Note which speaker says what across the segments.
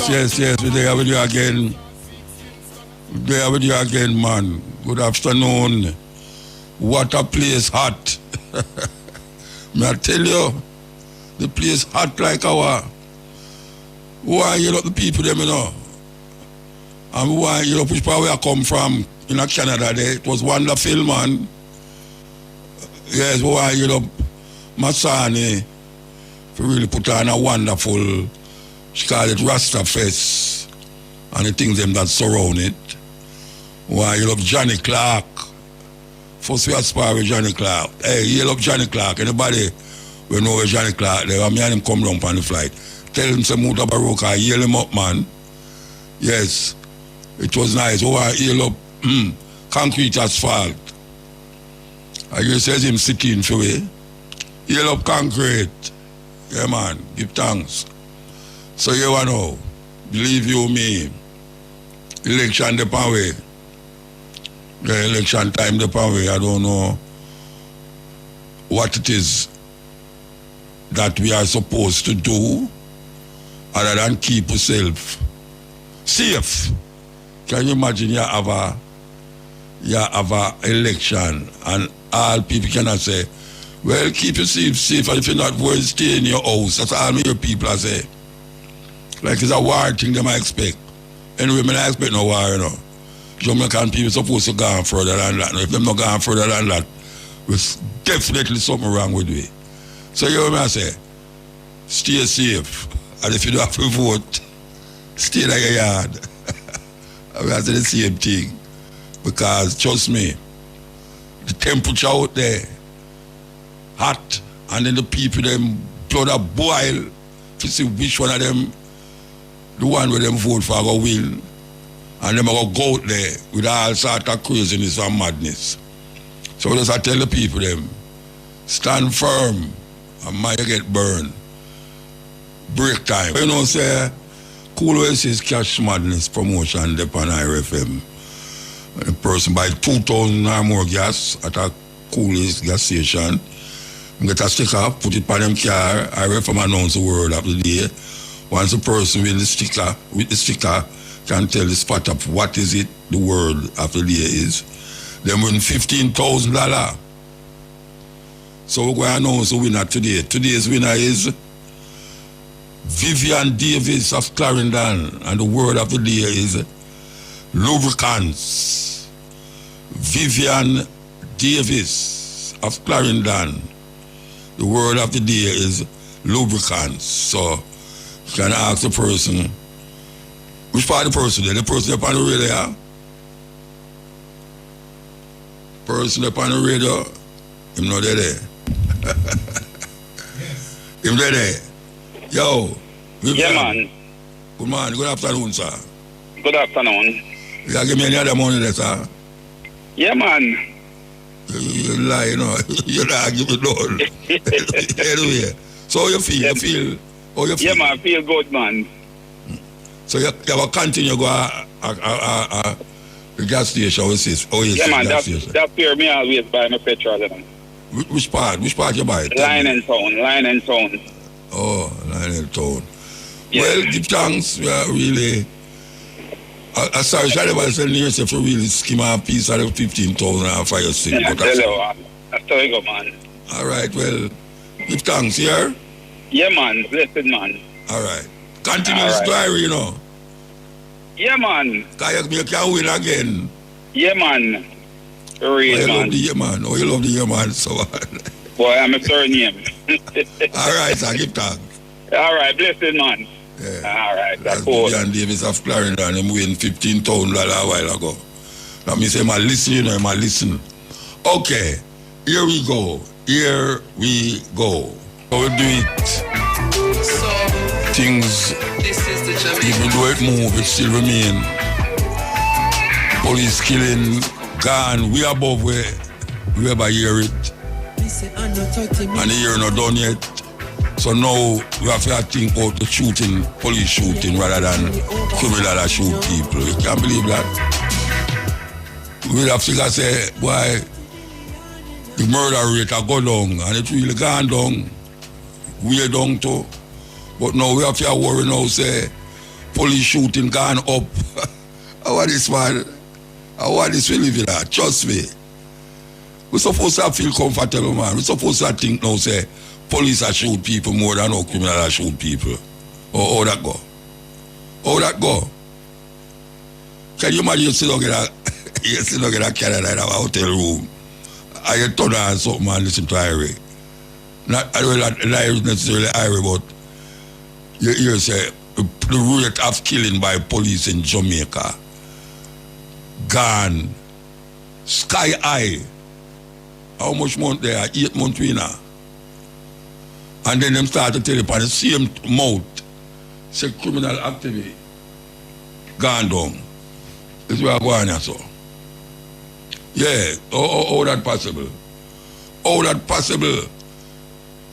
Speaker 1: Yes. We're there with you again. Man. Good afternoon. What a place hot. May I tell you, the place hot like our. Why you know the people them, you know? And why you know which part where I come from in Canada there. It was wonderful, man. Yes, why you know Masani really put on a wonderful, she call it Rasta Fest and the things them that surround it. Why you love Johnny Clark? First we aspire with Johnny Clark. Hey, you love Johnny Clark. Anybody we know where Johnny Clark there? Me and him come down on the flight. Tell him some Mutabaruka, yell him up, man. Yes. It was nice. Oh, I yell up concrete asphalt. I just says him sitting for me. Yell up concrete. Yeah, man. Give thanks. So you know, believe you me, election depend way. The election time depend way. I don't know what it is that we are supposed to do other than keep yourself safe. Can you imagine you have a election and all people cannot say, well, keep yourself safe, and if you're not going to stay in your house. That's all your people are say. Like it's a war thing they might expect. Anyway, I don't expect no war, you know. Jamaican people supposed to go on further than that. Now, if they're not going further than that, there's definitely something wrong with me. So you know what I say? Stay safe. And if you don't have to vote, stay like a yard. I mean, I say the same thing. Because trust me, the temperature out there, hot, and then the people, them blood a boil to see which one of them, the one where them vote for, go win. And them go out there with all sort of craziness and madness. So just I tell the people them, stand firm and might get burned. Break time. You know, say, Cool Oasis Cash Madness promotion upon IRFM. A person buy 2,000 or more gas at a Cool Oasis gas station. Get a sticker, put it on them car, IRFM announce the word of the day. Once the person with the sticker can tell the spot of what is it the word of the day is, then win $15,000. So we're going to announce the winner today. Today's winner is Vivian Davis of Clarendon, and the word of the day is lubricants. Vivian Davis of Clarendon. The word of the day is lubricants. So you can ask the person, which part of the person there? The person up on the radio? Person up on the radio? Him not there. Him there. Yo.
Speaker 2: Yeah, man.
Speaker 1: Good morning. Good afternoon, sir.
Speaker 2: Good afternoon.
Speaker 1: You can give me any other money there, sir?
Speaker 2: Yeah, man.
Speaker 1: You lie, you know. You lie, give me none. Anyway. So how you feel?
Speaker 2: Yeah.
Speaker 1: You feel? How you feel?
Speaker 2: Yeah, man. I feel good, man.
Speaker 1: So you will continue go the gas station, what is oh, yes,
Speaker 2: yeah, man.
Speaker 1: Gas station.
Speaker 2: That's where me always buy my petrol.
Speaker 1: Which part? Which part you buy?
Speaker 2: Line and Town.
Speaker 1: Oh, Line and Town.
Speaker 2: Yeah.
Speaker 1: Well, give thanks. We are really. Sorry, shall I say yourself for really skim a piece out of 15,000 and fire stick.
Speaker 2: Yeah, that's how you go, man.
Speaker 1: All right, well, give thanks, yeah?
Speaker 2: Yeah, man. Blessed, man.
Speaker 1: All right. Continue the story, you know.
Speaker 2: Yeah, man.
Speaker 1: Because you can win again.
Speaker 2: Yeah, man. Real,
Speaker 1: man. Love the yeah, man. Oh, you love the yeah, man. So,
Speaker 2: boy, I'm a surname.
Speaker 1: All right, sir. Give thanks.
Speaker 2: All right, blessed, man.
Speaker 1: Yeah.
Speaker 2: All right, that's cool.
Speaker 1: Vivian Davis of Clarendon, him win $15,000 a while ago. Let me say, I listen, you know, I listen. Okay, here we go. So we do it.
Speaker 3: So,
Speaker 1: things,
Speaker 3: this is the Jamaican.
Speaker 1: even though it move, it still remain. Police killing, gone, we above where we ever hear it. And the year not done yet. So now we have to think about the shooting, police shooting, rather than criminal that shoot people. You can't believe that. We have to say, why the murder rate has gone down, and it's really gone down, way down too. But now we have to worry now, say, police shooting gone up. I want this, man. I want this we live in that. Trust me. We're supposed to feel comfortable, man. We're supposed to think now, say, police are shoot people more than no criminal are shoot people. How that go? How that go? Can you imagine you sit down in a Canada in a hotel room and you turn on something and listen to Irie? Not, I don't know necessarily Irie, but you hear say the rate of killing by police in Jamaica gone sky high. How much month there? 8 months winner. And then them start to tell you on the same mouth, say criminal activity gone down. This is where I go on here, so. Yeah, how that possible? How that possible?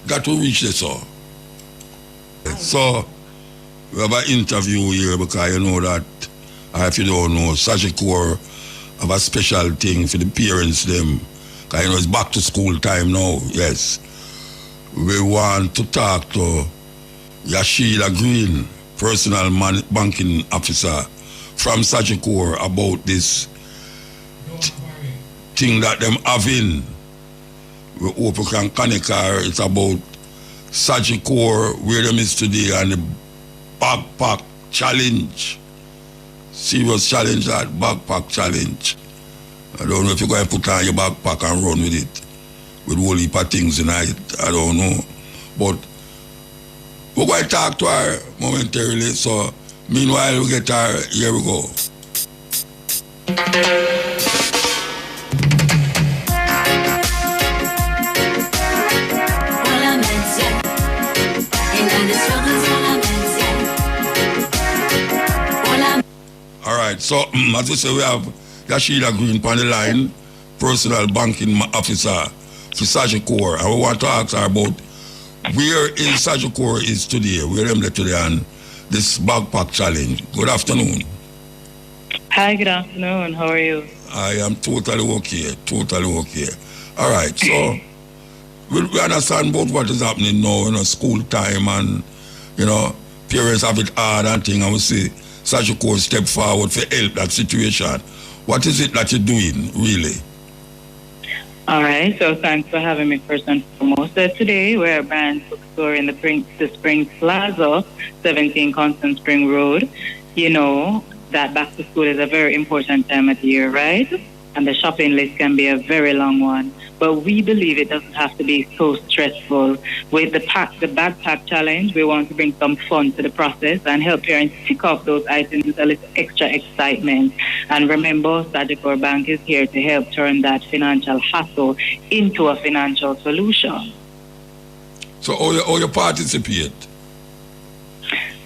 Speaker 1: Got to reach this, so. So, we have an interview here because you know that, if you don't know, Sagicor have a special thing for the parents, them. Because you know it's back to school time now, yes. We want to talk to Yashila Green, personal banking officer from Sagicor, about this thing that them having. We hope we can connect her. It's about Sagicor, where them is today, and the backpack challenge. Serious challenge, that backpack challenge. I don't know if you're going to put on your backpack and run with it. With a whole heap of things in it. I don't know. But we're going to talk to her momentarily. So, meanwhile, we get her. Here we go. All right, so as we say, we have Yashila Green on the line, personal banking officer for Sagicor. And we want to ask her about where in Sagicor is today, where am they today on this backpack challenge. Good afternoon.
Speaker 4: Hi, good afternoon. How are you?
Speaker 1: I am totally okay, totally okay. All right, so we understand about what is happening now, school time and, parents have it hard and thing, and we see Sagicor step forward for help that situation. What is it that you're doing, really?
Speaker 4: All right, so thanks for having me first and foremost. So today we're at Brand Bookstore in the Springs Plaza, 17 Constant Spring Road. You know that back to school is a very important time of the year, right? And the shopping list can be a very long one. But we believe it doesn't have to be so stressful. With the backpack challenge, we want to bring some fun to the process and help parents tick off those items with a little extra excitement. And remember, Sagicor Bank is here to help turn that financial hassle into a financial solution.
Speaker 1: So all you participate?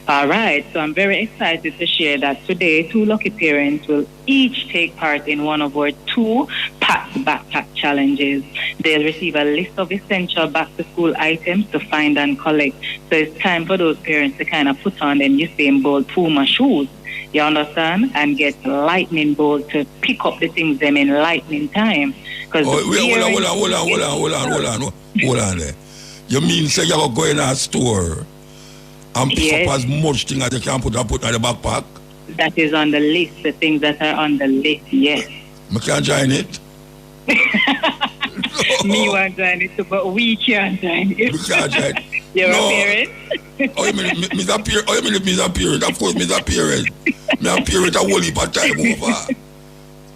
Speaker 4: All right, so I'm very excited to share that today 2 lucky parents will each take part in one of our 2 Pack the Backpack challenges. They'll receive a list of essential back-to-school items to find and collect. So it's time for those parents to kind of put on them Usain Bolt Puma shoes, you understand? And get lightning bolt to pick up the things them in lightning time.
Speaker 1: Hold on there. You mean say you're going to a store and pick up as much thing as you can put in the backpack?
Speaker 4: That is on the list, the things that are on the list, yes.
Speaker 1: I can't join it.
Speaker 4: Me want to join it too, but we can't join it.
Speaker 1: We can't join it.
Speaker 4: You're a parent?
Speaker 1: Oh, you mean Miss a parent? Of course, Miss a parent. Me a parent a whole heap of time over.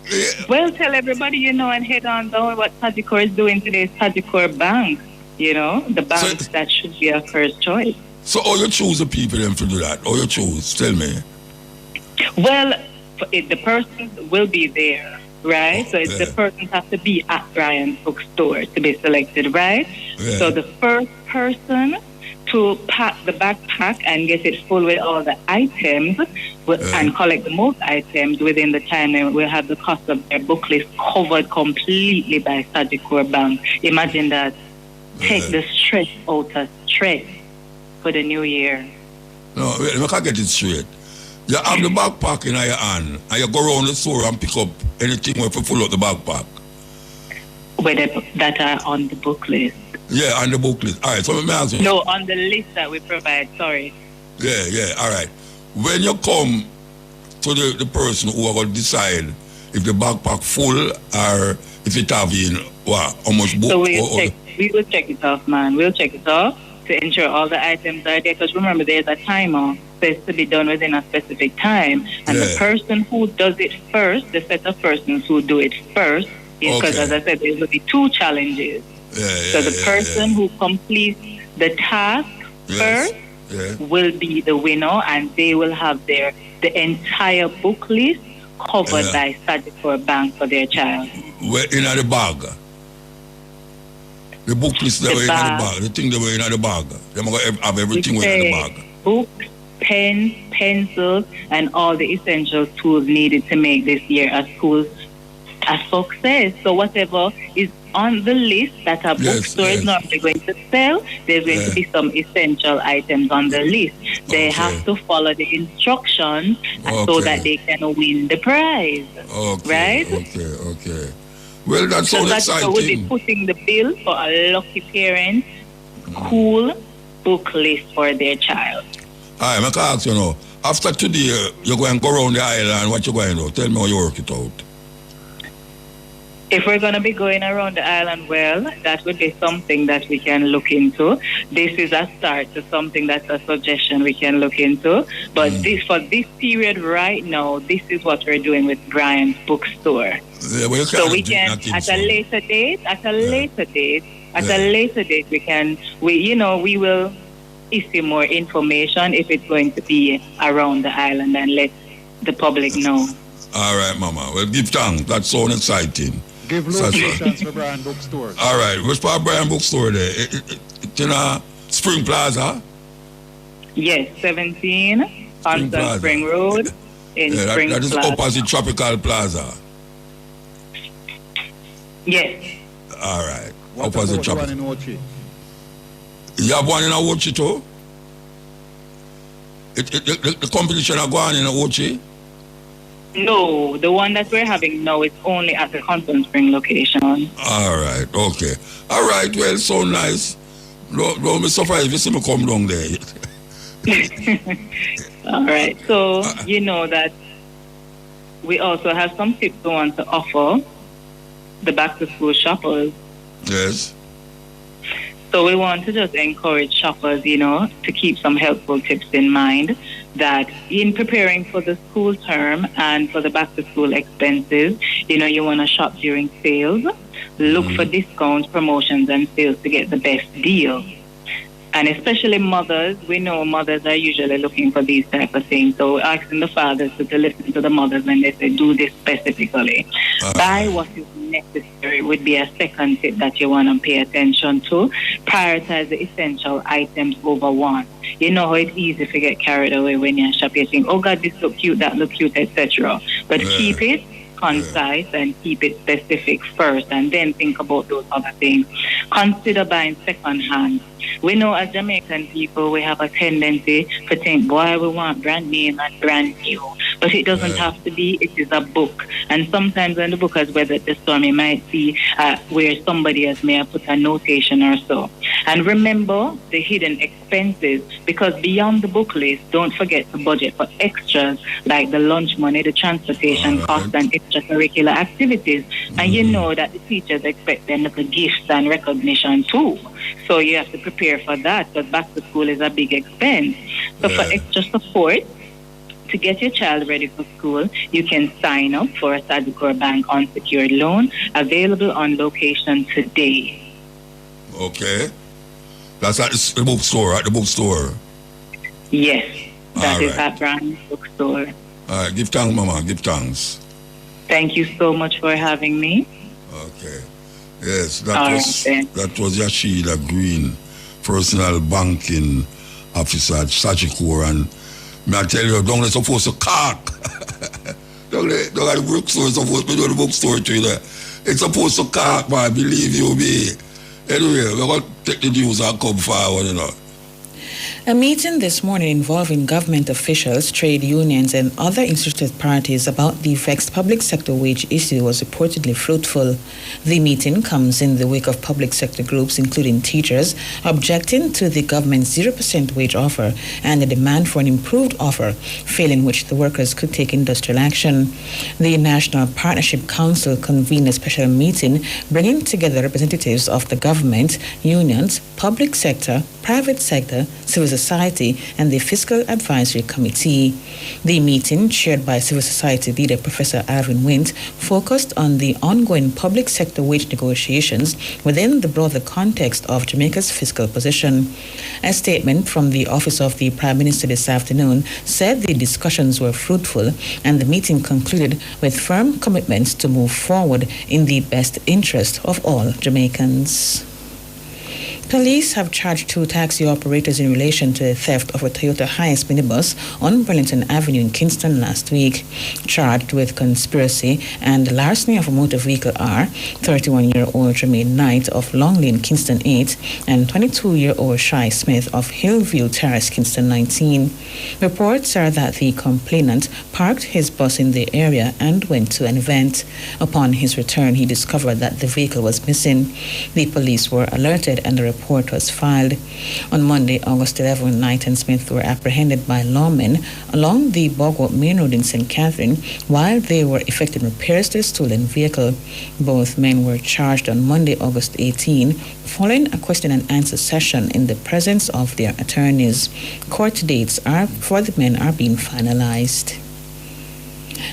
Speaker 1: Yeah.
Speaker 4: Well, tell everybody, and head on down what Sagicor is doing today is Sagicor Bank. The bank that should be our first choice.
Speaker 1: So how you choose the people then to do that? How you choose? Tell me.
Speaker 4: Well, the person will be there, right? So the person has to be at Brian's bookstore to be selected, right? Yeah. So the first person to pack the backpack and get it full with all the items and collect the most items within the time, and we'll have the cost of their book list covered completely by Sagicor Bank. Imagine that. Take the stress out of stress for the new year.
Speaker 1: No, I can't get it straight. You have the backpack in your hand and you go around the store and pick up anything where you full up the backpack.
Speaker 4: That are on the book list.
Speaker 1: Yeah, on the book list. All right, so let me ask you.
Speaker 4: No, on the list that we provide, sorry.
Speaker 1: Yeah, all right. when you come to the person who are going to decide if the backpack full or if it have in what, how much book?
Speaker 4: So we will check it off, man. We'll check it off to ensure all the items are there. Because remember, there's a timer. So it's to be done within a specific time. And the person who does it first, the set of persons who do it first, because as I said, there will be 2 challenges. So the person who completes the task first will be the winner, and they will have the entire book list covered by Sagicor Bank for their child.
Speaker 1: Where in the bag? The book list they were in the bag. The thing they were in the bag. They're going to have everything in the bag.
Speaker 4: Books, pens, pencils, and all the essential tools needed to make this year a school a success. So whatever is on the list that a bookstore is normally going to sell, there's going to be some essential items on the list. They have to follow the instructions so that they can win the prize. Right?
Speaker 1: Okay. Well, that sounds exciting.
Speaker 4: So we'll be putting the bill for a lucky parent cool book list for their child.
Speaker 1: All right, I can ask you now, after today, you're going to go around the island, what you going to do? Tell me how you work it out.
Speaker 4: If we're going to be going around the island, well, that would be something that we can look into. This is a start to something that's a suggestion we can look into. But for this period right now, this is what we're doing with Brian's bookstore.
Speaker 1: Yeah, well,
Speaker 4: so we can, at a later date, we will issue more information if it's going to be around the island and let the public know.
Speaker 1: All right, Mama. Well, give thanks. That sounds exciting.
Speaker 5: Give locations for Brian Bookstore.
Speaker 1: All right. Which part of Brian Bookstore there? It's in Spring Plaza?
Speaker 4: Yes, 17 Constant Spring Road in Spring Plaza. That is
Speaker 1: opposite Tropical Plaza.
Speaker 4: Yes.
Speaker 1: All right.
Speaker 5: What
Speaker 1: opposite
Speaker 5: Tropical. One in Ochi?
Speaker 1: You have one in Ochi too? The competition are going in Ochi?
Speaker 4: No, the one that we're having now is only at the Constant Spring location.
Speaker 1: All right, okay. All right, well, so nice. Don't be surprised if you see me come down there.
Speaker 4: All right, so you know that we also have some tips we want to offer the back-to-school shoppers.
Speaker 1: Yes.
Speaker 4: So we want to just encourage shoppers, to keep some helpful tips in mind that in preparing for the school term and for the back-to-school expenses, you want to shop during sales, look for discounts, promotions, and sales to get the best deal. And especially mothers, we know mothers are usually looking for these type of things. So asking the fathers to listen to the mothers when they say, do this specifically. Buy what is necessary would be a second tip that you want to pay attention to. Prioritize the essential items over one. You know how it's easy to get carried away when you're shopping. You think, oh God, this look cute, that look cute, etc. But keep it concise and keep it specific first, and then think about those other things. Consider buying second hand. We know as Jamaican people, we have a tendency to think, boy, we want brand name and brand new. But it doesn't have to be. It is a book. And sometimes when the book has weathered the storm, you might see where somebody else may have put a notation or so. And remember the hidden expenses, because beyond the book list, don't forget to budget for extras like the lunch money, the transportation cost, and extracurricular activities. And you know that the teachers expect them little gifts and recognition too. So you have to prepare for that, because back to school is a big expense. So for extra support, to get your child ready for school, you can sign up for a Sagicor Bank unsecured loan available on location today.
Speaker 1: Okay. That's at the bookstore, at the bookstore?
Speaker 4: Yes, that is at Brian's Bookstore.
Speaker 1: All right, give thanks, Mama, give thanks.
Speaker 4: Thank you so much for having me.
Speaker 1: Okay. Yes, that was Yashida Green, personal banking officer at Sagicor, and may I tell you, don't let supposed to cock. don't let the bookstore supposed to do the bookstore to you. It's supposed to cock, man, believe you me. Anyway, we're going to take the news and come forward,
Speaker 6: A meeting this morning involving government officials, trade unions, and other interested parties about the vexed public sector wage issue was reportedly fruitful. The meeting comes in the wake of public sector groups, including teachers, objecting to the government's 0% wage offer and the demand for an improved offer, failing which the workers could take industrial action. The National Partnership Council convened a special meeting bringing together representatives of the government, unions, public sector, private sector, civil society, and the Fiscal Advisory Committee. The meeting, chaired by civil society leader Professor Alvin Wint, focused on the ongoing public sector wage negotiations within the broader context of Jamaica's fiscal position. A statement from the Office of the Prime Minister this afternoon said the discussions were fruitful and the meeting concluded with firm commitments to move forward in the best interest of all Jamaicans. Police have charged 2 taxi operators in relation to the theft of a Toyota Hiace minibus on Burlington Avenue in Kingston last week. Charged with conspiracy and larceny of a motor vehicle are 31-year-old Jermaine Knight of Long Lane, Kingston 8, and 22-year-old Shai Smith of Hillview Terrace, Kingston 19. Reports are that the complainant parked his bus in the area and went to an event. Upon his return, he discovered that the vehicle was missing. The police were alerted and a report was filed. On Monday, August 11, Knight and Smith were apprehended by lawmen along the Bogwood Main Road in St. Catherine while they were effecting repairs to the stolen vehicle. Both men were charged on Monday, August 18, following a question and answer session in the presence of their attorneys. Court dates for the men are being finalized.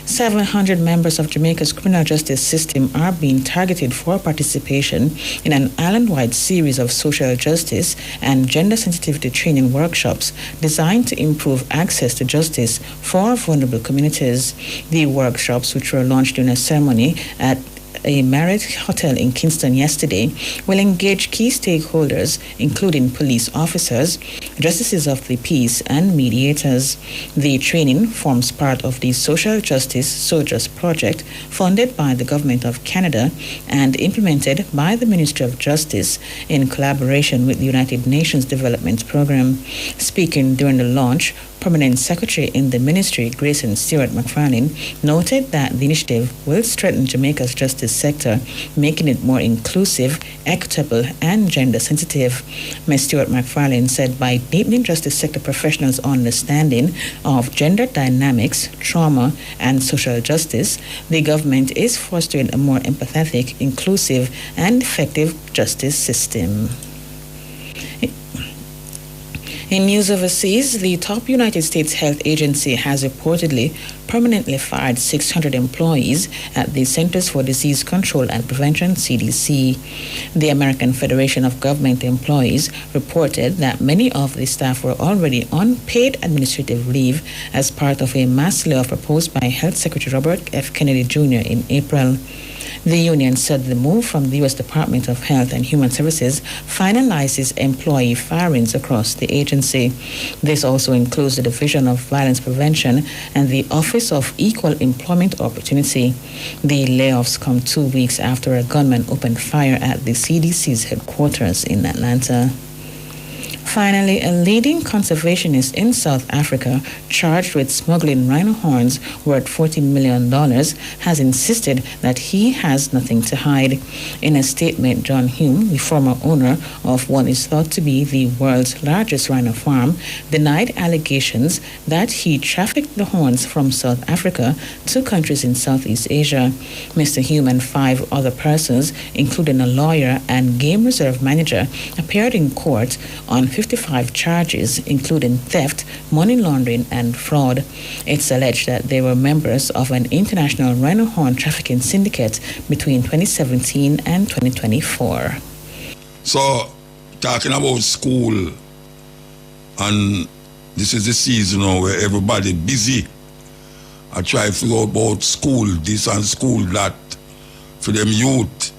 Speaker 6: 700 members of Jamaica's criminal justice system are being targeted for participation in an island-wide series of social justice and gender sensitivity training workshops designed to improve access to justice for vulnerable communities. The workshops, which were launched during a ceremony at a Marriott hotel in Kingston yesterday, will engage key stakeholders, including police officers, justices of the peace, and mediators. The training forms part of the Social Justice SOJUST project funded by the Government of Canada and implemented by the Ministry of Justice in collaboration with the United Nations Development Program. Speaking during the launch, Permanent Secretary in the Ministry, Grayson Stewart McFarlane, noted that the initiative will strengthen Jamaica's justice sector, making it more inclusive, equitable, and gender sensitive. Ms. Stewart McFarlane said by deepening justice sector professionals' understanding of gender dynamics, trauma, and social justice, the government is fostering a more empathetic, inclusive, and effective justice system. In news overseas, the top United States Health Agency has reportedly permanently fired 600 employees at the Centers for Disease Control and Prevention, CDC. The American Federation of Government Employees reported that many of the staff were already on paid administrative leave as part of a mass layoff proposed by Health Secretary Robert F. Kennedy Jr. in April. The union said the move from the U.S. Department of Health and Human Services finalizes employee firings across the agency. This also includes the Division of Violence Prevention and the Office of Equal Employment Opportunity. The layoffs come 2 weeks after a gunman opened fire at the CDC's headquarters in Atlanta. Finally, a leading conservationist in South Africa charged with smuggling rhino horns worth $40 million has insisted that he has nothing to hide. In a statement, John Hume, the former owner of what is thought to be the world's largest rhino farm, denied allegations that he trafficked the horns from South Africa to countries in Southeast Asia. Mr. Hume and 5 other persons, including a lawyer and game reserve manager, appeared in court on 55 charges, including theft, money laundering, and fraud. It's alleged that they were members of an international rhino horn trafficking syndicate between 2017 and 2024.
Speaker 1: So, talking about school, and this is the season now where everybody busy. I try to figure out about school this and school that for them youth.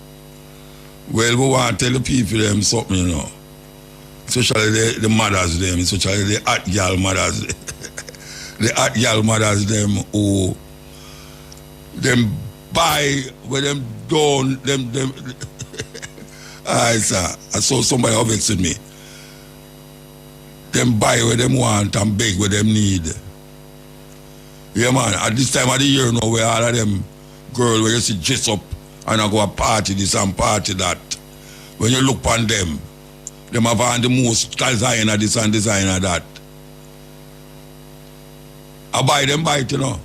Speaker 1: Well, we want to tell the people them something, you know. Especially the mothers them, especially the hot girl mothers. The hot girl mothers them who them buy where them don't them I saw somebody vexed me. them buy what them want and beg what them need. Yeah, man. At this time of the year now, where all of them girls where you see dress up and I go a party this and party that. When you look on them have on the most designer this and designer that. I buy it, you know.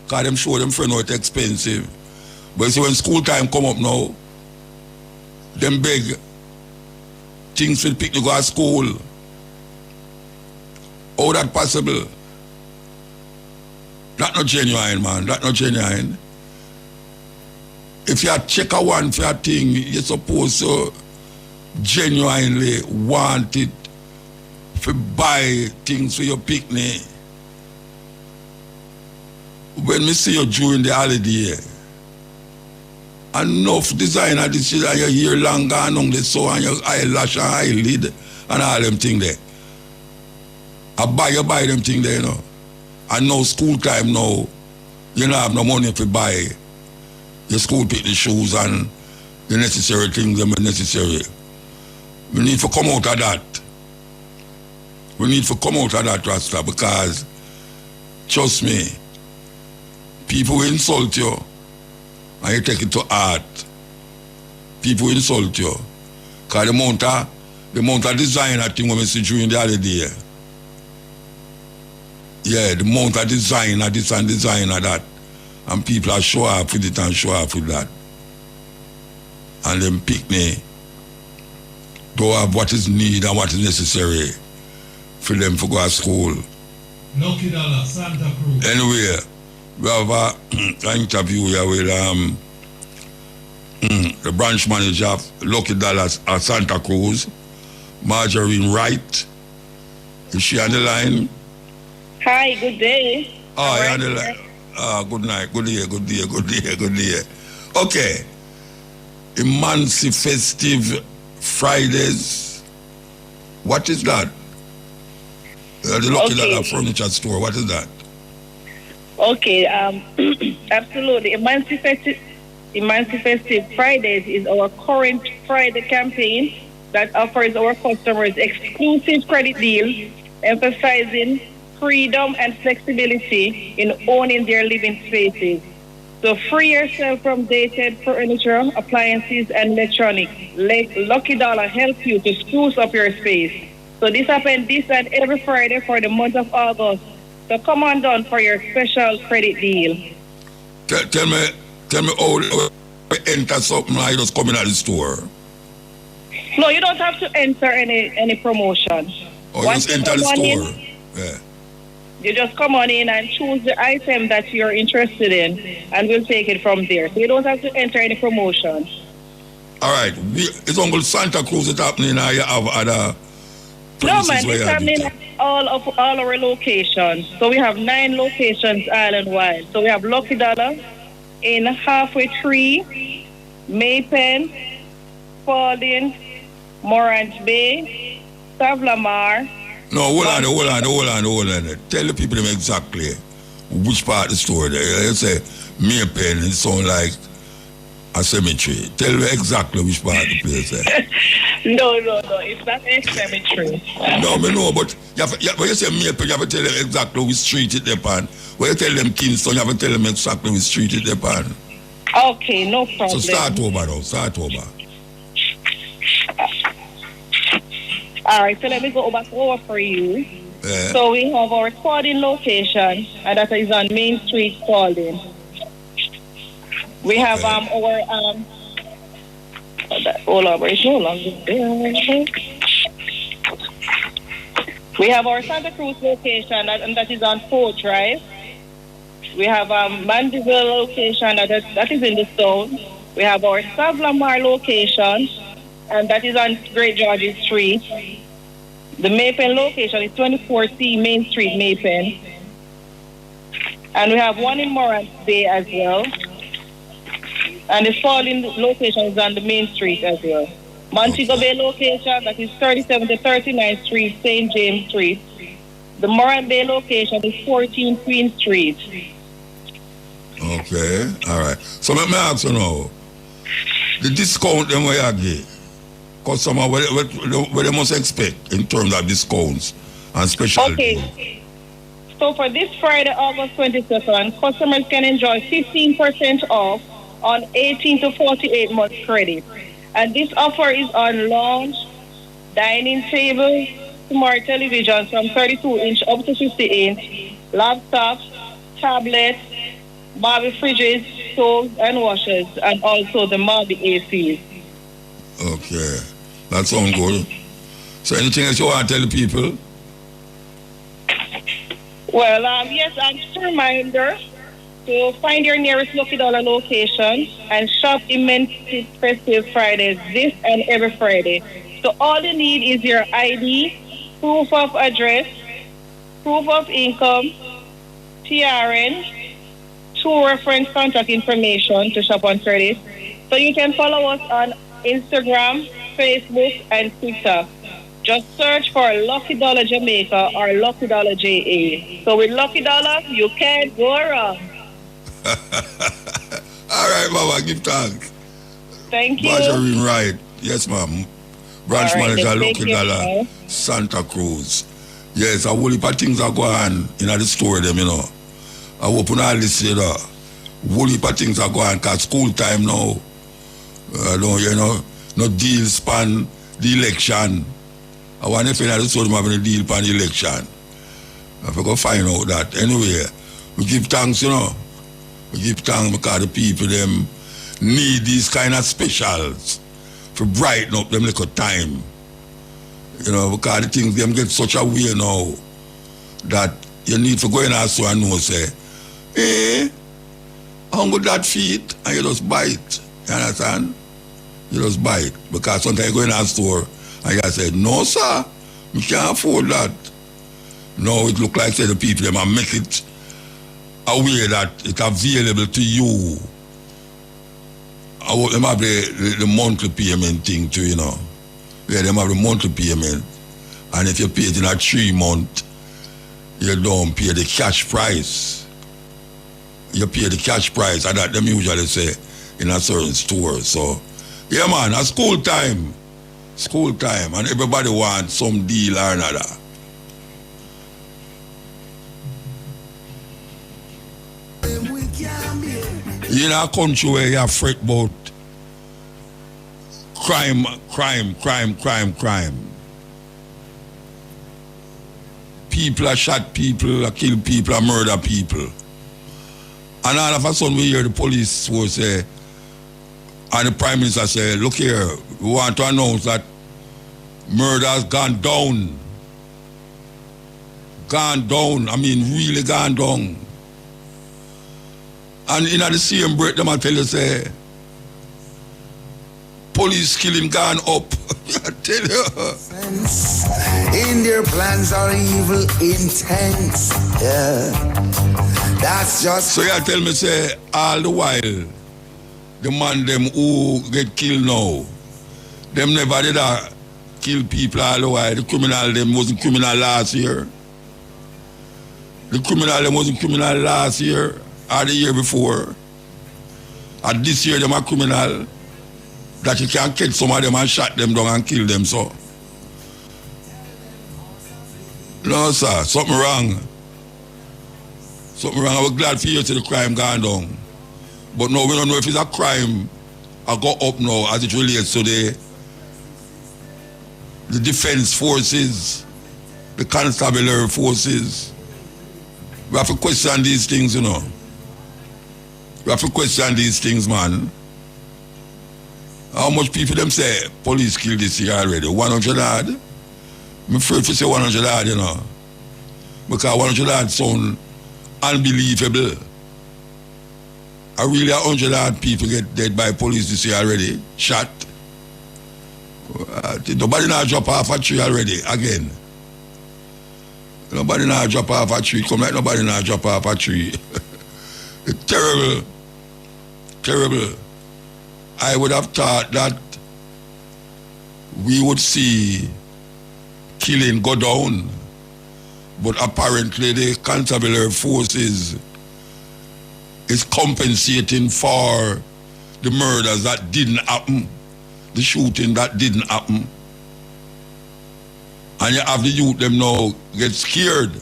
Speaker 1: Because them show them friend how it's expensive. But you see, when school time come up now, them beg things for the picnic go to school. How that possible? That's not genuine, man. That's not genuine. If you check a one for a thing, you're supposed to genuinely want it to buy things for your picnic. When me see you during the holiday, enough designer this shit and your hair longer and on the so and your eyelash and eyelid and all them things there. You buy them things there, you know. And now school time now, you don't have no money to buy your school picnic shoes and the necessary things that are necessary. We need to come out of that. We need to come out of that, Rasta, because trust me, people will insult you and you take it to heart. People will insult you. Because the amount of design I think when we see during the holiday. Yeah, the amount of design of this and design of that. And people are show off with it and show off with that. And them picnic don't have what is needed and what is necessary for them to go to school.
Speaker 7: Lucky Dollar, Santa Cruz.
Speaker 1: Anyway, we have an interview here with the branch manager of Lucky Dollars at Santa Cruz, Marjorie Wright. Is she on the line?
Speaker 8: Hi, good day.
Speaker 1: Oh, you're on the line. Good night. Good day. Okay. Festive Fridays. What is that? The Lucky Dollar Furniture Store. What is that?
Speaker 8: Okay, absolutely. Festive Fridays is our current Friday campaign that offers our customers exclusive credit deals, emphasizing freedom and flexibility in owning their living spaces. So free yourself from dated furniture, appliances, and electronics. Let Lucky Dollar help you to spruce up your space. So this happens this and every Friday for the month of August. So come on down for your special credit deal.
Speaker 1: Tell me how you enter something like just coming at the store.
Speaker 8: No, you don't have to enter any promotion.
Speaker 1: Or just enter the store. Yeah.
Speaker 8: You just come on in and choose the item that you're interested in, and we'll take it from there. So you don't have to enter any promotion.
Speaker 1: All right. It's Uncle Santa Cruz that's happening now. You have other
Speaker 8: No, man, it's happening at all our locations. So we have 9 locations island-wide. So we have Lucky Dollar in Halfway Tree, Maypen, Paulding, Morant Bay, Savlamar.
Speaker 1: No, hold on. Tell the people them exactly which part of the store there. You say Maypen, it sounds like a cemetery. Tell me exactly which part of the place there.
Speaker 8: No, it's not a cemetery.
Speaker 1: No, I know, but when you say Maypen, you have to tell them exactly which street it upon. When you tell them Kingston, you have to tell them exactly which street it upon.
Speaker 8: Okay, no problem.
Speaker 1: So start over.
Speaker 8: All right, so let me go back over for you.
Speaker 1: Yeah.
Speaker 8: So we have our Spalding location, and that is on Main Street, Spalding. We have our we have our Santa Cruz location, and that is on Fort Drive. We have Mandeville location, that is in the Stone. We have our Savlamar location, and that is on Great George's Street. The Maypen location is 24C Main Street, Maypen. And we have one in Morant Bay as well. And the Falling location is on the Main Street as well. Montego Bay location, that is 37 to 39th Street, St. James Street. The Morant Bay location is 14 Queen Street.
Speaker 1: Okay, all right. So let me ask you now, the discount them where you give, customer, what they must expect in terms of discounts and special day?
Speaker 8: Okay. So for this Friday, August 22nd, customers can enjoy 15% off on 18 to 48 months credit. And this offer is on lounge, dining tables, smart televisions from 32-inch up to 50-inch, laptops, tablets, Barbie fridges, stoves and washers, and also the Barbie ACs.
Speaker 1: Okay. That sounds good. So anything else you want to tell the people?
Speaker 8: Well, yes, and just a reminder to find your nearest Lucky Dollar location and shop immensely festive Fridays, this and every Friday. So all you need is your ID, proof of address, proof of income, TRN, 2 reference contact information to shop on credit. So you can follow us on Instagram, Facebook, and Twitter. Just search for Lucky Dollar Jamaica or Lucky Dollar JA. So with Lucky Dollar, you can't go wrong.
Speaker 1: All right, Mama, give thanks.
Speaker 8: Thank you.
Speaker 1: Marjorie Wright. Yes, ma'am. Branch
Speaker 8: All right,
Speaker 1: manager,
Speaker 8: then take
Speaker 1: Lucky
Speaker 8: care,
Speaker 1: Dollar,
Speaker 8: now.
Speaker 1: Santa Cruz. Yes, a whole heap of things are going on in the store, them, you know. I open all this, you know. Whole heap of things are going on because school time now. You know, no deal span the election. I want to find out the store having a deal span the election. I forgot to find out that. Anyway, we give thanks, you know. We give thanks because the people, them, need these kind of specials to brighten up them little time. You know, because the things them get such a way now that you need to go in and so and know, say, how good that feet, and you just bite. You understand? You just bite. Because sometimes you go in a store and you say, no, sir, we can't afford that. No, it look like say the people them and make it a way that it's available to you. I want them have the monthly payment thing too, you know. Yeah, them have the monthly payment. And if you pay it in a 3 month, you don't pay the cash price. You pay the cash price, and that them usually say in a certain store. So, yeah, man, it's school time. School time, and everybody wants some deal or another. In a country where you have fret about crime. People are shot people, are kill people, are murder people. And all of a sudden we hear the police will say, and the Prime Minister say, look here, we want to announce that murder has gone down. Gone down, I mean really gone down. And in the same breath, them I tell you, say, police killing gone up. I tell you.
Speaker 9: In their plans are evil intent. Yeah. That's just.
Speaker 1: So you tell me, say, all the while, the man them who get killed now, them never did kill people all the while. The criminal them wasn't criminal last year. The criminal them wasn't criminal last year or the year before. And this year them are criminal. That you can catch some of them and shot them down and kill them, so. No, sir, something wrong. Something wrong. I was glad for you to the crime gone down. But no, we don't know if it's a crime I go up now as it relates to the defense forces, the constabulary forces. We have to question these things, you know. We have to question these things, man. How much people them say police killed this year already? 100 odd? I'm afraid to say 100 odd, you know. Because 100 odd sound unbelievable. I really 100 odd people get dead by police this year already. Shot. Nobody now drop off a tree already, again. Nobody now drop off a tree. Come like nobody now drop off a tree. It's terrible. Terrible. I would have thought that we would see killing go down, but apparently the constabulary forces is compensating for the murders that didn't happen, the shooting that didn't happen. And you have the youth them now get scared.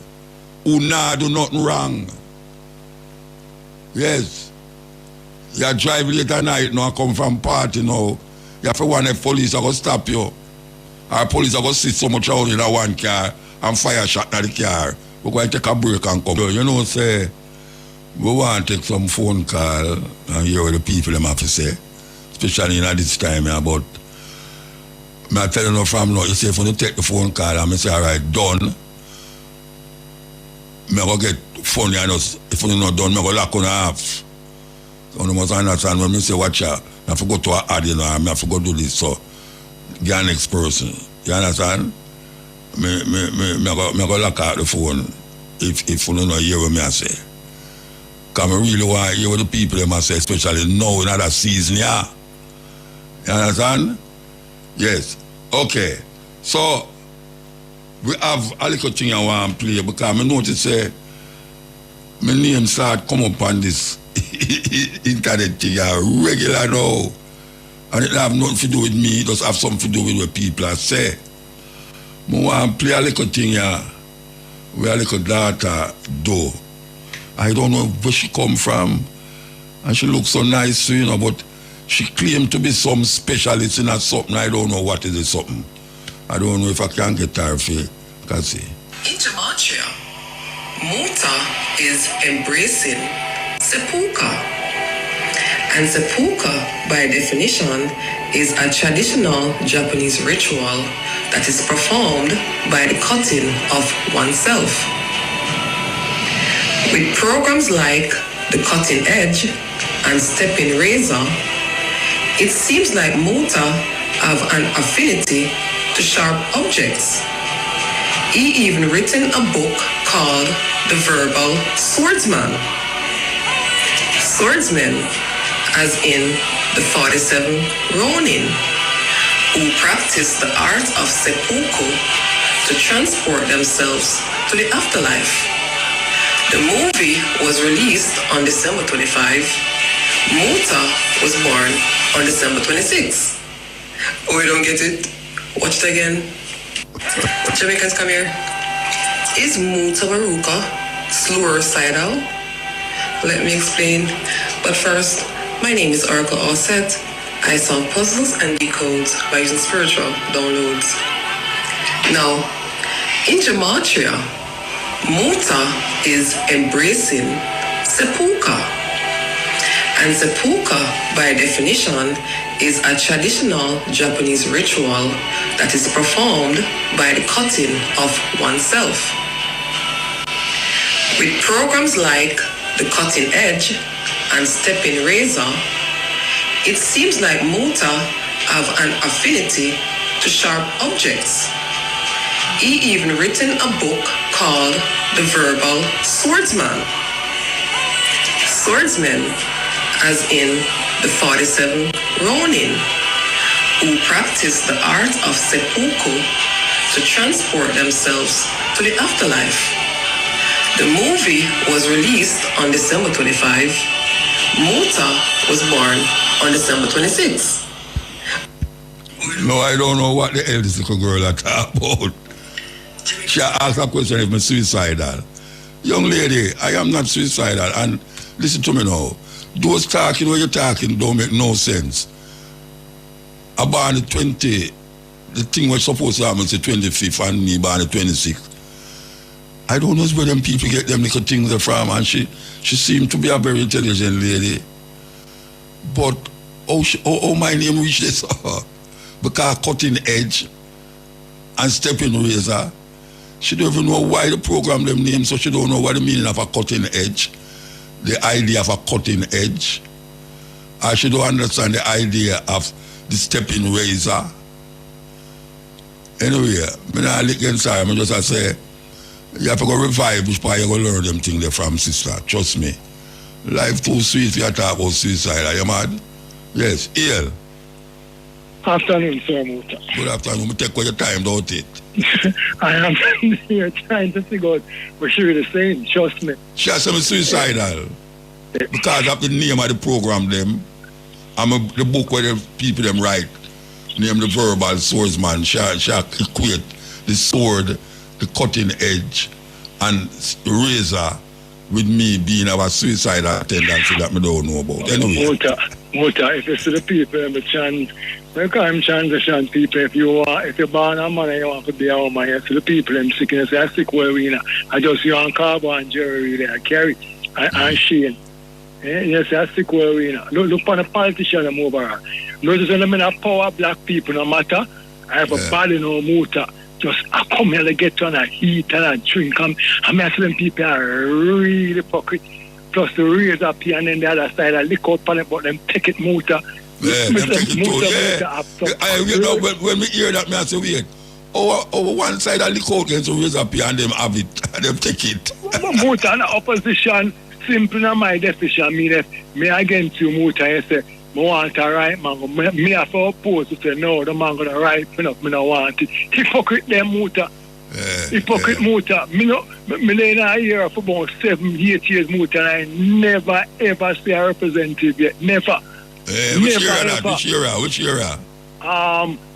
Speaker 1: Who nah do nothing wrong. Yes. You drive late at night now, come from party now. You have to want the police are going to stop you. Our police are going to sit so much out in that one car and fire shot at the car. We're going to take a break and come. You know, say, we want to take some phone call and hear what the people them have to say. Especially in this time, yeah, but I tell you from now, you say if you take the phone call and I say, all right, done. I'm going to get funny and if you're not done, I'm going to lock on half. So you must understand when I say, watch out, I have to go to an ad, you know, I have to go do this, so get next person. You understand? I'm going to lock out the phone if you don't hear what I say. Because I really want to hear what the people them say, especially now in that season, yeah. You understand? Yes. Okay. So, we have a little thing I want to play because I notice say my name start come up on this internet thing regular now. And it have nothing to do with me, it just have something to do with what people say. I want to play a little thing here where a little daughter do. I don't know where she come from. And she looks so nice, you know, but she claimed to be some specialist in something. I don't know what is it something. I don't know if I can get her for you. See.
Speaker 3: In Gematria, Muta is embracing seppuku. And seppuku, by definition, is a traditional Japanese ritual that is performed by the cutting of oneself. With programs like the cutting edge and stepping razor, it seems like Muta have an affinity to sharp objects. He even written a book called The Verbal Swordsman. Swordsmen, as in the 47 Ronin, who practice the art of seppuku to transport themselves to the afterlife. The movie was released on December 25. Muta was born on December 26. Oh, you don't get it? Watch it again. Jamaicans, come here. Is Mutabaruka suicidal? Let me explain. But first, my name is Oracle Offset. I solve puzzles and decodes by using spiritual downloads. Now, in Gematria, Muta is embracing seppuku. And seppuku, by definition, is a traditional Japanese ritual that is performed by the cutting of oneself. With programs like the cutting edge and stepping razor, it seems like Muta have an affinity to sharp objects. He even written a book called The Verbal Swordsman. Swordsmen, as in the 47 Ronin, who practice the art of seppuku to transport themselves to the afterlife. The movie was released on December 25. Muta was born on December 26.
Speaker 1: No, I don't know what the hell this little girl are talking about. She asked a question if I'm suicidal. Young lady, I am not suicidal. And listen to me now. Those talking when you're talking don't make no sense. About the 20, the thing was supposed to happen the 25th and me about the 26th. I don't know where them people get them little things from, and she seemed to be a very intelligent lady. But how my name reached this? Because cutting edge and stepping razor, she don't even know why the program them name, so she don't know what the meaning of a cutting edge, the idea of a cutting edge. Or she don't understand the idea of the stepping razor. Anyway, I'm not looking sorry, I'm just say, you have to go revive which part you go learn them things there from, sister. Trust me. Life too sweet if you talk about suicide. Are you mad? Yes. Ill.
Speaker 10: Afternoon, sir, Muta.
Speaker 1: Good afternoon. We take all your time, don't it?
Speaker 10: I am here trying to figure out what she really saying. Trust me.
Speaker 1: She has some suicidal. Because of the name of the program them. And the book where the people them write. Name The Verbal Swordsman. She equate the sword, the cutting edge, and the razor with me being our suicidal tendency that me don't know about. Anyway.
Speaker 10: Muta, if you see the people in the chant, they can't transition people. If you're born a man and you want to be a woman, you see the people in sickness, I sick where we know. I just you and Carbo and Jerry there, Kerry and Shane. Yes, I sick where we know. Look on the politician and move around. Notice when I'm in a power black people, no matter. I have a body no Muta. Just I come here to get on a heat and a drink. I'm asking people are really hypocrite. Plus the raise up here and then the other side I lick out on it, but them take it Muta.
Speaker 1: Yeah, them take it too, yeah. When we hear that, I say, wait, over one side I lick out against the raise up here and them have it, and them take it.
Speaker 10: Muta and the opposition, simple in my definition, me against you, Muta, I say, I want a right man. Me have to oppose to say, no, the man gonna right enough, me don't want it. Hypocrite them, Muta. Hypocrite Muta. Me in a year for about 7-8 years, Muta, and I never ever see a representative yet. Never.
Speaker 1: Which era?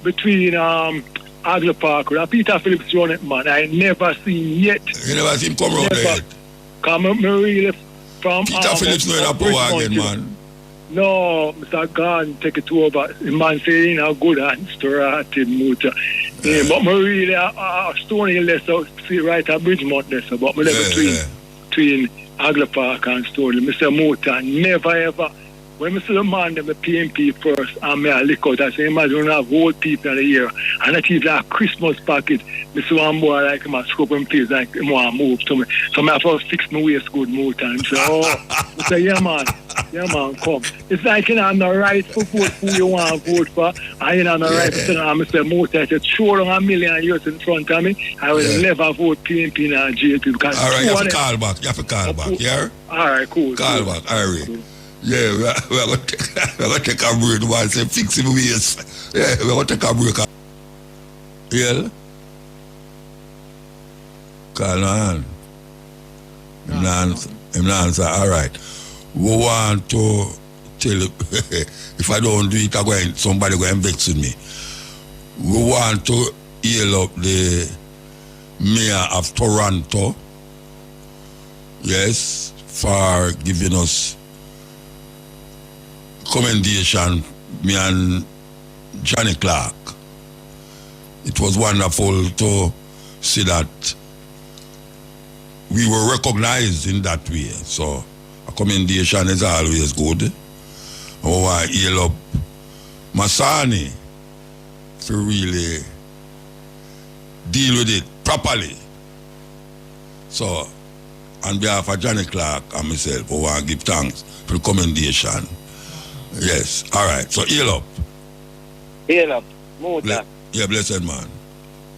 Speaker 10: Between Agla Park and Peter Phillips run it, man. I never seen yet.
Speaker 1: You never seen him come around there?
Speaker 10: Come me really from
Speaker 1: Peter Phillips no in a power again, man.
Speaker 10: No, Mr. God, take it over. The man saying how good hands to rat him, Muta. But me really a Stony lesser, see right at Bridgemont lesser, but me never between Agla Park and Stony. Mr. Muta, never ever. When I see the man, them the PMP first, and me a lick out, I say, imagine have whole people in the year, and not even a Christmas packet. I see one boy like him a scrub him face like him want to move to me. So I have to fix my waist good Muta. And say, I say, yeah man, come. It's like, I'm the right for vote who you want to vote for, and you're not the right for I say, Muta, I said, sure on 1,000,000 years in front of me, I will never vote PMP in a JP. Because
Speaker 1: all right, you have to call back, yeah?
Speaker 10: All right, cool.
Speaker 1: Call back, all right. Cool. Yeah, we're going to take a break. One say fix him ways. Yeah, we're going to take a break. Yeah? Call on. Him answer. All right. We want to tell if I don't do it, somebody going to vex with me. We want to hail up the mayor of Toronto. Yes, for giving us commendation, me and Johnny Clark. It was wonderful to see that we were recognized in that way. So a commendation is always good. I want to hail up Masani to really deal with it properly. So on behalf of Johnny Clark and myself, I want to give thanks for the commendation. Yes, all right. So, heal up.
Speaker 11: Muta.
Speaker 1: Yeah, blessed man.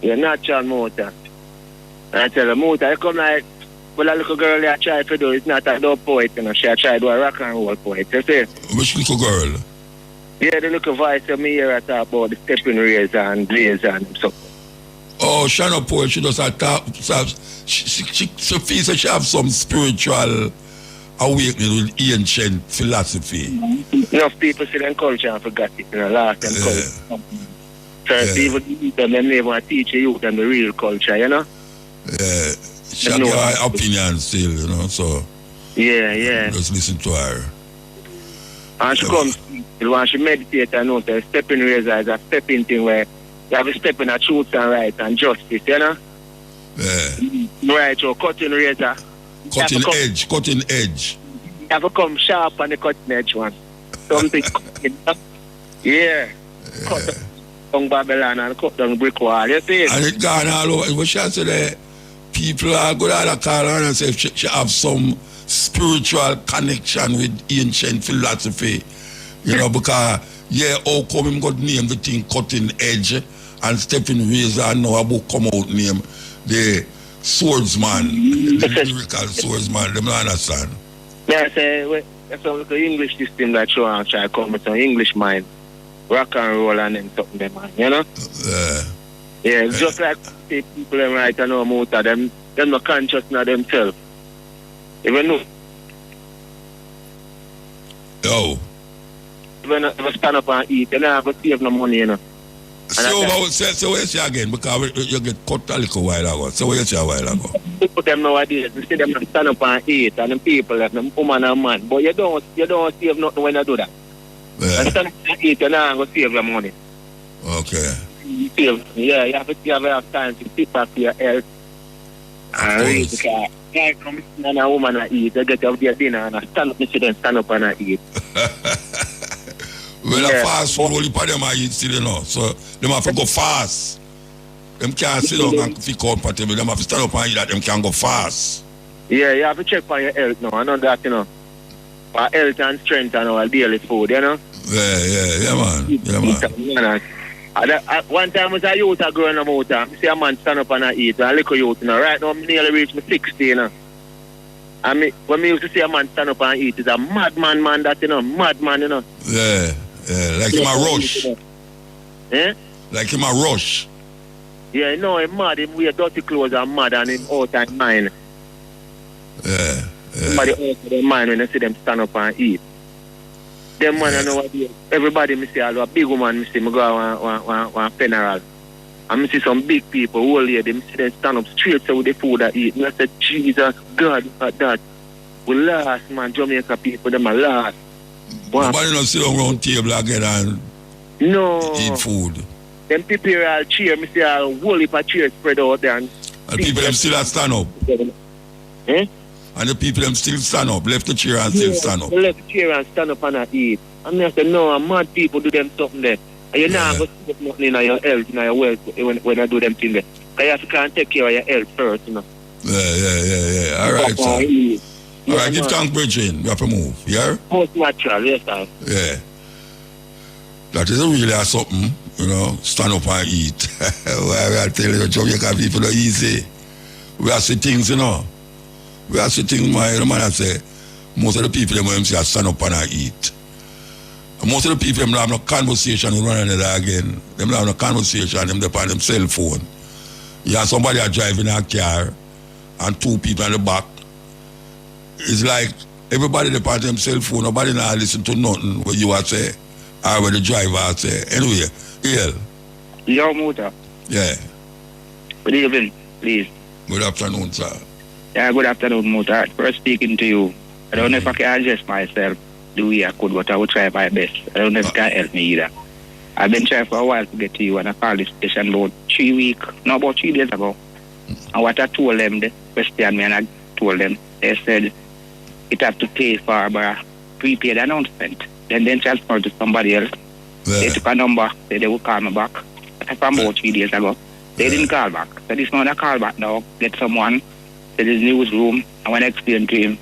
Speaker 11: You're natural, Muta. I tell you, Muta, you come like, well, a little girl I try to do, it's not a dope poet, you know, she try to do a rock and roll poet, you see?
Speaker 1: Which little girl?
Speaker 11: Yeah, the little voice of me here I talk about the stepping razor and blazer and so.
Speaker 1: Oh, she not poet, she does a talk, she feels that she have some spiritual awakening with ancient philosophy.
Speaker 11: Enough people see them culture and forgot it, you know, lost them culture. So people them never want to teach you them the real culture, you know?
Speaker 1: Yeah, she have her opinion still, you know, so...
Speaker 11: Yeah.
Speaker 1: Just listen to her.
Speaker 11: And she comes, when she meditate and know that stepping razor is a stepping thing where you have to step in a truth and right and justice, you know?
Speaker 1: Yeah.
Speaker 11: Right, so cutting razor.
Speaker 1: Cutting edge.
Speaker 11: You have to come sharp on the cutting edge one. Something. Yeah. Cut down Babylon and cut down brick wall. You see?
Speaker 1: And it gone all over. What she said there, people are good at the call and say she have some spiritual connection with ancient philosophy. You know, because how come him got name the thing cutting edge and stepping razor and now a book come out name the swordsman, the lyrical swordsman, them don't understand.
Speaker 11: Yeah, I say, that's all the English system that you want to try to come with some English mind, rock and roll and then something, them, man, you know? Yeah, it's just like people them right and know Muta, them not conscious of themselves. Even know.
Speaker 1: Yo.
Speaker 11: When they stand up and eat, they don't have to save no money, you know?
Speaker 1: So what you say again? Because you get cut a little while ago. So what you say a while ago?
Speaker 11: People them nowadays, you see them stand up and eat, and them people, like them woman and man. But you don't save nothing when you do that.
Speaker 1: Yeah.
Speaker 11: And stand up and eat, you're not going to save your money.
Speaker 1: Okay.
Speaker 11: You have to time to sit back to your health. And read, because I come and a woman and eat, they get out their dinner and I stand up and eat.
Speaker 1: Well, a fast food, only part of them eat still, you know. So, them have to go fast. Them can't sit down and be comfortable. Them have to stand up and eat that. Them can go fast.
Speaker 11: Yeah, you have to check on your health now. I know that, you know. For health and strength and our daily food, you know.
Speaker 1: Yeah, man.
Speaker 11: One time was a youth growing up out there. I see a man stand up and eat. A little youth, you know. Right now, I nearly reached my 60, you know. And when me used to see a man stand up and eat, it's a madman, man, that, you know. Madman, you know.
Speaker 1: Yeah, like him a rush.
Speaker 11: Eh?
Speaker 1: Like him a rush.
Speaker 11: Yeah, no, him mad. Him wear dirty clothes and mad and him out and mind.
Speaker 1: Yeah.
Speaker 11: Somebody out of their mind when they see them stand up and eat. Them man, I know what they, everybody, me see, a big woman, me see, me go one funeral. And me see some big people, old lady, me see them stand up straight so with the food they eat. And I said, Jesus, God, at that. We lost, man, Jamaica people, them are lost.
Speaker 1: Nobody not sit around table again and eat food.
Speaker 11: Them people are cheer, me see a whole heap of cheer spread out there. And
Speaker 1: people them still stand up.
Speaker 11: Eh?
Speaker 1: And the people them still stand up, left the chair and still stand up.
Speaker 11: Left the chair and stand up and eat. And I said, no, mad people do them something there. And you're not going to see nothing in your health, in your wealth when I do them things there. Because you can't take care of your health first, you know.
Speaker 1: Yeah. All right, sir. All right, give thanks, Bridging. You have to move, yeah?
Speaker 11: Most natural, yes, sir.
Speaker 1: Yeah. That is really something, you know, stand up and eat. Well, I tell you, Jamaican people are easy. We are see things, you know. We are see things, my man, I say, most of the people, them say, stand up and eat. And most of the people, them have no conversation with one another again. Them have no conversation, them on them cell phone. You have somebody driving a car and two people in the back. It's like everybody on them cell phone, nobody now listen to nothing what you are say or what the driver say. Anyway,
Speaker 12: Yo, Muta.
Speaker 1: Yeah.
Speaker 12: Good evening, please.
Speaker 1: Good afternoon, sir.
Speaker 12: Yeah, good afternoon, Muta. First speaking to you. I don't know if I can adjust myself the way I could, but I will try my best. I don't know if it can help me either. I've been trying for a while to get to you, and I called this station about 3 days ago. And what I told them, they questioned me, and I told them, they said it had to pay for a prepaid announcement. Then they transferred to somebody else. Yeah. They took a number, said they would call me back. From about 3 days ago. They didn't call back. So this man I call back now, get someone to his newsroom, and when I explained to him,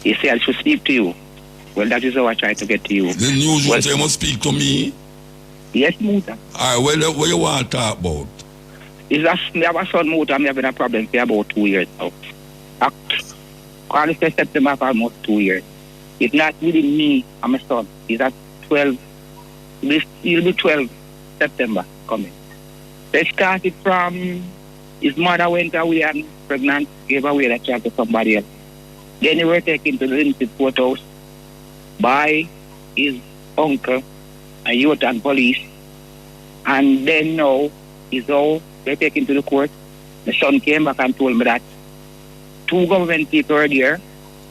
Speaker 12: he said I should speak to you. Well, that is how I tried to get to you.
Speaker 1: The newsroom say you must speak to me?
Speaker 12: Yes, Muta.
Speaker 1: All right, what you want to talk about?
Speaker 12: Is that my son Muta, I'm having a problem for about 2 years now. According to September for almost 2 years. It's not really me and my son. It's at 12, it'll be 12 September coming. They started from his mother went away and pregnant, gave away the child to somebody else. Then they were taken to the limited courthouse by his uncle and youth and police. And then now, they're taken to the court. The son came back and told me that 2 government people were there.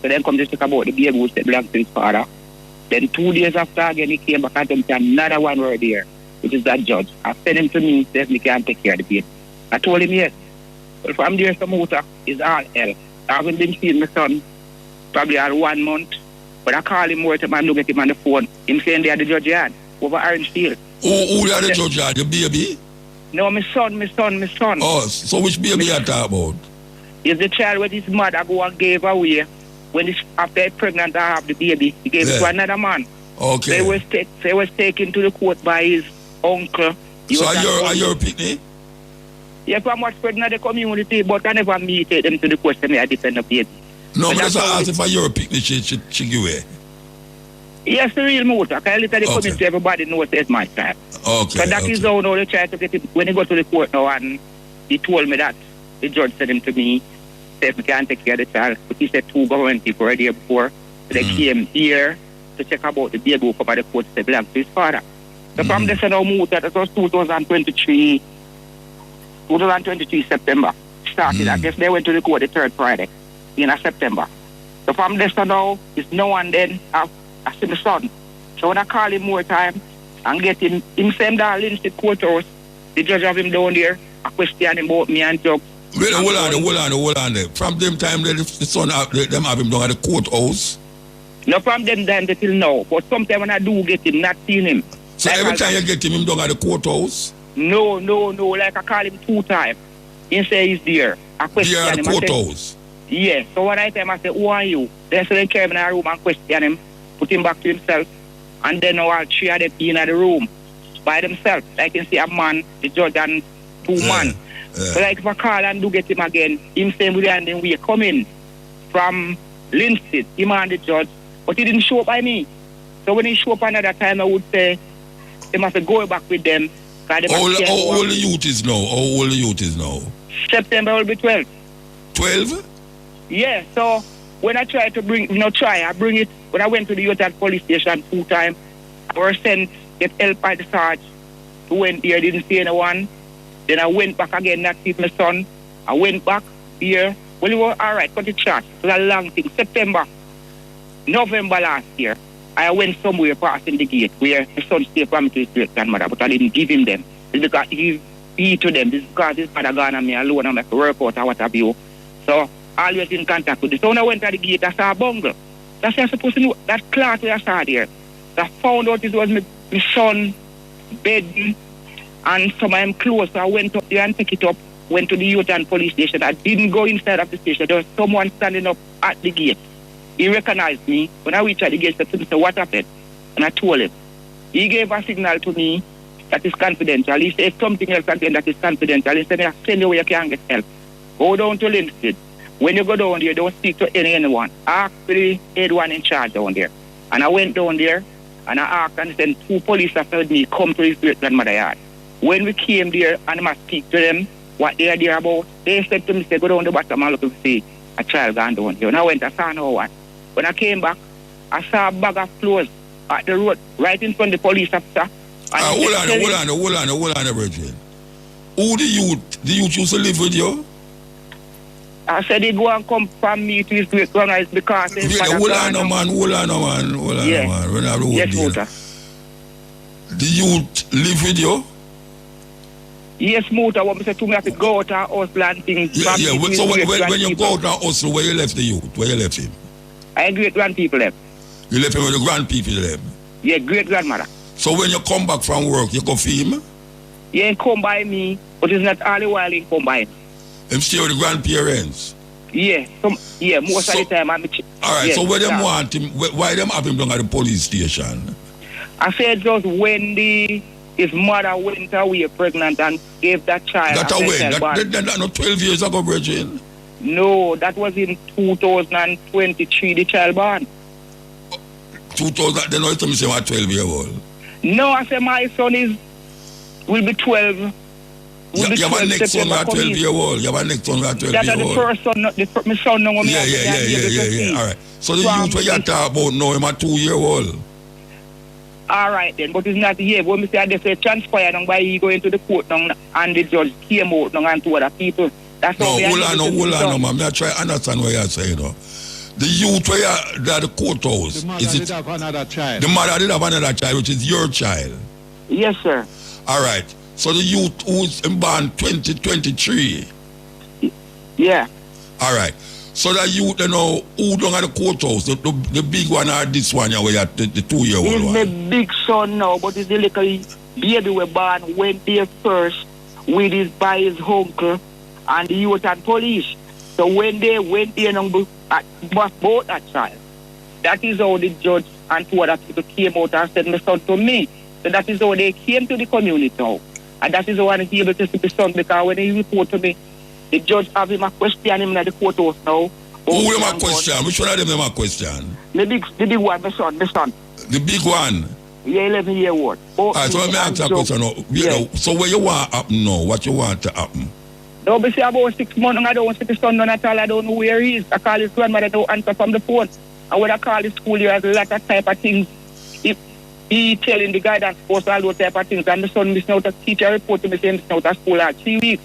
Speaker 12: So then come to talk about the baby who belonged to his father. Then 2 days after again, he came back and told me another one were there, which is that judge. I sent him to me, said he can't take care of the baby. I told him yes. But from there, some water is all hell. I haven't been seeing my son probably all 1 month. But I call him more to man, look at him on the phone. Him saying they are the judge yard over Orange Field.
Speaker 1: Who are the judge yard? The baby?
Speaker 12: No, my son.
Speaker 1: Oh, so which baby you talk about?
Speaker 12: It's the child where his mother go and gave away. When after he's pregnant, I have the baby. He gave it to another man.
Speaker 1: Okay.
Speaker 12: They was taken to the court by his uncle.
Speaker 1: So are you a picnic?
Speaker 12: Yes, I'm much spreading in the community, but I never meet them to the court and I defend the baby.
Speaker 1: No, but that's ask if you're a picnic, she give away.
Speaker 12: Yes, the real motor. I look at the community, everybody knows it's my time.
Speaker 1: Okay.
Speaker 12: So that is how now they try to get him. When he go to the court now and he told me that, the judge said him to me, said we can't take care of the child. But he said 2 government people were there before. So they came here to check about the baby who come by the court to belong to his father. So from this, now moved that it was 2023 September. Started. I guess they went to the court the 3rd Friday in September. So from this now, it's now and then I see my son. So when I call him more time and get him same that Linstead courthouse, the judge have him down there, I question him about me and Jug.
Speaker 1: Wait, hold on there. From them time, the son them have him down at the courthouse?
Speaker 12: No, from them time till now. But sometimes when I do get him, not seeing him.
Speaker 1: So like every time you get him down at the courthouse?
Speaker 12: No. Like I call him 2 times. He say he's there. I question him.
Speaker 1: At the courthouse?
Speaker 12: Yeah. So one time I say, who are you? Then so they came in our room and question him, put him back to himself. And then all 3 of them in the room by themselves. Like you see a man, the judge and 2 men. So like if I call and do get him again, him saying we and then we come in from Linstead, him and the judge, but he didn't show up by me. So when he show up another time, I would say he must go back with them.
Speaker 1: How old the youth is now?
Speaker 12: September will be 12.
Speaker 1: 12?
Speaker 12: Yeah, so when I try to bring, I bring it, when I went to the youth at police station 2 times, I was sent, get help by the sarge, who went there, didn't see anyone. Then I went back again, not see my son. I went back here. Well, it was all right, cut it short. It was a long thing. November last year, I went somewhere passing the gate where my son stayed from me to his great-grandmother, but I didn't give him them. It's because he to them. This is because his father gone and me alone and I have to work out or what have you. So, always in contact with this. So when I went to the gate, I saw a bungle. That's what I'm supposed to know. That cloth where I saw there. I found out it was my son bed and some of them clothes. So I went up there and picked it up, went to the youth and police station. I didn't go inside of the station. There was someone standing up at the gate. He recognized me. When I reached at the gate, he said, what happened? And I told him. He gave a signal to me that is confidential. He said something else again that is confidential. He said, I send you where you can get help. Go down to Linstead. When you go down there, don't speak to anyone. Ask for the head one in charge down there. And I went down there and I asked and sent 2 police officers me come to his great-grandmother yard. When we came there and I speak to them, what they are there about, they said to me, go down the bottom and look to see a child gone down here. And I went, I saw no one. When I came back, I saw a bag of clothes at the road, right in front of the police officer.
Speaker 1: Hold on, Virgin. Who the youth used to live with you?
Speaker 12: I said he go and come from me to his great-grandmother because his father
Speaker 1: Hold on, man.
Speaker 12: Yes, Muta.
Speaker 1: The youth live with you?
Speaker 12: Yes, Muta. What I said to me, I have to go out and hustle and things.
Speaker 1: So when you go out and hustle, where you left the youth? Where you left him?
Speaker 12: I great-grandpeople left.
Speaker 1: You left him with the grandpeople left?
Speaker 12: Yeah, great-grandmother.
Speaker 1: So when you come back from work, you go see him?
Speaker 12: Yeah, he come by me, but it's not all the while he come by me.
Speaker 1: Him stay with the grandparents?
Speaker 12: Yeah, most of the time I'm
Speaker 1: alright, so where them want him, why them have him down at the police station?
Speaker 12: I said just when his mother went away pregnant and gave that child.
Speaker 1: That not 12 years ago, Virgin?
Speaker 12: No, that was in 2023, the child born.
Speaker 1: 2000, then I told me say I'm 12 years old.
Speaker 12: No, I said my son will be 12.
Speaker 1: You have a next son who are 12 years old. You have a next son who are 12 years old.
Speaker 12: That's the first son, my son now.
Speaker 1: Yeah. All right. So the youth where you talk about now, him a 2 year old.
Speaker 12: All right then, but it's not here. When we say they say transpire now by he going to the court now and the judge came out now and to other people. That's
Speaker 1: no, hold on, man. I try to understand what you're saying. The youth where you at the courthouse.
Speaker 5: The mother did have another child.
Speaker 1: The mother did have another child, which is your child.
Speaker 12: Yes, sir.
Speaker 1: All right. So the youth who's born 2023.
Speaker 12: Yeah.
Speaker 1: All right. So that youth, who don't have the courthouse, the big one or this one, where you the 2 year old
Speaker 12: one?
Speaker 1: He's
Speaker 12: my big son now, but he's the little baby we born went there first by his uncle and the youth and police. So when they went there and both that child, that is how the judge and 2 other people came out and said my son to me. So that is how they came to the community now. And that is how I'm able to see the son, because when he report to me, the judge have him a question him at the courthouse now.
Speaker 1: Who him a question? Which one of them a question?
Speaker 12: The big one, my son.
Speaker 1: The big one?
Speaker 12: Yeah, 11 year old.
Speaker 1: Alright, so let me ask you a question now. Yeah. So what you want to happen now? What you want to happen?
Speaker 12: No, but see about 6 months and I don't see the son none at all. I don't know where he is. I call his grandmother to answer from the phone. And when I call the school, he has a lot of type of things. he telling the guidance post all those type of things, and the son missing out a teacher report to me saying missing out of school at 3 weeks.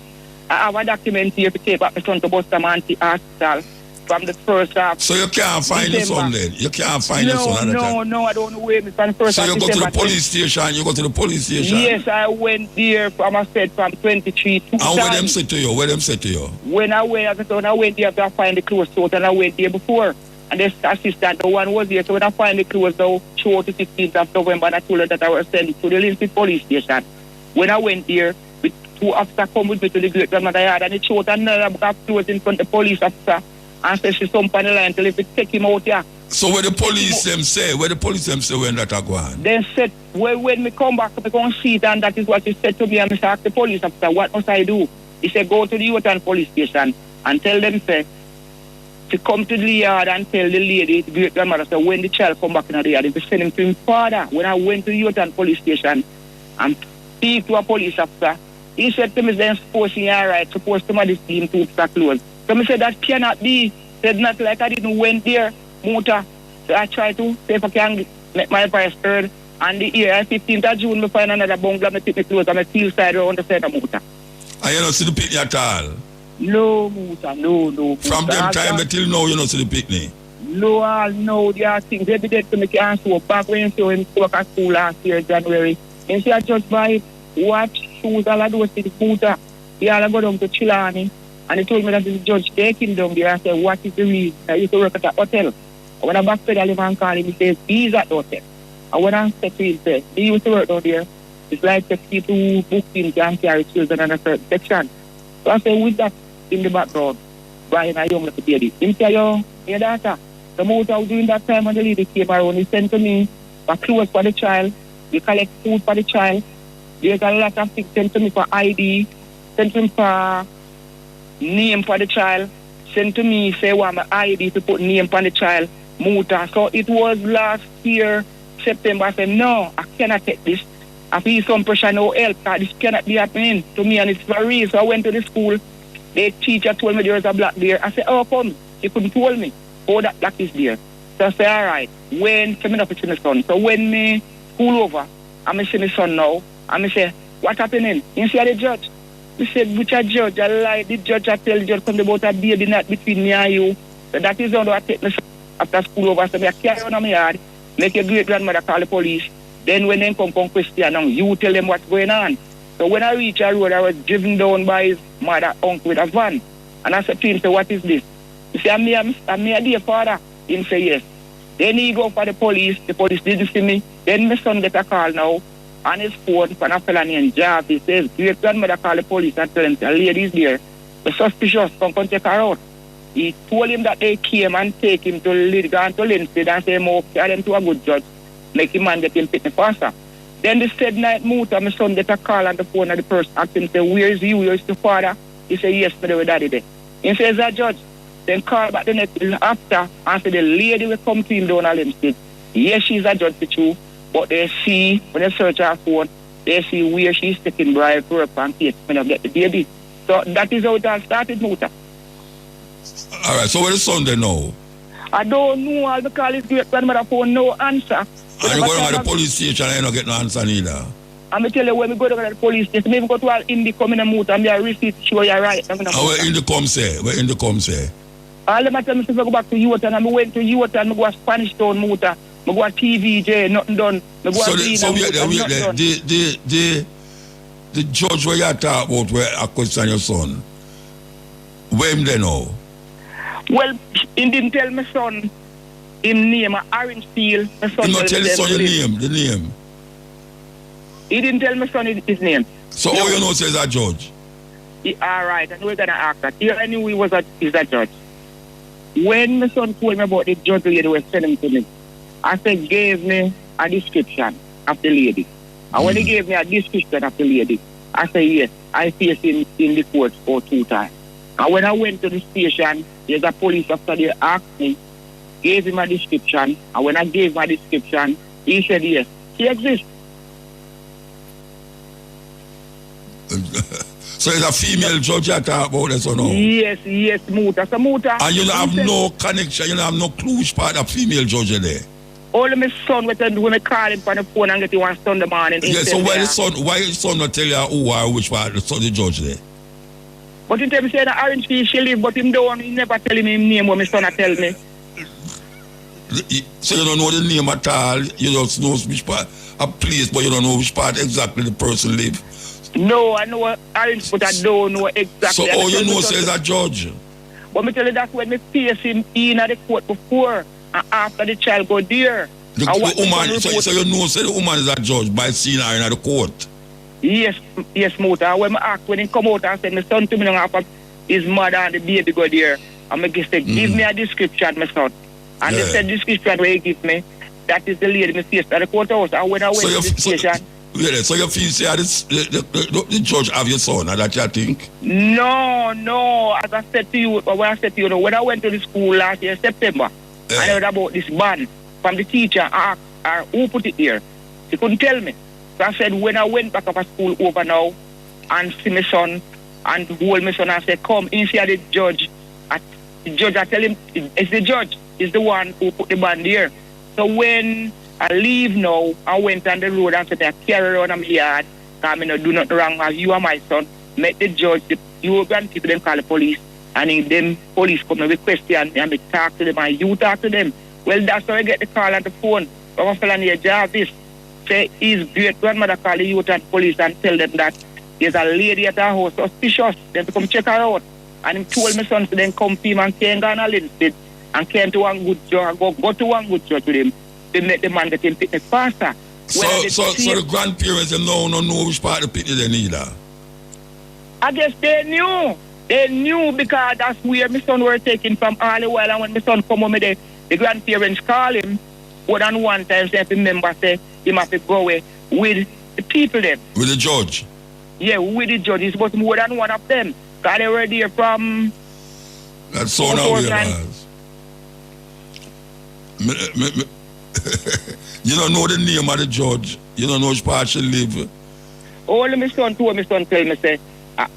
Speaker 12: I have a document here to take back my son to Boston Hospital from the first half.
Speaker 1: So you can't find the son then? You can't find the son at that time?
Speaker 12: No, I don't know where my son first.
Speaker 1: So you go to the police station,
Speaker 12: Yes, I went there from 23 2
Speaker 1: And what them say to you?
Speaker 12: When I went there to find the clothes out, and I went there before. And the assistant, the one was there. So when I find the clothes out, show to 15th of November, and I told her that I was sent to the Linfield police station. When I went there, with 2 officers come with me to the great grandmother yard, and they showed another book of clothes in front of the police officer, and said she's some on the line till if it take him out here.
Speaker 1: So where the police them say when that are going?
Speaker 12: They said, well, when we come back, we go see it, and that is what he said to me, and I asked the police officer, what must I do? He said, go to the Utan police station and tell them, say, to come to the yard and tell the lady, the great grandmother, so when the child come back in the yard, they send him to his father. When I went to the Utan police station and speak to a police officer, he said to me, then suppose he all right, suppose somebody see him to start clothes. So I said, that cannot be. Said not like I didn't went there, Muta. So I tried to see if I can make my voice heard. And the year 15th of June, I find another bungalow, I take my clothes, and I feel side around the side of Muta.
Speaker 1: And you don't see the picnic at all?
Speaker 12: No, Muta, no.
Speaker 1: From them time until now, you don't see the picnic?
Speaker 12: No, there are things evident to make you answer. Back when you saw him work at school last year, January, and see I just buy watch, shoes, all I do is see the Muta. He all go down to Chilani, and he told me that the judge take him down there. I said, what is the reason? I used to work at a hotel. And when I backpedal him and call him, he says, he's at the hotel. And when I said to him, say, he used to work down there. It's like the people who book him can carry children in a certain section. So I said, with that in the background, Brian, a young little baby. Him say, your daughter, the most I was doing that time when the lady came around, he sent to me for clothes for the child, we collect food for the child, there's a lot of things sent to me for ID, sent to me for name for the child, sent to me, say, want my ID to put name for the child, Muta. So it was last year, September, I said, no, I cannot take this. I feel some pressure, no help, this cannot be happening to me, and it's for real. So I went to the school. The teacher told me there was a black there. I said, how come? He couldn't tell me. Oh, that black is there. So I said, all right, when coming up with my son. So when me school over, I see my son now, I say, what happening? He said, the judge. He said, which a judge? I lie. The judge, I tell the judge something about a baby not between me and you. So that is how I take my son after school over. So I carry on my yard, make your great grandmother call the police. Then when they come question, you tell them what's going on. So when I reached a road, I was driven down by his mother, uncle with a van. And I said to him, so what is this? He said, I'm a dear father. He said, yes. Then he go for the police didn't see me. Then my son get a call now on his phone from a fella named Jav. He says, great grandmother call the police and tell him, a lady is there. The suspicious, come take her out. He told him that they came and take him to Linfield and say, more carry him to a good judge. Make him man get him pick me faster. Then the said night Muta, my son get a call on the phone of the person, ask him, say, where is you? Where is the father? He said, yes, but with daddy there. He says, a judge. Then call back the next after and say the lady will come to him down at Linfield. Yes, she's a judge with you, but they see, when they search her phone, they see where she's taking bribe for her and case when I get the baby. So that is how it all started, Muta.
Speaker 1: All right, so where the son they know?
Speaker 12: I don't know, I'll call his great grandmother phone, no answer.
Speaker 1: And you go to the police station and you don't get no answer neither.
Speaker 12: I'm going to tell you, when we go to the police station, maybe go to all Indy come in and Muta and be a receipt, sure you're right.
Speaker 1: And where Indy come say?
Speaker 12: All them tell me to go back to Youth and I went to Youth and I go to Spanish Town, Muta. I go to TVJ, nothing done. I go
Speaker 1: the judge where you talk about where I question your son, where him they know?
Speaker 12: Well, he didn't tell my son his name, Orange Field. My son
Speaker 1: he not tell his son the name.
Speaker 12: He didn't tell my son his name.
Speaker 1: So all you know says a judge?
Speaker 12: All right, and we're going to ask that. I knew he was a judge. When my son told me about the judge lady was sending to me, I said, gave me a description of the lady. And when he gave me a description of the lady, I said, yes, I faced him in the court for 2 times. And when I went to the station, there's a police officer there asked me, gave him a description. And when I gave my description, he said, yes, she exists.
Speaker 1: So it's a female judge you talk about this or no?
Speaker 12: Yes, Muta. So Muta.
Speaker 1: And you don't have no connection, you don't have no clue which part of female judge there?
Speaker 12: Only my son when I call him on the phone and get him on Sunday morning.
Speaker 1: Yeah, so why the son not tell you who or which part the judge there?
Speaker 12: But he tell me say that Orange Field she live, but he never tell him his name what my son tell me.
Speaker 1: So you don't know the name at all, you just know which part a place, but you don't know which part exactly the person live.
Speaker 12: No, I know Orange, but I don't know exactly.
Speaker 1: So all you know says a judge.
Speaker 12: But me tell you that's when me face him in the court before and after the child go there.
Speaker 1: The woman, so you know say the woman is a judge by seeing her in the court.
Speaker 12: Yes, Muta. When I ask when he come out and say my son to me after his mother and the baby go there, and I say, give me a description, my son. And they said description where he give me, that is the lady me face at the courthouse. And when I went to the station.
Speaker 1: So you feel say the judge have your son, that you think?
Speaker 12: No. As I said to you, when I went to the school last year, September, I heard about this ban from the teacher. I asked who put it here. She couldn't tell me. So I said, when I went back up at school over now and see my son and hold my son and said, come, in see the judge. The judge, I tell him, it's the judge, is the one who put the ban there. So when I leave now, I went on the road and said, I carry around my yard, because I do nothing wrong as you and my son. Met the judge, you grand people, them call the police, and them police come and question me, and me talk to them, and you talk to them. Well, that's how I get the call on the phone from a fellow named Jarvis. Say his great grandmother call the youth and police and tell them that there's a lady at our house suspicious. Then to come check her out. And he told my son to then come to him and came down a little bit and came to one good judge, go to one good judge with him. They make the man get him pick the faster.
Speaker 1: So the grandparents don't know which part of the picnic they need.
Speaker 12: I guess they knew. They knew because that's where my son were taken from all the while. And when my son come home, the grandparents call him more than one time. Say, remember, say, he must go away with the people then.
Speaker 1: With the judge?
Speaker 12: Yeah, with the judges, but more than one of them. Because they were there from...
Speaker 1: That's so now we You don't know the name of the judge. You don't know which part she live.
Speaker 12: Only my son tell me, say,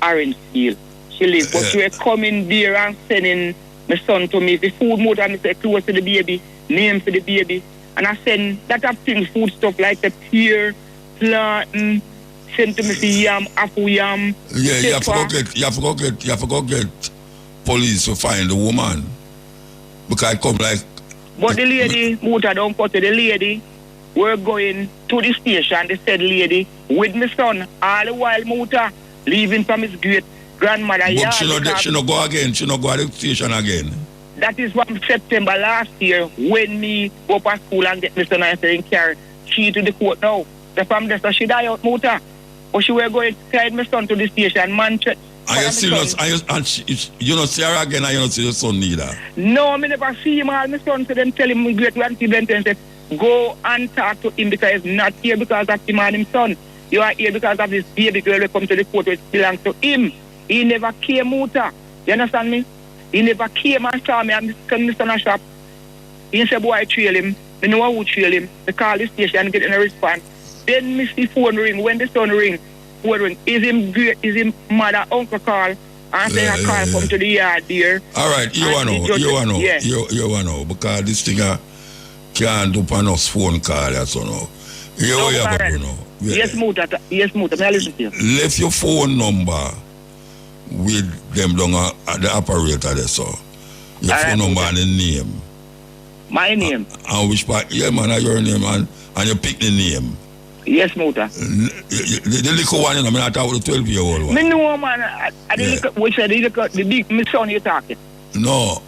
Speaker 12: Orange Field. She live. But she was coming there and sending my son to me. The food motor, and say, close to the baby, name for the baby. And I send that of things, food stuff like the pear, plantain, send to me for yam, apple yam.
Speaker 1: Yeah, you have to get police to find the woman. Because I come like...
Speaker 12: But the lady, Muta don't cut to the lady, we're going to the station, the said lady, with my son, all the while Muta, leaving from his great grandmother.
Speaker 1: But she not go again, she not go to the station again.
Speaker 12: That is from September last year, when me go to school and get my son and say, carry she to the court now. So from there, so she die out, Muta. But she were going to carry my son to the station, man.
Speaker 1: Are you serious? You don't see her again and you don't see your son neither?
Speaker 12: No, I never see him. All my son to them tell him my great grandparents and say, go and talk to him because he's not here because of him and his son. You are here because of this baby girl who come to the court which belongs to him. He never came, Muta. You understand me? He never came and saw me and send my son a shop. He said, boy, I trail him. I know who trail him. I call the station and get in a response. Then miss the phone ring. When the son ring, is him mother, uncle call and say a call come to the yard there.
Speaker 1: All right, you want to know because this thing can't do on us phone call that's all now. You have to know.
Speaker 12: Yes, Muta. May I listen to you?
Speaker 1: Left your phone number with them down at the operator there, so. Your phone number and the name.
Speaker 12: My name?
Speaker 1: And which part? Yeah, man, your name and you pick the name.
Speaker 12: Yes, Muta.
Speaker 1: The little one, you know, I talk with the 12-year-old one.
Speaker 12: Me know, man. The big, my son you talking.
Speaker 1: No.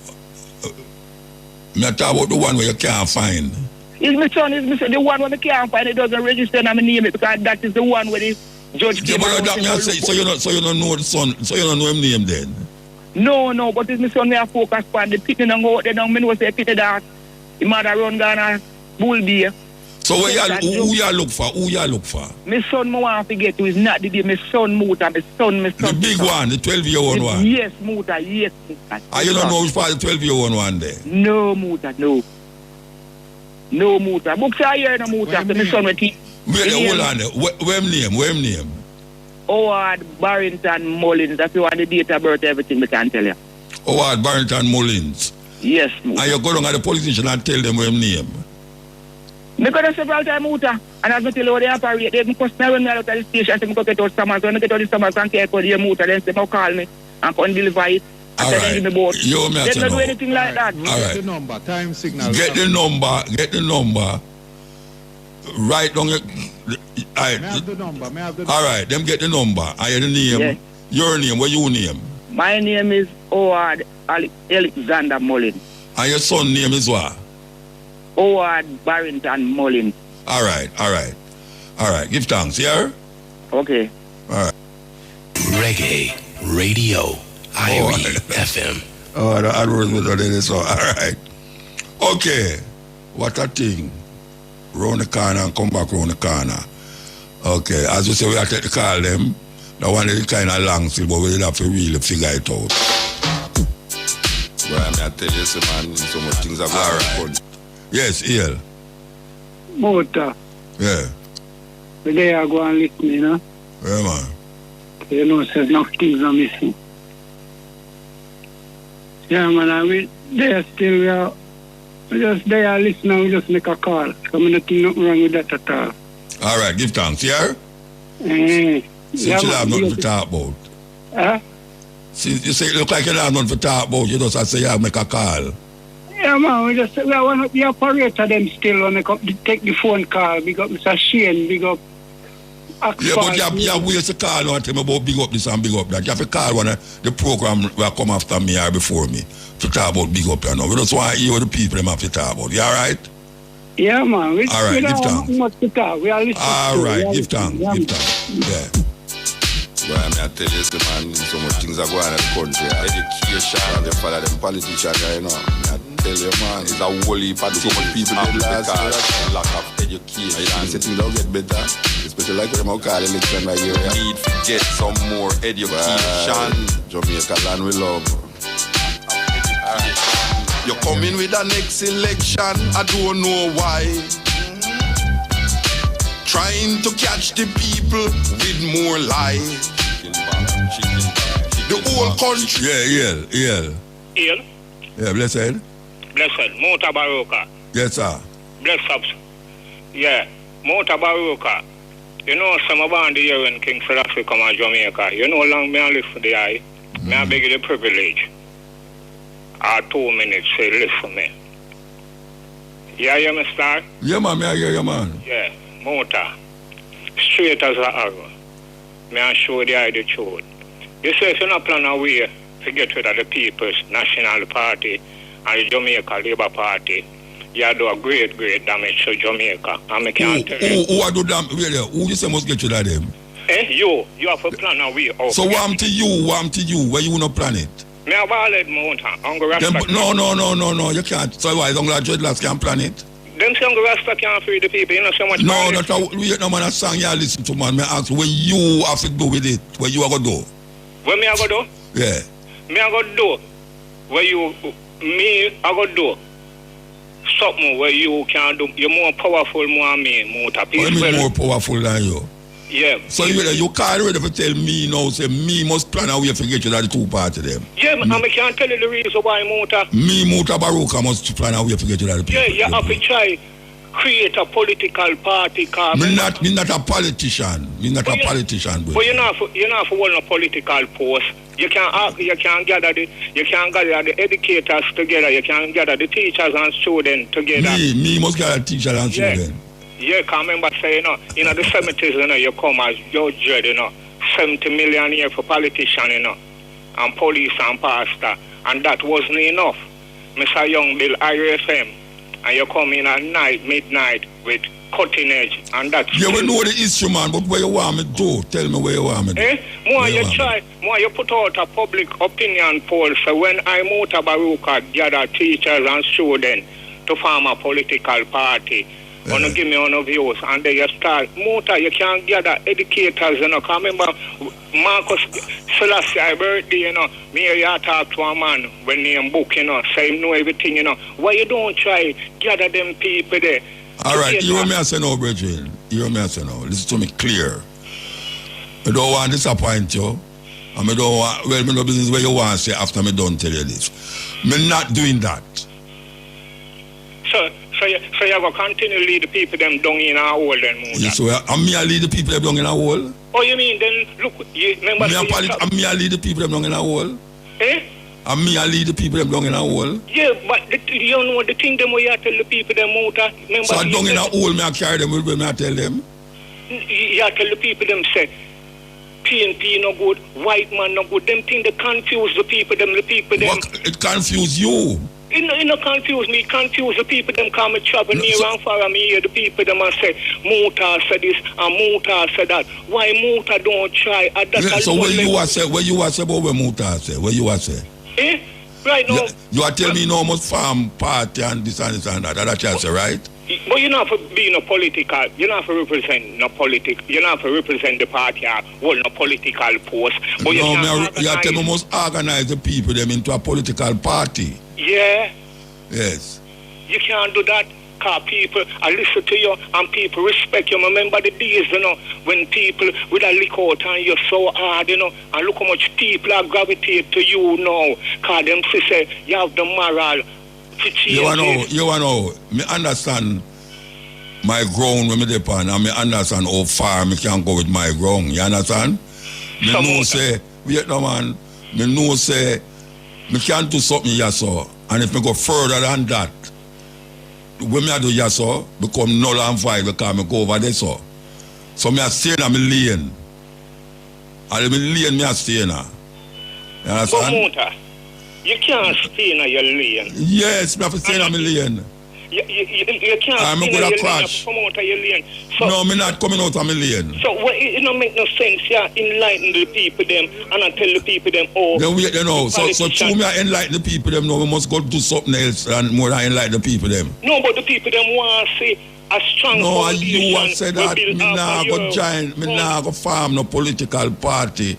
Speaker 1: I talk about the one where you can't find.
Speaker 12: It's my son, the one where I can't find, it doesn't register and I name it because that is the one where the judge came out.
Speaker 1: So you don't know the son, so you don't know him name then?
Speaker 12: No, but it's my son where I focus on the picking and go out there, me know say pity that. The mother run down a bull beer.
Speaker 1: So who you look for?
Speaker 12: My son, I want to get to is not the my son, Muta. My son.
Speaker 1: The big one, the 12-year-old one?
Speaker 12: Yes, Muta, yes, Muta.
Speaker 1: You don't know which part the 12-year-old one there?
Speaker 12: No, Muta, no. No, Muta. Books are here, no, Muta. My son will keep.
Speaker 1: Wait, hold on there. Where name?
Speaker 12: Howard Barrington Mullins. That's the one, the date of birth, everything we can tell you.
Speaker 1: Howard Barrington Mullins?
Speaker 12: Yes, Muta.
Speaker 1: And you go down at the police station and tell them where name?
Speaker 12: Because several times, Muta, and as I tell you, they operate, they must never when I out of the station, I say, I get out summer, so when I get out the summer, I can't call the Muta, then they call me and come deliver it.
Speaker 1: All right.
Speaker 12: They don't do anything like that.
Speaker 1: All right.
Speaker 5: Get the number, time signal.
Speaker 1: Get the number. Write down your...
Speaker 5: May I have the number?
Speaker 1: All right, them get the number. I hear the name.
Speaker 12: Yes.
Speaker 1: Your name, what your name?
Speaker 12: My name is Howard Alexander Mullin.
Speaker 1: And your son name is what?
Speaker 12: Howard Barrington Mullin.
Speaker 1: All right. Give thanks, yeah?
Speaker 12: Okay.
Speaker 1: All right.
Speaker 13: Reggae Radio, IRE FM.
Speaker 1: Oh, I was with this. All right. Okay. What a thing. Round the corner and come back round the corner. Okay. As you say, we have to call them. The one is kind of long still, but we'll have to really figure it out.
Speaker 14: Well, I tell you, man, so much things are going on.
Speaker 1: Yes, Ian.
Speaker 10: Motor.
Speaker 1: Yeah.
Speaker 10: The day I go and listen, you know.
Speaker 1: Yeah, man.
Speaker 10: You know, says no things are missing. Yeah, man, we just there listening, we just make a call. So I don't think nothing wrong with that at all.
Speaker 1: All right, give thanks, yeah? Since you have nothing to talk about.
Speaker 10: Huh?
Speaker 1: Since you say it look like you have nothing to talk about, you just say you make a call.
Speaker 10: Yeah, man, we want to be operator them still when they take the phone call. Big up Mr. Shane, big up
Speaker 1: Yeah, but you have ways to call and tell me about big up this and big up that. You have to call one of the program will come after me or before me to talk about big up and all. We just want to hear what the people have to talk about. You all right?
Speaker 10: Yeah, man.
Speaker 1: All right, give thanks.
Speaker 10: Much to talk. We are listening.
Speaker 1: All right, give thanks. Yeah.
Speaker 14: Well, I tell you, man, so much things are going on in the country. Education, they follow them politicians, you know. I tell you, man, it's a whole heap of so much people get lost because lack of education. You say things don't get better, especially like when I'm calling election right here. Need to get some more education. Jamaica land we love. You're coming with the next election, I don't know why. Trying to catch the people with more lies. The whole country.
Speaker 1: Yeah. Yeah, blessed.
Speaker 15: Blessed. Mutabaruka.
Speaker 1: Yes, sir.
Speaker 15: Blessed. Yeah. Mutabaruka. You know, some of the year in King South Africa and Jamaica. You know, long may I listen to the eye. May I beg you the privilege. 2 minutes, say, listen me. Yeah, you understand?
Speaker 1: Yeah, man, I hear you, man.
Speaker 15: Yeah. Motor, straight as an arrow. May I show the eye the truth. You say if you're not planning a way to get rid of the People's National Party and the Jamaica Labour Party, you do a great damage to Jamaica. And I can't tell you.
Speaker 1: Who do damage? Who you say must get rid of them?
Speaker 15: You have to plan a way out.
Speaker 1: So what to you, where you not plan it?
Speaker 15: Me have all that mountain.
Speaker 1: No, you can't. So why don't dreadlocks can't plan it?
Speaker 15: Them song Rasta can't free the people, you know so much.
Speaker 1: No, that's how we no man a song you listen to, man. Me ask what you have to do with it. What you are gonna do?
Speaker 15: What me I gonna do?
Speaker 1: Yeah.
Speaker 15: Me I gonna do. What I gonna do? Something where you can do. You're more powerful more me, more
Speaker 1: more powerful than you.
Speaker 15: Yeah.
Speaker 1: So you can't ready to tell me now, say me must plan a way to get you that the two party them.
Speaker 15: Yeah, and I can't tell you the reason why
Speaker 1: Mutabaruka must plan a way to get you that the people.
Speaker 15: Yeah, you have to try create a political party.
Speaker 1: Me not a politician. Me not a politician.
Speaker 15: But you're not for one political post. You can gather the educators together. You can gather the teachers and students together.
Speaker 1: Me must gather teachers and students.
Speaker 15: Yeah, I remember saying, in the 70s, you come as Judge, 70 million a year for politicians, and police and pastor, and that wasn't enough. Mr. Young Bill IRFM, and you come in at night, midnight, with cutting edge, and that's...
Speaker 1: Yeah, we know the issue, man, but where you want me to do? Tell me where you want me to do.
Speaker 15: More you put out a public opinion poll, so when I Mutabaruka gather teachers and students to form a political party, wanna give me on views, and then you start you can gather educators, Cause remember Marcus Selassie birthday, me you talk to a man when he book, say him know everything, Why you don't try gather them people there?
Speaker 1: All right, you hear me I say no, Bridget. You hear me I say no. Listen to me clear. I don't want to disappoint you. And I don't want me no business where you want to say after me done tell you this. Me not doing that.
Speaker 15: So So you're going to continue to lead the people them down in our hole then, Muta?
Speaker 1: Yeah, so I'm me I lead the people them down in a hole?
Speaker 15: Oh, you mean then, look, you remember...
Speaker 1: I'm me I lead the people them down in a hole?
Speaker 15: Eh?
Speaker 1: And me I lead the people them down in a hole?
Speaker 15: Yeah, but you know the thing them where you tell the people them, Muta? Remember,
Speaker 1: so down in a hole, me I carry them with me I tell them?
Speaker 15: You tell the people them, say, PNP no good, white man no good. Them thing they confuse the people them.
Speaker 1: It confuse you.
Speaker 15: It no confuse me. Confuse the people them. Come and travel near and far and me hear the people them and say Muta said this and Muta said that. Why Muta don't try?
Speaker 1: So where you are say about where Muta say? Where you are say?
Speaker 15: Eh? Right now.
Speaker 1: You are telling me no must farm party and this and that. That's what you say, right?
Speaker 15: But you're not for being a political, you're not for represent no politics, you're not for represent the party or hold no political post. But
Speaker 1: you tell me must organize the people them into a political party.
Speaker 15: Yeah.
Speaker 1: Yes.
Speaker 15: You can't do that because people listen to you and people respect you. Remember the days, you know, when people with a lick out and you're so hard, you know, and look how much people are gravitate to you now because them say you have the moral. You know, me understand my ground when me depend and me understand how far me can go with my ground. You understand? Me know say, wait no man, me know say, me can't do something yes so. And if me go further than that, when me I do yes so, become null and void because me go over there so. So me I stay in my lane. And me lane me I stay in. You You
Speaker 1: understand?
Speaker 15: can't stay in your lane.
Speaker 1: Yes, me have to stay in my lane.
Speaker 15: You can't stay in your lane. Come out of your lane. So,
Speaker 1: no, me not coming out of my lane.
Speaker 15: So it don't make no sense. You enlighten the people them and I tell the people them, oh.
Speaker 1: Then wait, you know. So true me I enlighten the people them. No, we must go do something else and more than enlighten the people them.
Speaker 15: No, but the people them want to say a strong foundation.
Speaker 1: No, you have said that me nah go join, me nah go farm no political party,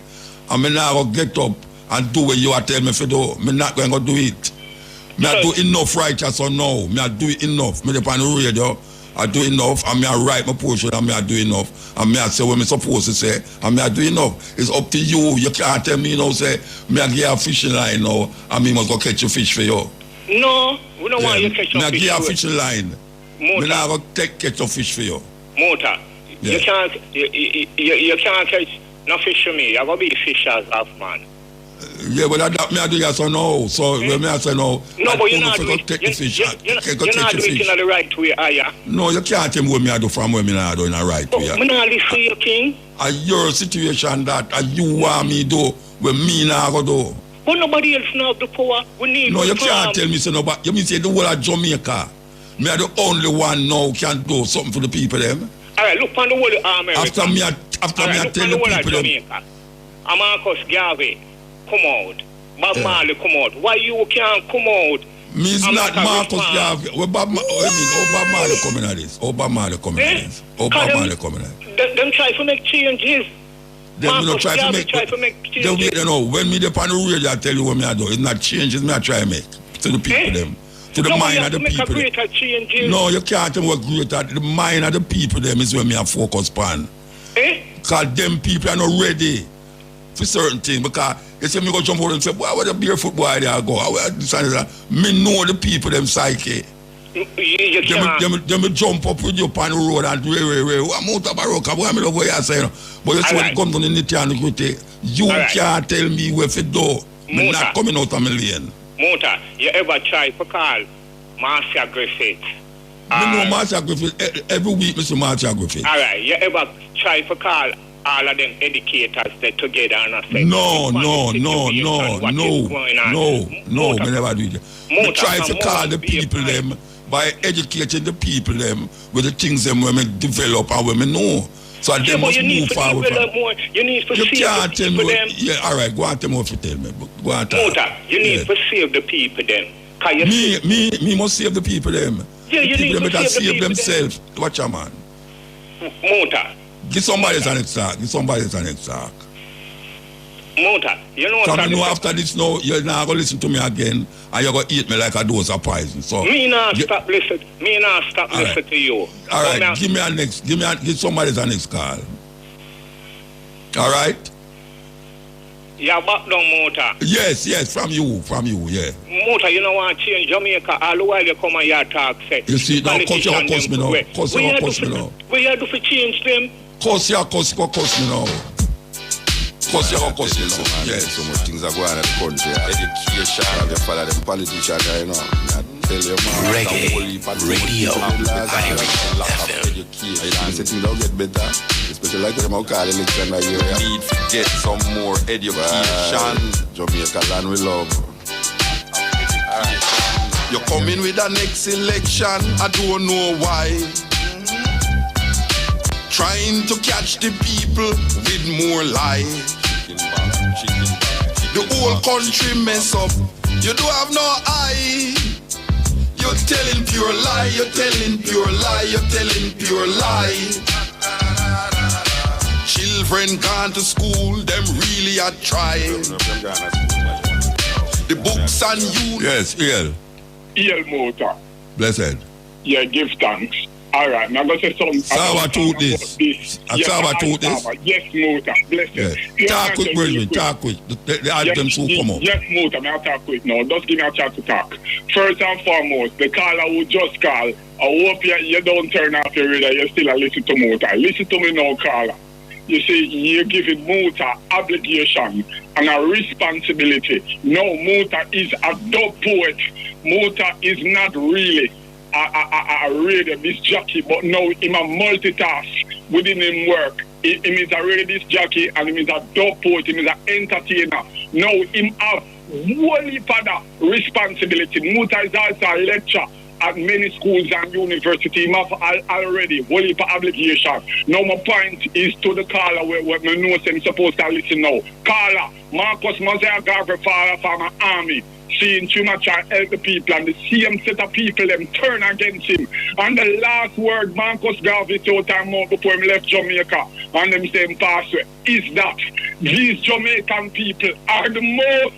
Speaker 1: and me nah go get up and do what you are telling me to do. Me not going to do it. Me I do enough righteous or no. Me I do it enough. Me depend on the radio. I do enough and me I write my portion and me I do enough. And me I say what me supposed to say and me I do enough. It's up to you. You can't tell me, you know, say, me I give a fishing line now and me must go catch a fish for you.
Speaker 15: No, we don't want you to catch a fish.
Speaker 1: Me I give a fishing line. Me not go catch a fish for you.
Speaker 15: Mota, you can't catch no fish for me. You're going to be fishers off, man.
Speaker 1: Yeah, but that me I do yes or no. So when me I say no,
Speaker 15: but you're not doing it in the right way, are you?
Speaker 1: No, you can't tell me what me I do from where me not do in the right way.
Speaker 15: I'm not listening, you king.
Speaker 1: Your situation that you want me do when me not go do.
Speaker 15: But nobody else now have the power. We need.
Speaker 1: No, you can't tell me so no. But you mean say the whole of Jamaica. Me are the only one now can do something for the people them.
Speaker 15: All right, look on the whole of America.
Speaker 1: After me I tell the people them.
Speaker 15: Marcus Garvey. Come out. Bob Marley come out. Why you can't come out?
Speaker 1: Me's not Marcus Garvey. Bob Marley coming at this. Bob Marley coming at this. Bob Marley coming at this.
Speaker 15: Them try to make changes.
Speaker 1: Them try to make changes. You know, when me depend on the radio, I tell you what me I do. It's not changes me I try to make to the people them. To the mind of the people. No, you can't tell me what greater. The mind of the people them is where me I focus on. Because them people are not ready for certain things. Because you see me go jump out and say, boy, where the barefoot boy there go? Me know the people, them psyche. Them jump up with you on the road and I'm Mutabaruka, boy, I love what you're saying. But you see when it comes to the nitty and the gritty, you can't tell me where to do. I'm not coming out of my lane.
Speaker 15: Muta, you ever try to call Marcia Griffith?
Speaker 1: I know Marcia Griffith, every week Mr. Marcia Griffith.
Speaker 15: All right, you ever try to call all of them educators that together and I say,
Speaker 1: no, me never do that. Me try to call the people them by educating the people them with the things them when me develop and when me know. So they must move forward.
Speaker 15: You need to save the people them.
Speaker 1: Yeah, all right, go on tell me what you tell me. Go on tell
Speaker 15: me. You need to save the people them.
Speaker 1: Me must save the people them.
Speaker 15: Yeah, you need to
Speaker 1: save themselves. Watch your man.
Speaker 15: Mota.
Speaker 1: Give somebody an extract.
Speaker 15: Mota, you know what?
Speaker 1: You know after this now, you're not going to listen to me again and you're going to eat me like a dose of poison. So
Speaker 15: me not stop listening to you.
Speaker 1: All right, give somebody an next call. All right?
Speaker 15: Yeah, back down Muta.
Speaker 1: Yes, from you, yeah.
Speaker 15: Muta, you know want to change Jamaica all the while you come and you talk, say.
Speaker 1: You see, now, cost me now.
Speaker 15: We have to change them.
Speaker 1: Cost me now. Cost me now.
Speaker 14: Yes. So much things are going on in the country. Education, they follow them politicians, you know. Tell you, man,
Speaker 13: Reggae Radio FM.
Speaker 14: Things don't get better. Especially like them out call election that year. Need to get some more education. Jamaica land we love. You're coming with the next election. I don't know why. Trying to catch the people with more lies. The whole country mess up. You don't have no eye. You're telling pure lie. You're telling pure lie. You're telling pure lie. Children gone to school. Them really are trying. The books and you.
Speaker 1: Yes, EL
Speaker 16: Motor.
Speaker 1: Blessed.
Speaker 16: Yeah, give thanks. All right, now I'm going to say something.
Speaker 1: Sabatooth this. Sabatooth this.
Speaker 16: Yes, Muta. Bless
Speaker 1: yes. Talk quick, brethren. Talk quick. The items will come up.
Speaker 16: Yes, Muta. I'll talk quick now. Just give me a chance to talk. First and foremost, the caller who just called, I hope you don't turn off your radio. You still listen to Muta. Listen to me now, caller. You see, you're giving Muta obligation and a responsibility. No, Muta is a dope poet. Muta is not really a radio disc jockey, but now he's a multitask within him work. He is a radio disc jockey and he is a dope poet, he is an entertainer. Now him have wholly father responsibility. Muta is also a lecturer at many schools and universities. He have already wholly obligation. Now my point is to the caller where me know I'm supposed to listen now. Caller, Marcus Mosiah Garvey father from an army. Seeing too much and help the people, and the same set of people them turn against him. And the last word Marcus Garvey told time out before he left Jamaica and them same password is that these Jamaican people are the most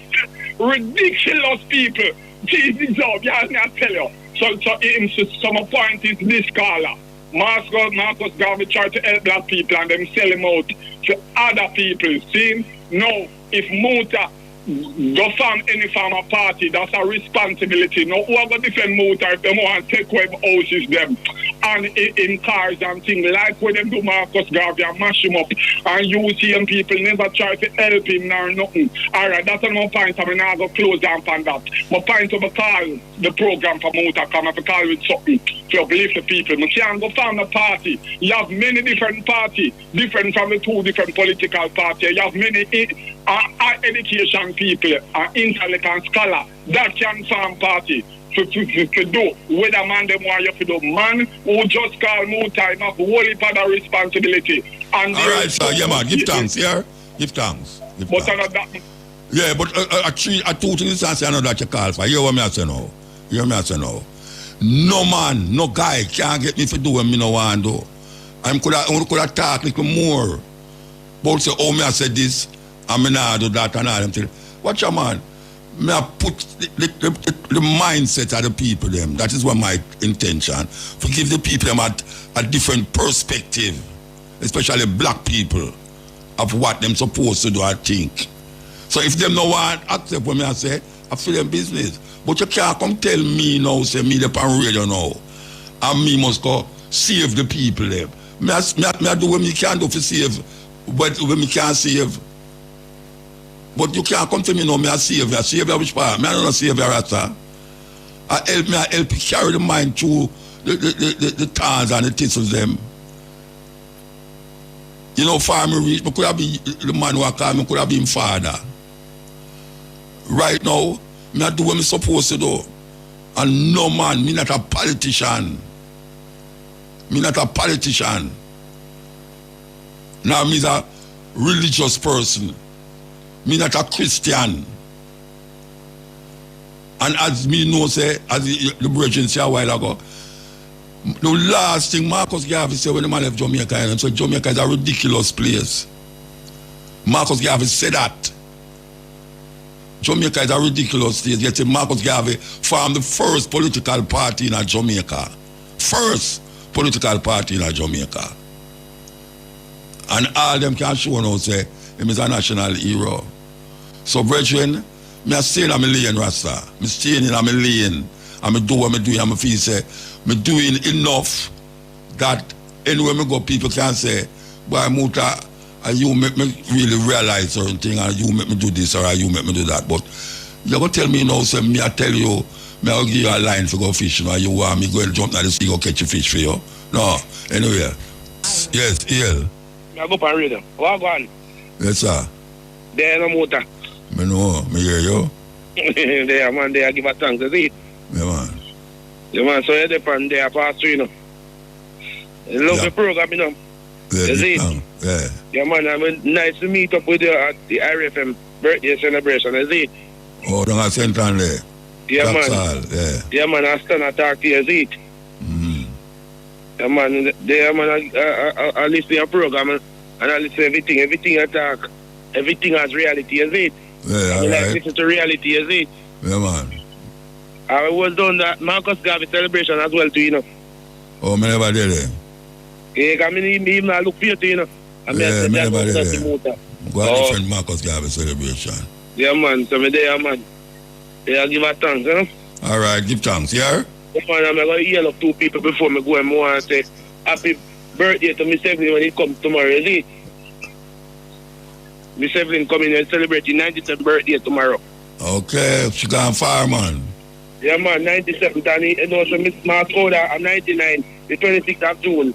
Speaker 16: ridiculous people. Jesus, yeah, I tell you. So my point is this, caller. Marcus Garvey tried to help black people and them sell him out to other people. See, no, if Muta go from any form of party, that's a responsibility. No, who are going to defend Muta if they want to take away houses them and in cars and things like when them do Marcus Garvey and mash him up and you see him people never try to help him nor nothing. Alright, that's my point. I'm not going to close down on that. My point of a call the program for Muta come up a call with something to uplift the people. You can't go from the party. You have many different parties, different from the two different political parties. You have many education people, intellect and scholar that can form party to do whether man them want you to do. Man who just call Muta have wholly father responsibility. And
Speaker 1: all right, sir. Yeah, man. Give thanks. Yeah, give thanks.
Speaker 16: But that.
Speaker 1: Yeah, but I two things I say I know that you call for. You hear what me I say now? You hear me I say now? No man, no guy can get me to do what me no want to do. I could have talked a little more. But say, oh, me I said this. And me nah do that and all them things. Watch your man. Me I put the mindset of the people them. That is what my intention. To give the people them a different perspective, especially black people, of what them supposed to do, I think. So if them no want accept what me I say, I feel them business. But you can't come tell me now, say me the pan radio now. And me must go save the people them. Me I do what me can do for save, but when me can't save. But you can't come to me now, me a savior. Savior which part? Me I don't know savior rasta. I help you carry the mind through the towns and the thistles them. You know, far me reach, me could have been the man who I call me, could have been father. Right now, me I do what me supposed to do. And no man, me not a politician. Me not a politician. Now me a religious person. Me not a Christian. And as me know say, as the brethren say a while ago, the last thing Marcus Garvey said when the man left Jamaica Island, so Jamaica is a ridiculous place. Marcus Garvey said that. Jamaica is a ridiculous place. Yet Marcus Garvey formed the first political party in Jamaica. First political party in Jamaica. And all them can show now say, him is a national hero. So, brethren, me stay in my lane, Rasta. Me staying in my lane. And me do what me do, and me feel say, me doing enough that anywhere me go, people can say, boy, Muta, you make me really realize certain thing, and you make me do this, or you make me do that. But you go tell me now, say, me I tell you, me I'll give you a line for go fishing, or you want me go and jump down the sea, go catch a fish for you. No, anyway. Yes, EL.
Speaker 11: I go for reading. What on?
Speaker 1: Yes, sir.
Speaker 11: There no Muta.
Speaker 1: Me know, me hear you.
Speaker 11: There, man, there, give a thanks, you see?
Speaker 1: Yeah, man.
Speaker 11: Yeah, man, so you depend there, pass through, you know. You love the program, you know.
Speaker 1: Yeah,
Speaker 11: you see?
Speaker 1: Yeah.
Speaker 11: Yeah, man, I mean, nice to meet up with you at the RFM birthday celebration, you see?
Speaker 1: Oh, down at St. Ann there.
Speaker 11: Yeah,
Speaker 1: That's
Speaker 11: man.
Speaker 1: all, yeah.
Speaker 11: Yeah, man, I stand and talk to you, you see? Yeah, man, there, man, I listen to your program, and I listen to everything you talk. Everything has reality, you see?
Speaker 1: Yeah,
Speaker 11: I mean, like, listen to reality, you see?
Speaker 1: Yeah, man.
Speaker 11: I was done that Marcus Garvey celebration as well, too, you know.
Speaker 1: Oh, me never did it.
Speaker 11: Yeah, I mean, he look for you, too, you know. I mean,
Speaker 1: Yeah, me never did it. Go at
Speaker 11: Oh.
Speaker 1: different Marcus Garvey celebration.
Speaker 11: Yeah, man, so me there, man. Yeah, give a thanks, you know.
Speaker 1: All right, give thanks, yeah?
Speaker 11: Yeah, man, I'm going to hear of two people before me go and more and say, happy birthday to Miss Evelyn when he comes tomorrow, you see? Miss Evelyn coming and celebrating 97th birthday tomorrow.
Speaker 1: Okay, she gone far, man.
Speaker 11: Yeah, man, 97th, and also Miss Marcoda at 99, the 26th of June.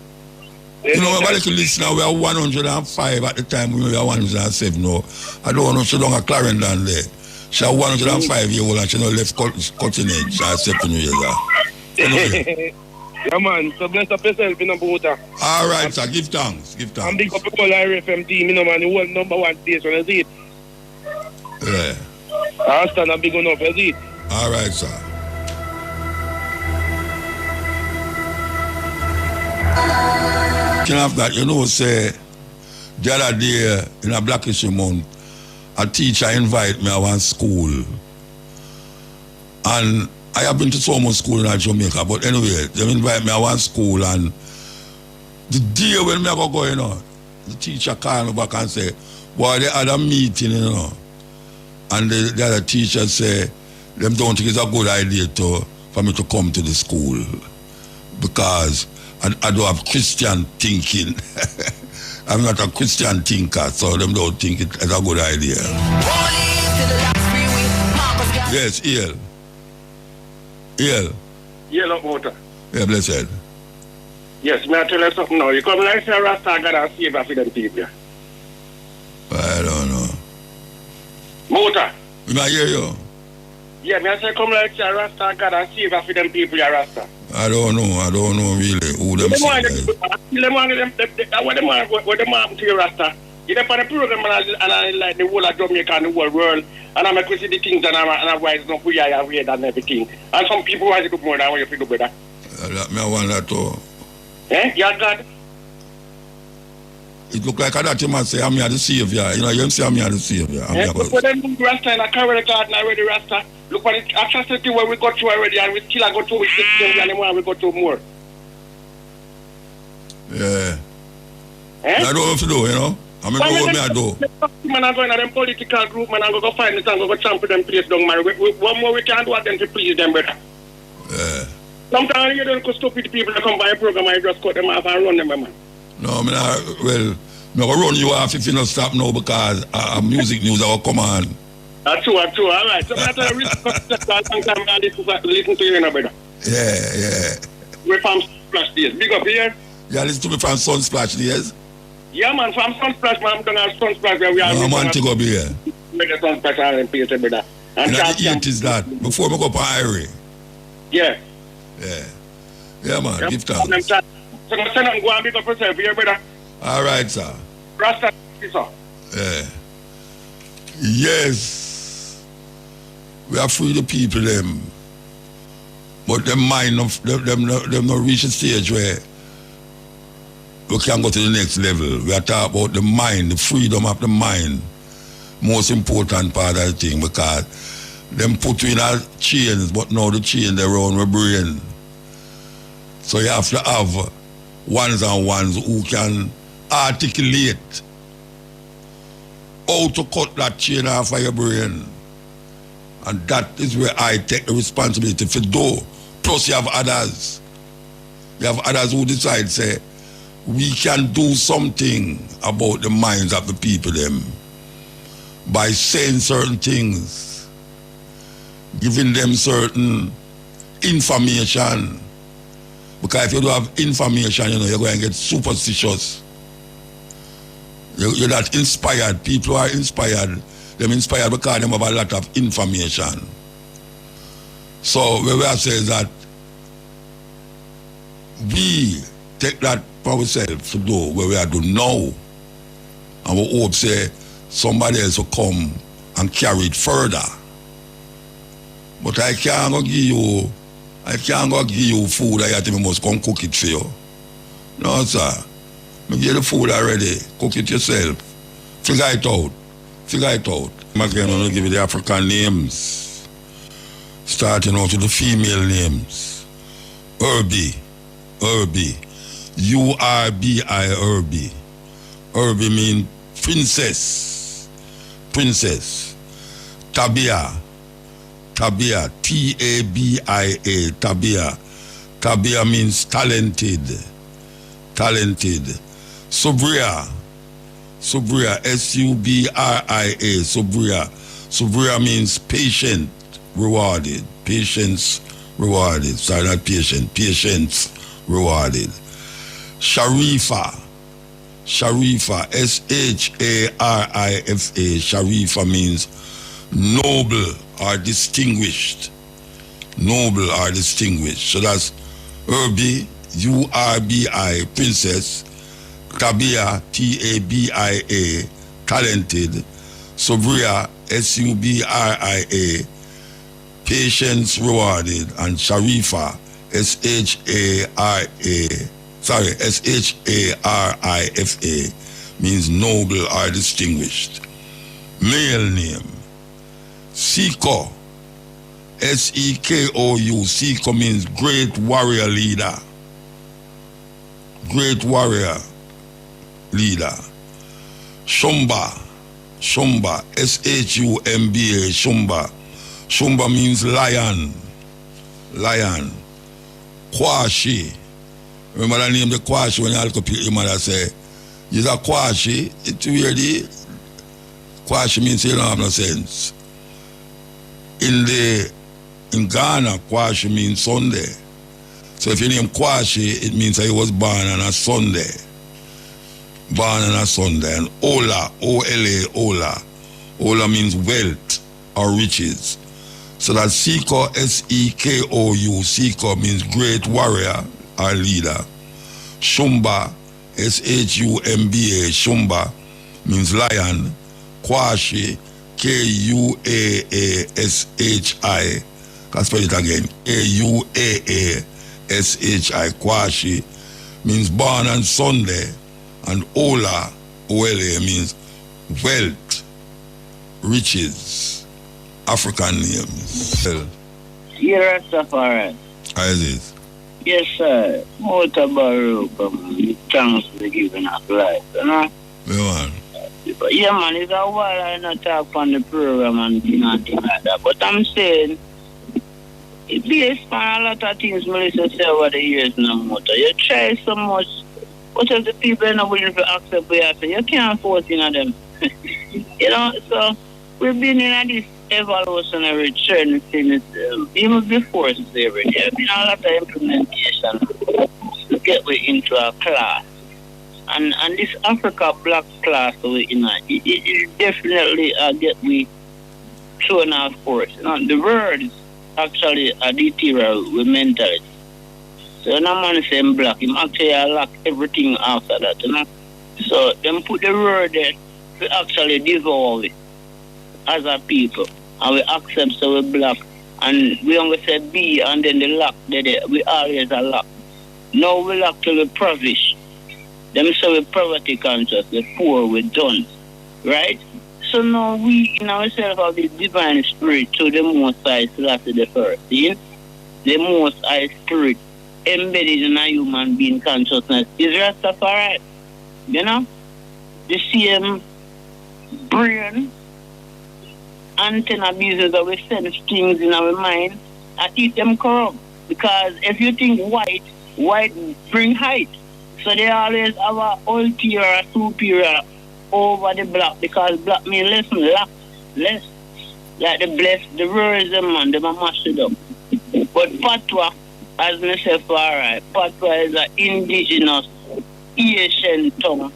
Speaker 1: You know, everybody can listen now, we are 105 at the time, we were 107 now. I don't know if she don't have Clarendon there. She 105 years old and she not left cutting edge. She 7 years old. Anyway.
Speaker 11: Yeah, man, so bless up yourself, you know, Buta.
Speaker 1: All right, sir, give thanks, give thanks.
Speaker 11: And big up the whole RFM team, you know, man, the whole #1 station, you see it?
Speaker 1: Yeah.
Speaker 11: I stand a big enough, you see it?
Speaker 1: All right, sir. Of that, you know, say the other day in a Black History Month, a teacher invite me to one school, and I have been to so much school in Jamaica, but anyway, they invite me to one school, and the day when me go, you know, the teacher called me back and say, boy, they had a meeting, you know, and the other teacher say, them don't think it's a good idea for me to come to the school, because I don't have Christian thinking. I'm not a Christian thinker, so them don't think it's a good idea. Yes, EL. EL.
Speaker 17: Yellow water.
Speaker 1: Yeah, blessed.
Speaker 17: Yes, may I tell you something now? You come like say Rasta God and save for them people.
Speaker 1: I don't know.
Speaker 17: Motor.
Speaker 1: Did I hear you?
Speaker 17: Yeah, may I say come like say Rasta God and save for them people, ya Rasta.
Speaker 1: I don't know really who them say.
Speaker 17: What them want to you, Rasta? You know, for the program and I like the whole of Jamaica and the whole world, and I'm going to see the things and I'm wise enough who I read and everything. And some people want to do more than what you do better.
Speaker 1: I want that too.
Speaker 17: Eh? Yeah, God.
Speaker 1: It look like that you must say, I'm here the savior. You know, you say I'm here the savior.
Speaker 17: Look what them do Rasta and I carry the garden already, Rasta. Look what the atrocity where we got to already and we still go to with the and more we go to more.
Speaker 1: Yeah.
Speaker 17: Eh?
Speaker 1: I don't know what to do, you know. I mean, what I do.
Speaker 17: Man, I'm going to them political group, man, I'm going to go find this and go champ them place down, man. What more we can do at them to please them, brother.
Speaker 1: Yeah.
Speaker 17: Sometimes you don't go stupid people that come by a program and you just cut them off and run them, man.
Speaker 1: No, I mean, I'm going to run you off if you don't stop now because music news will come on.
Speaker 17: That's true, all right. So I'm going to listen to you, brother.
Speaker 1: Yeah.
Speaker 17: We're from Splash Days. Big up here.
Speaker 1: Yeah, listen to me from Sunsplash Days.
Speaker 17: Yeah, man, from Sunsplash, man, I'm going to Sunsplash where we are.
Speaker 1: No, man, to go be here.
Speaker 17: Make a Sunsplash and pay it, brother.
Speaker 1: And the 80s that, before I go up on Irie.
Speaker 17: Yeah.
Speaker 1: Yeah, man, yeah, give thanks.
Speaker 17: So I'm saying go and big up yourself here, brother.
Speaker 1: All right, sir.
Speaker 17: Rasta, sir.
Speaker 1: Yeah. Yes. We are free the people, them. But them mind of them not reach a stage where we can go to the next level. We are talking about the mind, the freedom of the mind. Most important part of the thing, because them put you in a chains, but now the chain they around my brain. So you have to have ones and ones who can articulate how to cut that chain off of your brain. And that is where I take the responsibility for do. Plus you have others. You have others who decide, say, we can do something about the minds of the people them by saying certain things, giving them certain information. Because if you don't have information, you're going to get superstitious. You're not inspired. People are inspired. They're inspired because they have a lot of information. So what we are saying is that we take that for ourselves to do what we are doing now. And we hope say somebody else will come and carry it further. But I can't go give you food that you must come cook it for you. No, sir. I give you the food already. Cook it yourself. Figure it out. I'm going to give you the African names. Starting out with the female names. Urbi. U-R-B-I, Urbi. Urbi means princess. Tabia, T-A-B-I-A, Tabia means talented. Subria, S-U-B-R-I-A, Subria means patient, rewarded. Patience, rewarded. Sorry, not patient. Patience, rewarded. Sharifa, S-H-A-R-I-F-A, Sharifa means noble or distinguished. So that's Urbi, U-R-B-I, princess. Tabia, T-A-B-I-A, talented. Subria, S-U-B-R-I-A, patience rewarded. And Sharifa, S-H-A-R-I-F-A, means noble or distinguished. Male name, Siko, S-E-K-O-U, Siko means great warrior leader. Shumba, S-H-U-M-B-A, Shumba means lion. Kwashi, remember the name the Kwashi when you look up your mother say, is a Kwashi, it's weird. Kwashi means you don't have no sense. In Ghana, Kwashi means Sunday. So if you name Kwashi, it means that he was born on a Sunday. And Ola, O-L-A, Ola means wealth or riches. So that Siko, S-E-K-O-U, Siko means great warrior or leader. Shumba, S-H-U-M-B-A, Shumba means lion. Kwashi, K-U-A-A-S-H-I, I'll spell it again, K-U-A-A-S-H-I, Kwashi means born on Sunday. And Ola, O-L-A, means wealth, riches, African names.
Speaker 12: You're Rastafari.
Speaker 1: How is it?
Speaker 12: Yes, sir. Mutabaruka, thanks for giving us life, you know? Yeah, man, it's a while I not talk on the program and nothing like that. But I'm saying, based on a lot of things Melissa said over the years now, Muta, you try so much. What if the people are not willing to accept what you say? You can't force them. You know, so we've been in this evolutionary trend since even before slavery. There's been a lot of implementation to get we into a class. And this Africa black class, it definitely get we thrown off course. You know, the words actually are deteriorate with mentality. So no man say I'm black, him actually lack everything after that, you know. So them put the word there to actually devour it as a people. And we accept so we're black. And we only say be and then the lack there. We always are lack. Now we lack till we provish. Them say we poverty conscious, we poor, we done. Right? So now we in ourselves have the divine spirit to the Most High Selassie the first. See? The Most High Spirit embedded in a human being consciousness is Rastafari. You know? The same brain, antenna abusers that we send things in our mind and keep them corrupt. Because if you think white bring height. So they always have a ulterior or superior over the black, because black mean less. Like the blessed, the ruralism man, they mash it up. But Patwa, as me say for alright, Patwa is an indigenous Asian tongue.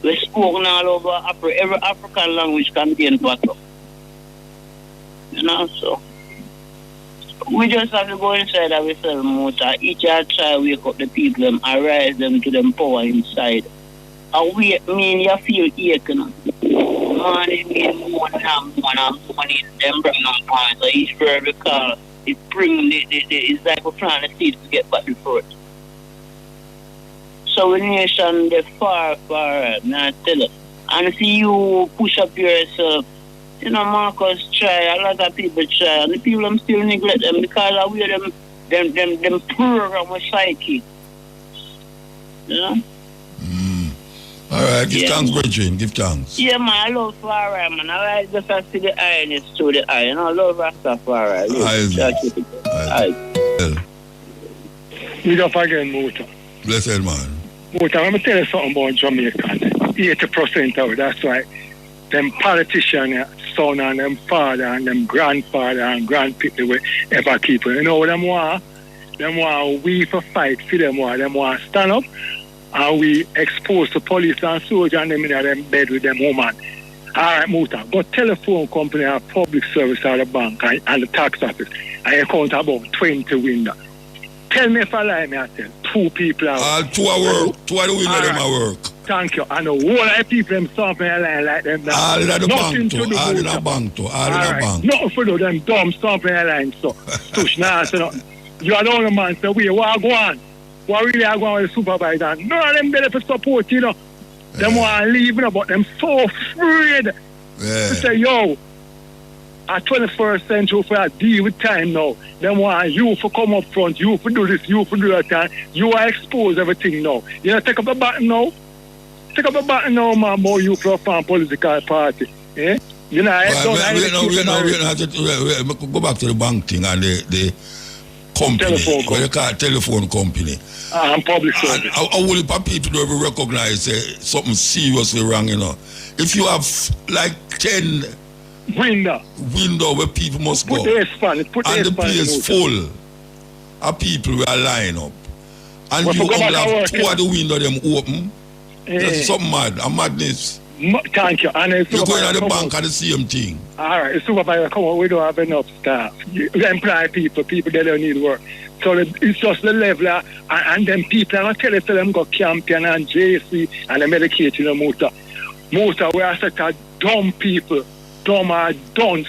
Speaker 12: We spoken all over every African language contain Patwa. You know, so we just have to go inside ourselves, Muta. Each other try to wake up the people and arise them to them power inside. And we mean you feel ache, you know. Money mean more and money, them bring them points. So each word call, it bring it's like a plant of seeds to get back the fruit. So we nation the far, now tell you. And see you push up yourself. You know, Marcus try, a lot of people try, and the people them still neglect them because of where them program with psyche. You know?
Speaker 1: All right, give thanks, Bridget. Give thanks.
Speaker 12: Yeah, man, I love Farah, man. I like just to see the eye and it's through the eye. You know, I love Rastafari.
Speaker 10: We don't forget Muta.
Speaker 1: Blessed man.
Speaker 10: Muta, let me tell you something about Jamaican. 80% of it, that's why them politicians, son and them father and them grandfather and grandpeople will ever keep it. You know what them want? Them want we for fight for them want stand up and we expose the police and soldiers and them in them bed with them woman. Alright, Muta, go telephone company or public service or the bank and the tax office and you count about 20 windows. Tell me if I lie, me I tell. 2 people are
Speaker 1: work. 2 are work. 2 are the window right. Them are work.
Speaker 10: Thank you. And the whole of people them stopping a line like them.
Speaker 1: All in the bank too. All in the bank too. All in the bank.
Speaker 10: Nothing for them dumb stomping a line so. Tush now so you are the only man say we what go on. What really are going with the supervisor? None of them better for support, you know. Them want to leave, you know, but them so afraid. To say, yo, at 21st century for a deal with time now. Them want you for come up front, you for do this, you for do that, and you are expose everything now. You know, take up a button now. Take up a button now, man, more you for a fan political party. Eh? You know,
Speaker 1: go back to the bank thing and the company, what you call telephone company.
Speaker 10: And public service.
Speaker 1: How will people don't recognize something seriously wrong, you know? If you have like 10
Speaker 10: window
Speaker 1: where people must go,
Speaker 10: and the
Speaker 1: place full of people will line up, and you only have 2 of the window them open. That's something mad, a madness.
Speaker 10: Thank you. And
Speaker 1: you're going to the bank at the same thing.
Speaker 10: Alright, the supervisor come on, we don't have enough staff. We employ people they don't need work. So it's just the level and then people are not telling them go campaign and JC and the medicating the motor. Motor, we are such a dumb people. Dumb are dunce.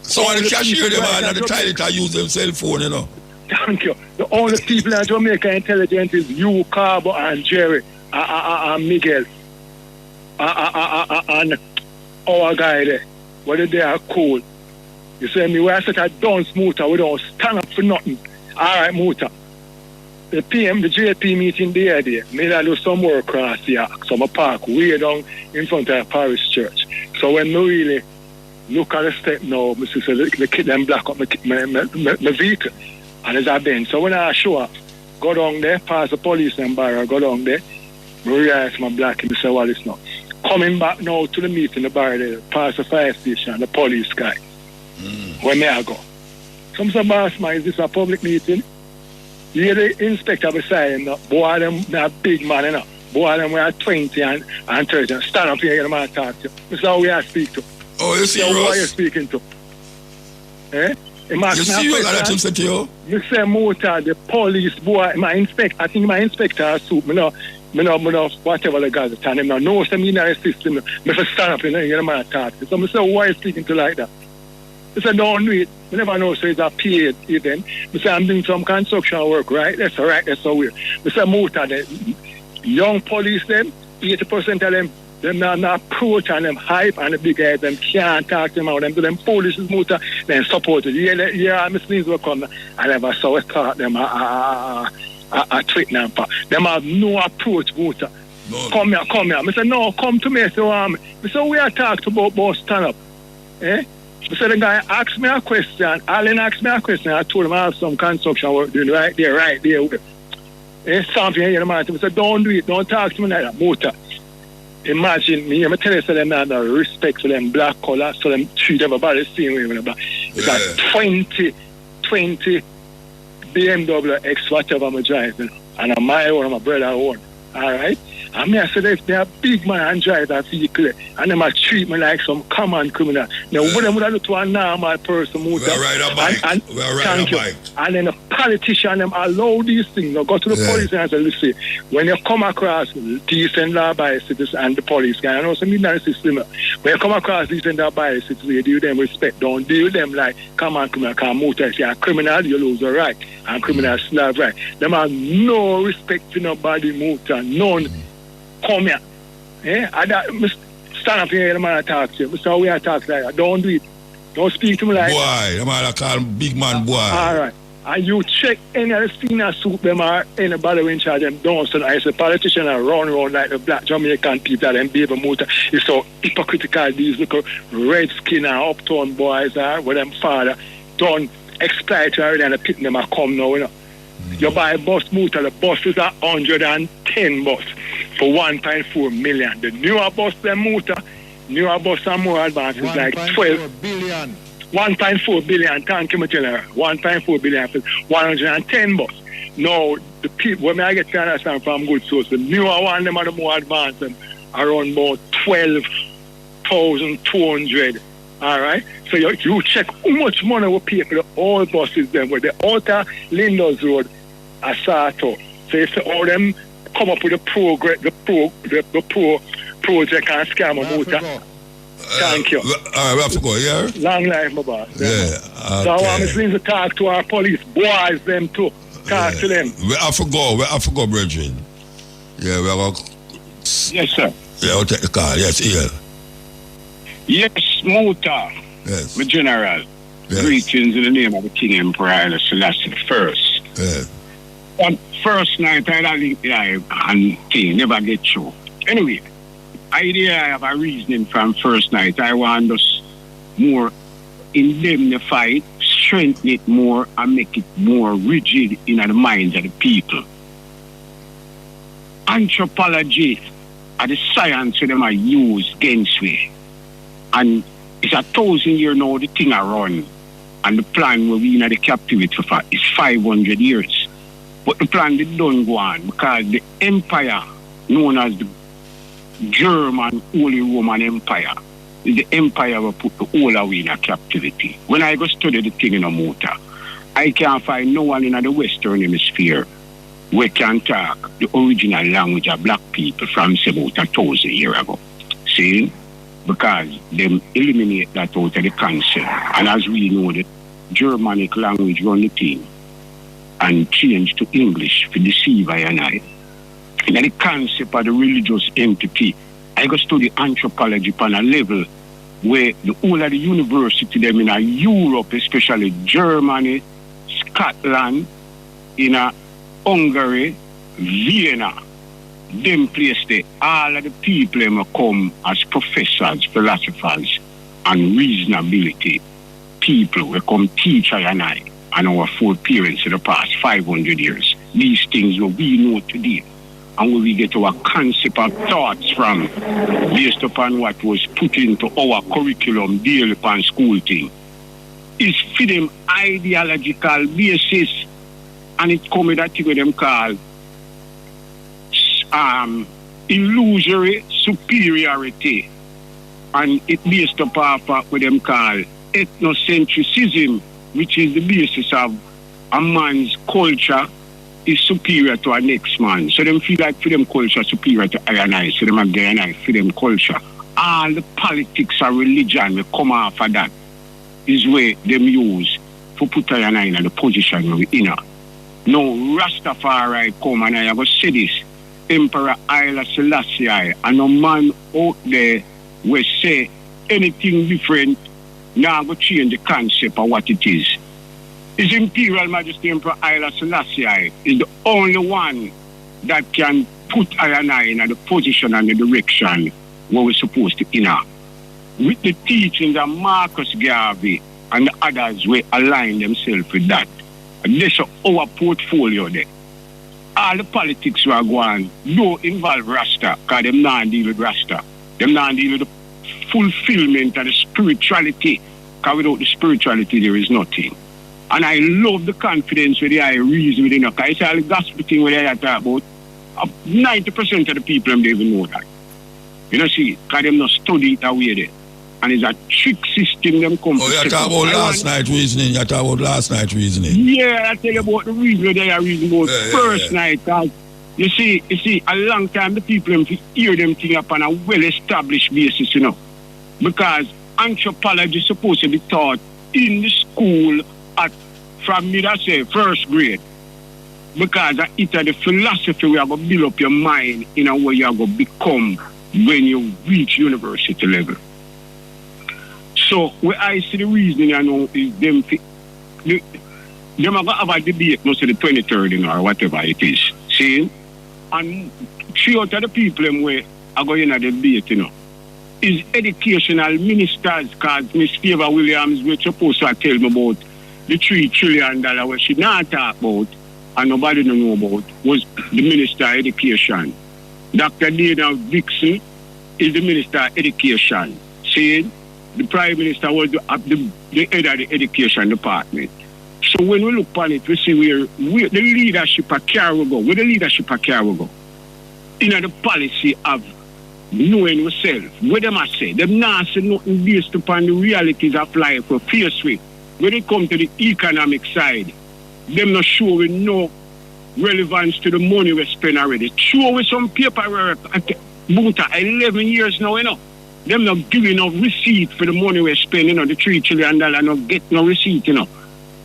Speaker 1: So the cashier them and the toilet are use them cell phone, you know.
Speaker 10: Thank you. The only people in Jamaica intelligent is you, Carbo, and Jerry, and Miguel. And our guy there. Whether they are cool. You see me, we are such a dunce motor, we don't stand up for nothing. Alright, motor. The JP meeting there, me I do some work across here, some park way down in front of a parish church. So when we really look at the step now, I see the kid them black up my vehicle. And there's a bench. So when I show up, go down there, pass the police and barrier, go down there, I realize my black and I say, well, it's not. Coming back now to the meeting, the barrier there, pass the fire station, the police guy. Where may I go? Some say, boss man, is this a public meeting? You hear the inspector beside him, boy, them not big man, you know. Boy, them we are 20 and 30. Stand up here and man talk to you. This is how we are speak to.
Speaker 1: Oh, you serious?
Speaker 10: Who are you speaking to? Eh?
Speaker 1: You serious that him say to you?
Speaker 10: You say motor, the police, boy, my inspector, I think my inspector has suit, me know, whatever the guys are telling him now. No, some in the system, me for stand up and hear the man talk to. So I say, who are you speaking to like that? I said, don't do it. I never know, so it's a paid event. I said, I'm doing some construction work, right? That's all right, that's so weird. I said, motor, the young police, them, 80% of them not approach and them hype and the big guys, them can't talk to them out. Them do them police motor, then support it. Yeah, Miss Leeds will come. I never saw it caught them a trick number. Them have no approach motor.
Speaker 1: No.
Speaker 10: Come here. I said, no, come to me. So, I said, we are talking about both stand up. I said, the guy asked me a question. Alan asked me a question. I told him I have some construction work doing right there. Something here in the man. I said, don't do it. Don't talk to me like that. Motor. Imagine me. I'm telling you, so them have no respect for them black color. So them treat everybody the same way. It's like 20 BMW X whatever I'm driving. And I'm my own, my brother own. Alright? And me I said if they're a big man and drive that vehicle and them treat me like some common criminal. Now what them would have to a normal person move
Speaker 1: we'll ride a bike. We'll ride a bike.
Speaker 10: And then the politician them allow these things. Now go to the police and say, listen, when you come across decent law-abiding citizens and the police guy, I know some in the system. When you come across decent law-abiding citizens, you deal with them respect. Don't deal with them like common criminal. Because motorists are criminal, you lose your right. And criminals still have right. Them have no respect for nobody motor. None. Come here. I stand up here and man talk to you. So we are talking like that. Don't do it. Don't speak to me like
Speaker 1: boy. The man I call big man boy.
Speaker 10: Alright. And you check any of the senior suit them or anybody in charge them don't. So I say politicians are run around like the black Jamaican people that them baby motor. It's so hypocritical. These little red skin and uptown boys are with them father don't exploit you already and the pit them are come now, you know. You buy a bus motor, the bus is 110 bus for 1.4 million. The newer bus than motor, newer bus are more advanced. It's like 12
Speaker 5: billion.
Speaker 10: 1.4 billion, thank you, Matilla. 1.4 billion for 110 bus. Now, the people, when I get to understand from good source, the newer one, them are the more advanced, and around about 12,200. All right? So you check how much money we pay for the old buses then with the outer Lindos Road, Asato. So you see all them come up with the project and scam a motor. Thank you.
Speaker 1: All right, we have to go, yeah?
Speaker 10: Long life, my boss.
Speaker 1: Yeah.
Speaker 10: Okay. So I want to talk to our police boys, them too. Talk to them.
Speaker 1: We have to go, brethren. Yeah, we are going to...
Speaker 18: Yes, sir.
Speaker 1: Yeah, we'll take the car. Yes, here.
Speaker 18: Yes, Muta.
Speaker 1: Yes.
Speaker 18: My general. Yes. Greetings in the name of the King Emperor Haile Selassie first.
Speaker 1: Yes.
Speaker 18: On first night, I live and thing never get through. Anyway, idea I have a reasoning from first night. I want us more indemnify it, strengthen it more, and make it more rigid in the minds of the people. Anthropology are the science that them are used against me. And it's 1,000 years now the thing are run. And the plan where we in the captivity for is 500 years. But the plan did don't go on because the empire known as the German Holy Roman Empire is the empire that put the whole away in a captivity. When I go study the thing in a motor, I can't find no one in the Western Hemisphere who can talk the original language of black people from about 1,000 years ago. See? Because them eliminate that out of the concept. And as we know, the Germanic language run the thing and change to English to deceive I and I. And the concept of the religious entity, I go study anthropology on a level where the whole of the university them in Europe, especially Germany, Scotland, in Hungary, Vienna, them place there, all of the people them come as professors, philosophers, and reasonability people will come teach I and I and our foreparents in the past 500 years. These things what we know today. And where we get our concept of thoughts from based upon what was put into our curriculum daily upon school thing. Is for them ideological basis, and it come with that thing with them called illusory superiority, and it based upon what them call ethnocentrism, which is the basis of a man's culture is superior to our next man. So them feel like for them culture superior to I and I, so them have their and I for them culture. All the politics and religion will come off of that is where them use for put I and I in the position where we in. Now Rastafari come and I have say this, Emperor Haile Selassie, and no man out there will say anything different, now go change the concept of what it is. His Imperial Majesty Emperor Haile Selassie is the only one that can put I and I in the position and the direction where we're supposed to in. With the teachings of Marcus Garvey and the others, we align themselves with that. And this is our portfolio there. All the politics we are going don't involve Rasta, because them not deal with Rasta. Them not deal with the fulfillment of the spirituality, because without the spirituality there is nothing. And I love the confidence where I reason within, because it's all the gospel thing where I talk about. 90% of the people don't even know that. You know, see, because them not study it that way there. And it's a trick system them come to.
Speaker 1: Oh, you talk about last night reasoning. You talk about last night reasoning.
Speaker 18: Yeah, I tell you about the reason they are reasoning about first night. You see, a long time the people them hear them thing up on a well-established basis, you know. Because anthropology is supposed to be taught in the school from first grade. Because it's the philosophy we are going to build up your mind in a way you are going to become when you reach university level. So, where I see the reasoning, I know, is them are going to have a debate, most of the 23rd, you know, or whatever it is. See? And 3 out of the people where are going to debate, you know, is educational ministers, because Miss Favor Williams was supposed to tell me about the $3 trillion where she not talk about, and nobody don't know about, was the Minister of Education. Dr. Dana Dixon is the Minister of Education. See? The Prime Minister was the head of the Education Department. So when we look upon it, we see where the leadership of Carrigo, where the leadership of Carrigo, in the policy of knowing yourself, what them I say, them not say nothing based upon the realities of life or face with. When it comes to the economic side, them not sure with no relevance to the money we spend already. Sure with some paperwork at Muta 11 years now, you know. Them not giving no receipt for the money we spend, you know, the $3 trillion, not get no receipt, you know.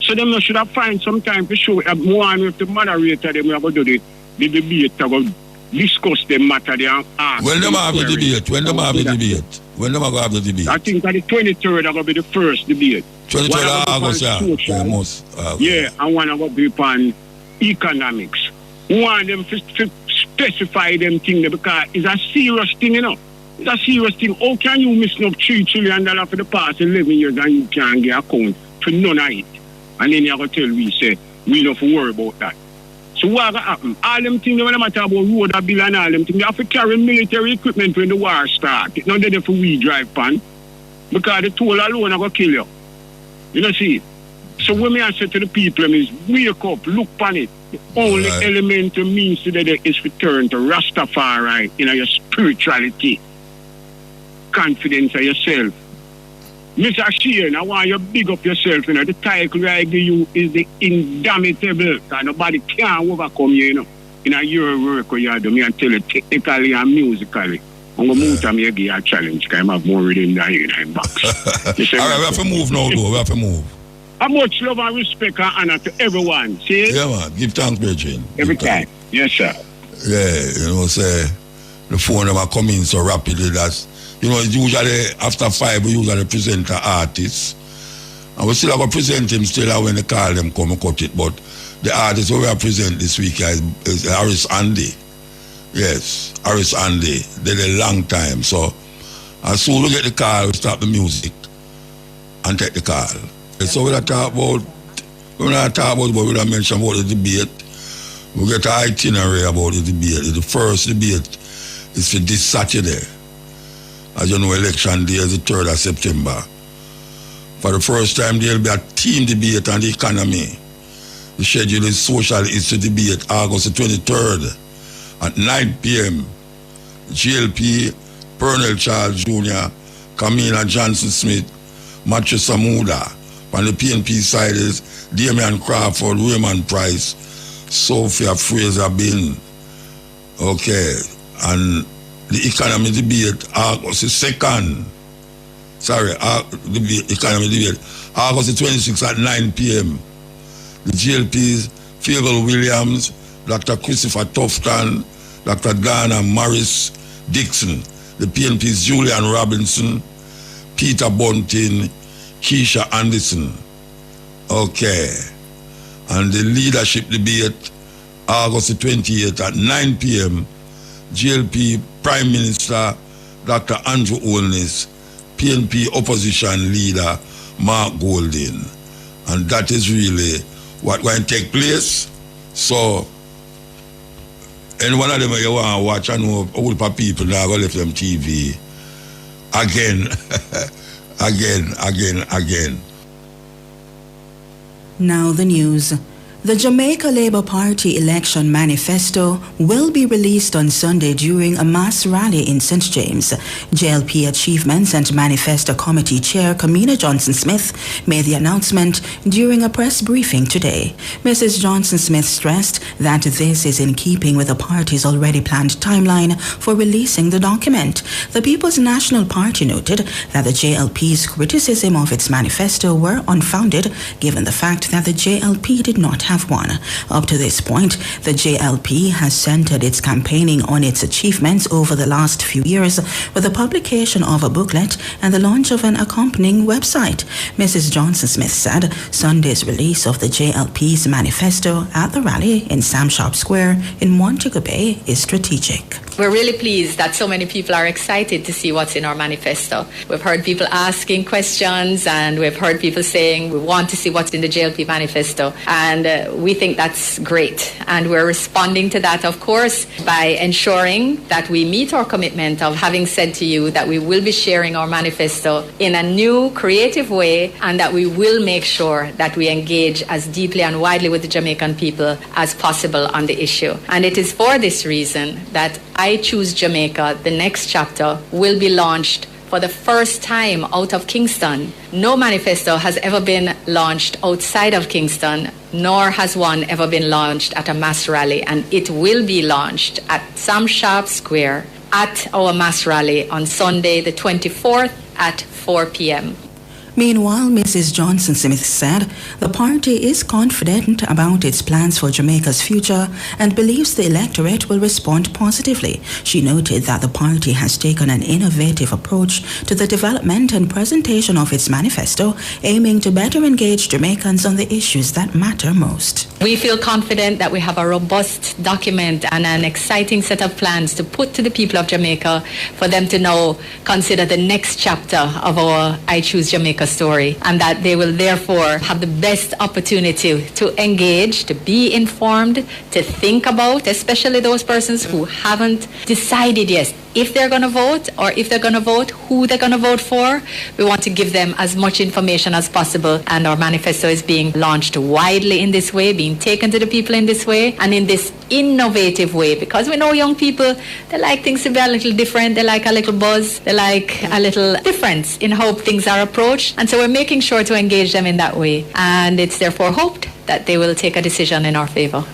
Speaker 18: So them not should have find some time to show that one with the moderator, them we are going to do the debate, to go discuss the matter, they ask.
Speaker 1: When them have the debate? When them have the debate? When them going to have the debate?
Speaker 18: I think that the 23rd are going to be the first debate.
Speaker 1: 23rd of August,
Speaker 18: yeah. And one going to be upon economics. One them to specify them things because it's a serious thing, you know. It's a serious thing. How can you miss up $3 trillion for the past 11 years and you can't get account for none of it? And then you're going to tell me, say, we don't have to worry about that. So what going to happen? All them things, when they talk about road and bill and all them things, they have to carry military equipment when the war starts. It's not there for we drive pan. Because the toll alone are going to kill you. You know, see? So what I say to the people is, wake up, look pan it. The only element to means today is return to Rastafari in your spirituality. Confidence of yourself. Mr. Sheehan, I want you to big up yourself. You know, the title I give you is the indomitable. Because nobody can overcome you, you know. In a year work where you do, me and tell you technically and musically. I'm going to move to me give you a challenge because I have more reading than you in my box.
Speaker 1: All right, we have to move now, though. We have to move.
Speaker 18: How much love and respect and honor to everyone, see?
Speaker 1: Yeah, man. Give thanks, Bridget.
Speaker 18: Every time. Yes, sir.
Speaker 1: Yeah, you know, say, the phone them are coming so rapidly that, you know, it's usually after 5, we usually present the artists. And we still have to present him still when they call them come and cut it. But the artist we are present this week is Harris Andy. Yes, Harris Andy. They did a long time. So as soon as we get the call, we stop the music and take the call. So we're not talk about, but we're not mention about the debate. We get an itinerary about the debate. The first debate is for this Saturday. As you know, election day is the 3rd of September. For the first time, there will be a team debate on the economy. The schedule is social history debate, August the 23rd at 9 p.m. GLP, Pernell Charles Jr., Camila Johnson-Smith, Matthew Samuda. On the PNP side is Damian Crawford, Raymond Price, Sophia Fraser-Bin. Okay, and the economy debate, August the 2nd. Sorry, the economy debate, August the 26th at 9 p.m. The GLP's Favor Williams, Dr. Christopher Tufton, Dr. Dana Morris Dixon. The PNP's Julian Robinson, Peter Bunting, Keisha Anderson. Okay. And the leadership debate, August the 28th at 9 p.m. JLP Prime Minister Dr. Andrew Holness, PNP Opposition Leader Mark Golding. And that is really what going to take place. So, any one of them you want to watch, I know all the people now go left them TV again, again.
Speaker 19: Now the news. The Jamaica Labour Party election manifesto will be released on Sunday during a mass rally in St. James. JLP Achievements and Manifesto Committee Chair Kamina Johnson-Smith made the announcement during a press briefing today. Mrs. Johnson-Smith stressed that this is in keeping with the party's already planned timeline for releasing the document. The People's National Party noted that the JLP's criticism of its manifesto were unfounded given the fact that the JLP did not have one. Up to this point, the JLP has centered its campaigning on its achievements over the last few years with the publication of a booklet and the launch of an accompanying website. Mrs. Johnson-Smith said Sunday's release of the JLP's manifesto at the rally in Sam Sharp Square in Montego Bay is strategic.
Speaker 20: We're really pleased that so many people are excited to see what's in our manifesto. We've heard people asking questions and we've heard people saying we want to see what's in the JLP manifesto, and we think that's great. And we're responding to that, of course, by ensuring that we meet our commitment of having said to you that we will be sharing our manifesto in a new, creative way, and that we will make sure that we engage as deeply and widely with the Jamaican people as possible on the issue. And it is for this reason that I Choose Jamaica, the next chapter, will be launched for the first time out of Kingston. No manifesto has ever been launched outside of Kingston, nor has one ever been launched at a mass rally, and it will be launched at Sam Sharp Square at our mass rally on Sunday the 24th at 4 p.m.
Speaker 19: Meanwhile, Mrs. Johnson-Smith said the party is confident about its plans for Jamaica's future and believes the electorate will respond positively. She noted that the party has taken an innovative approach to the development and presentation of its manifesto, aiming to better engage Jamaicans on the issues that matter most.
Speaker 20: We feel confident that we have a robust document and an exciting set of plans to put to the people of Jamaica for them to now consider the next chapter of our I Choose Jamaica story, and that they will therefore have the best opportunity to engage, to be informed, to think about, especially those persons who haven't decided yet if they're going to vote, or if they're going to vote, who they're going to vote for. We want to give them as much information as possible, and our manifesto is being launched widely in this way, being taken to the people in this way, and in this innovative way, because we know young people, they like things to be a little different, they like a little buzz, they like a little difference in how things are approached, and so we're making sure to engage them in that way, and it's therefore hoped that they will take a decision in our favor.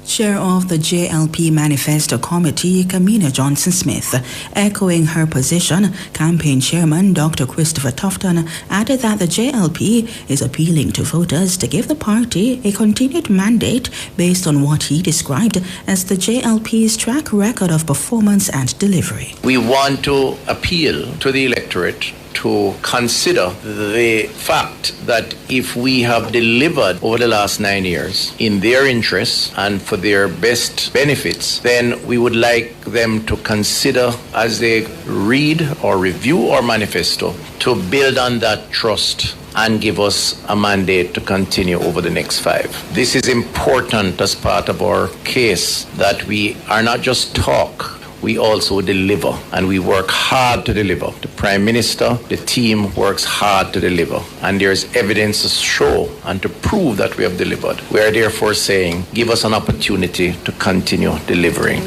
Speaker 19: Chair of the JLP Manifesto Committee, Kamina Johnson-Smith, echoing her position, campaign chairman Dr. Christopher Tufton added that the JLP is appealing to voters to give the party a continued mandate based on what he described as the JLP's track record of performance and delivery.
Speaker 21: We want to appeal to the electorate to consider the fact that if we have delivered over the last 9 years in their interests and for their best benefits, then we would like them to consider, as they read or review our manifesto, to build on that trust and give us a mandate to continue over the next 5. This is important as part of our case, that we are not just talk, we also deliver, and we work hard to deliver. The Prime Minister, the team works hard to deliver, and there's evidence to show and to prove that we have delivered. We are therefore saying, give us an opportunity to continue delivering.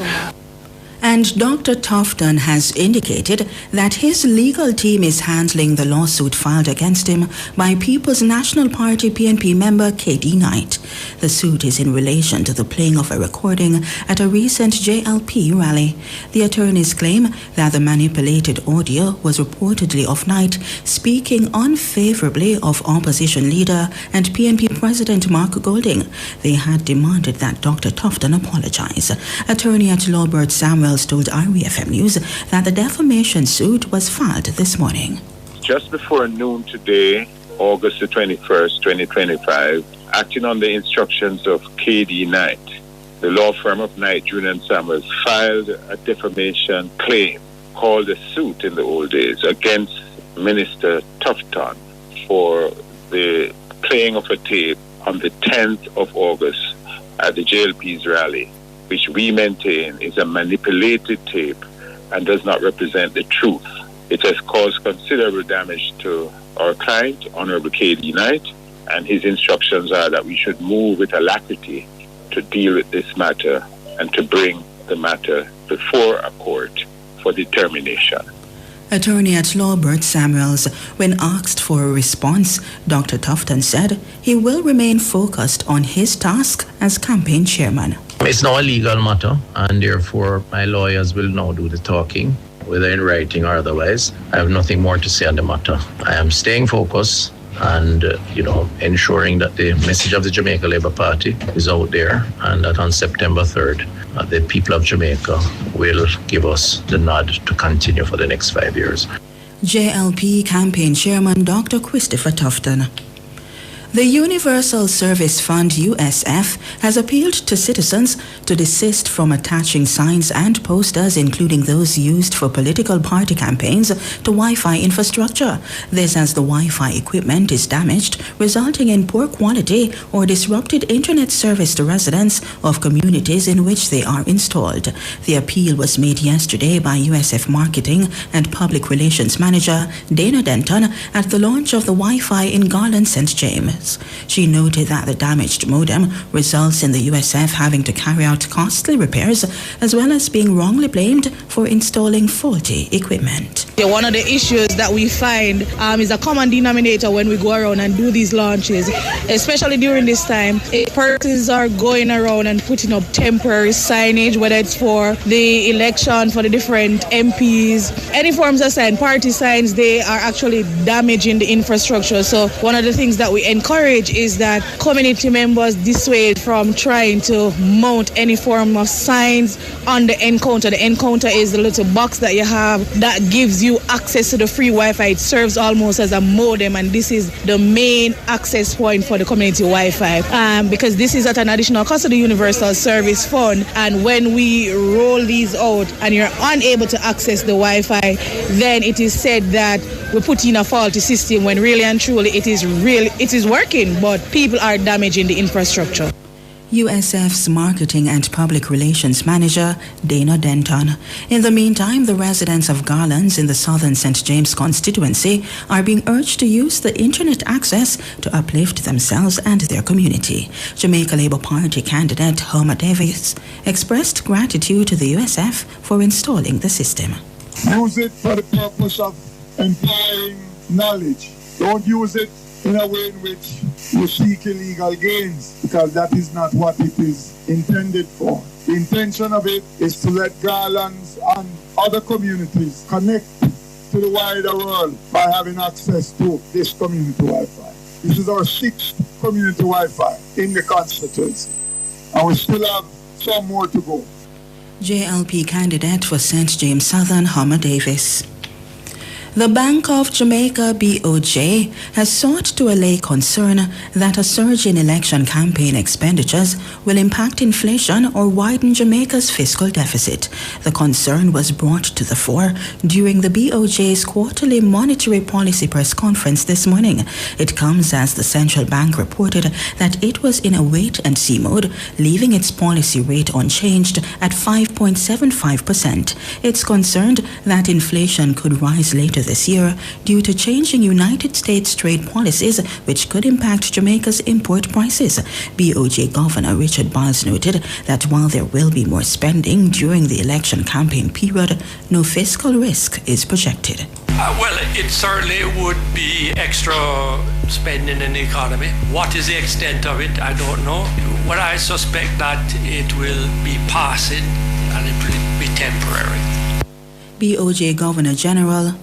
Speaker 19: And Dr. Tufton has indicated that his legal team is handling the lawsuit filed against him by People's National Party PNP member KD Knight. The suit is in relation to the playing of a recording at a recent JLP rally. The attorneys claim that the manipulated audio was reportedly of Knight speaking unfavorably of opposition leader and PNP President Mark Golding. They had demanded that Dr. Tufton apologize. Attorney at law Bert Samuels told REFM News that the defamation suit was filed this morning.
Speaker 22: Just before noon today, August the 21st, 2025, acting on the instructions of KD Knight, the law firm of Knight, June and Samuels filed a defamation claim called a suit in the old days against Minister Tufton for the playing of a tape on the 10th of August at the JLP's rally, which we maintain is a manipulated tape and does not represent the truth. It has caused considerable damage to our client, Honorable K.D. Knight, and his instructions are that we should move with alacrity to deal with this matter and to bring the matter before a court for determination.
Speaker 19: Attorney at law Bert Samuels, when asked for a response, Dr. Tufton said he will remain focused on his task as campaign chairman.
Speaker 21: It's not a legal matter, and therefore my lawyers will now do the talking, whether in writing or otherwise. I have nothing more to say on the matter. I am staying focused and, ensuring that the message of the Jamaica Labour Party is out there, and that on September 3rd, the people of Jamaica will give us the nod to continue for the next 5 years.
Speaker 19: JLP campaign chairman Dr. Christopher Tufton. The Universal Service Fund, USF, has appealed to citizens to desist from attaching signs and posters, including those used for political party campaigns, to Wi-Fi infrastructure. This as the Wi-Fi equipment is damaged, resulting in poor quality or disrupted internet service to residents of communities in which they are installed. The appeal was made yesterday by USF Marketing and Public Relations Manager Dana Denton at the launch of the Wi-Fi in Garland, St. James. She noted that the damaged modem results in the USF having to carry out costly repairs, as well as being wrongly blamed for installing faulty equipment.
Speaker 2: One of the issues that we find is a common denominator when we go around and do these launches, especially during this time. Persons are going around and putting up temporary signage, whether it's for the election, for the different MPs, any forms of sign, party signs, they are actually damaging the infrastructure. So one of the things that we encourage is that community members dissuade from trying to mount any form of signs on the encounter. The encounter is the little box that you have that gives you access to the free Wi-Fi. It serves almost as a modem, and this is the main access point for the community Wi-Fi because this is at an additional cost of the Universal Service Fund, and when we roll these out and you're unable to access the Wi-Fi, then it is said that we put in a faulty system, when really and truly it is working, but people are damaging the infrastructure.
Speaker 19: USF's Marketing and Public Relations Manager, Dana Denton. In the meantime, the residents of Garlands in the southern St. James constituency are being urged to use the internet access to uplift themselves and their community. Jamaica Labour Party candidate Homer Davis expressed gratitude to the USF for installing the system.
Speaker 4: Use it for the purpose of empowering knowledge. Don't use it in a way in which you seek illegal gains, because that is not what it is intended for. The intention of it is to let Garlands and other communities connect to the wider world by having access to this community Wi-Fi. This is our 6th community Wi-Fi in the constituency, and we still have some more to go.
Speaker 19: JLP candidate for St. James Southern, Homer Davis. The Bank of Jamaica, BOJ, has sought to allay concern that a surge in election campaign expenditures will impact inflation or widen Jamaica's fiscal deficit. The concern was brought to the fore during the BOJ's quarterly monetary policy press conference this morning. It comes as the central bank reported that it was in a wait-and-see mode, leaving its policy rate unchanged at 5.75%. It's concerned that inflation could rise later this year due to changing United States trade policies, which could impact Jamaica's import prices. BOJ Governor Richard Biles noted that while there will be more spending during the election campaign period, no fiscal risk is projected.
Speaker 23: Well, it certainly would be extra spending in the economy. What is the extent of it, I don't know. What I suspect that it will be passing and it will be temporary.
Speaker 19: BOJ Governor General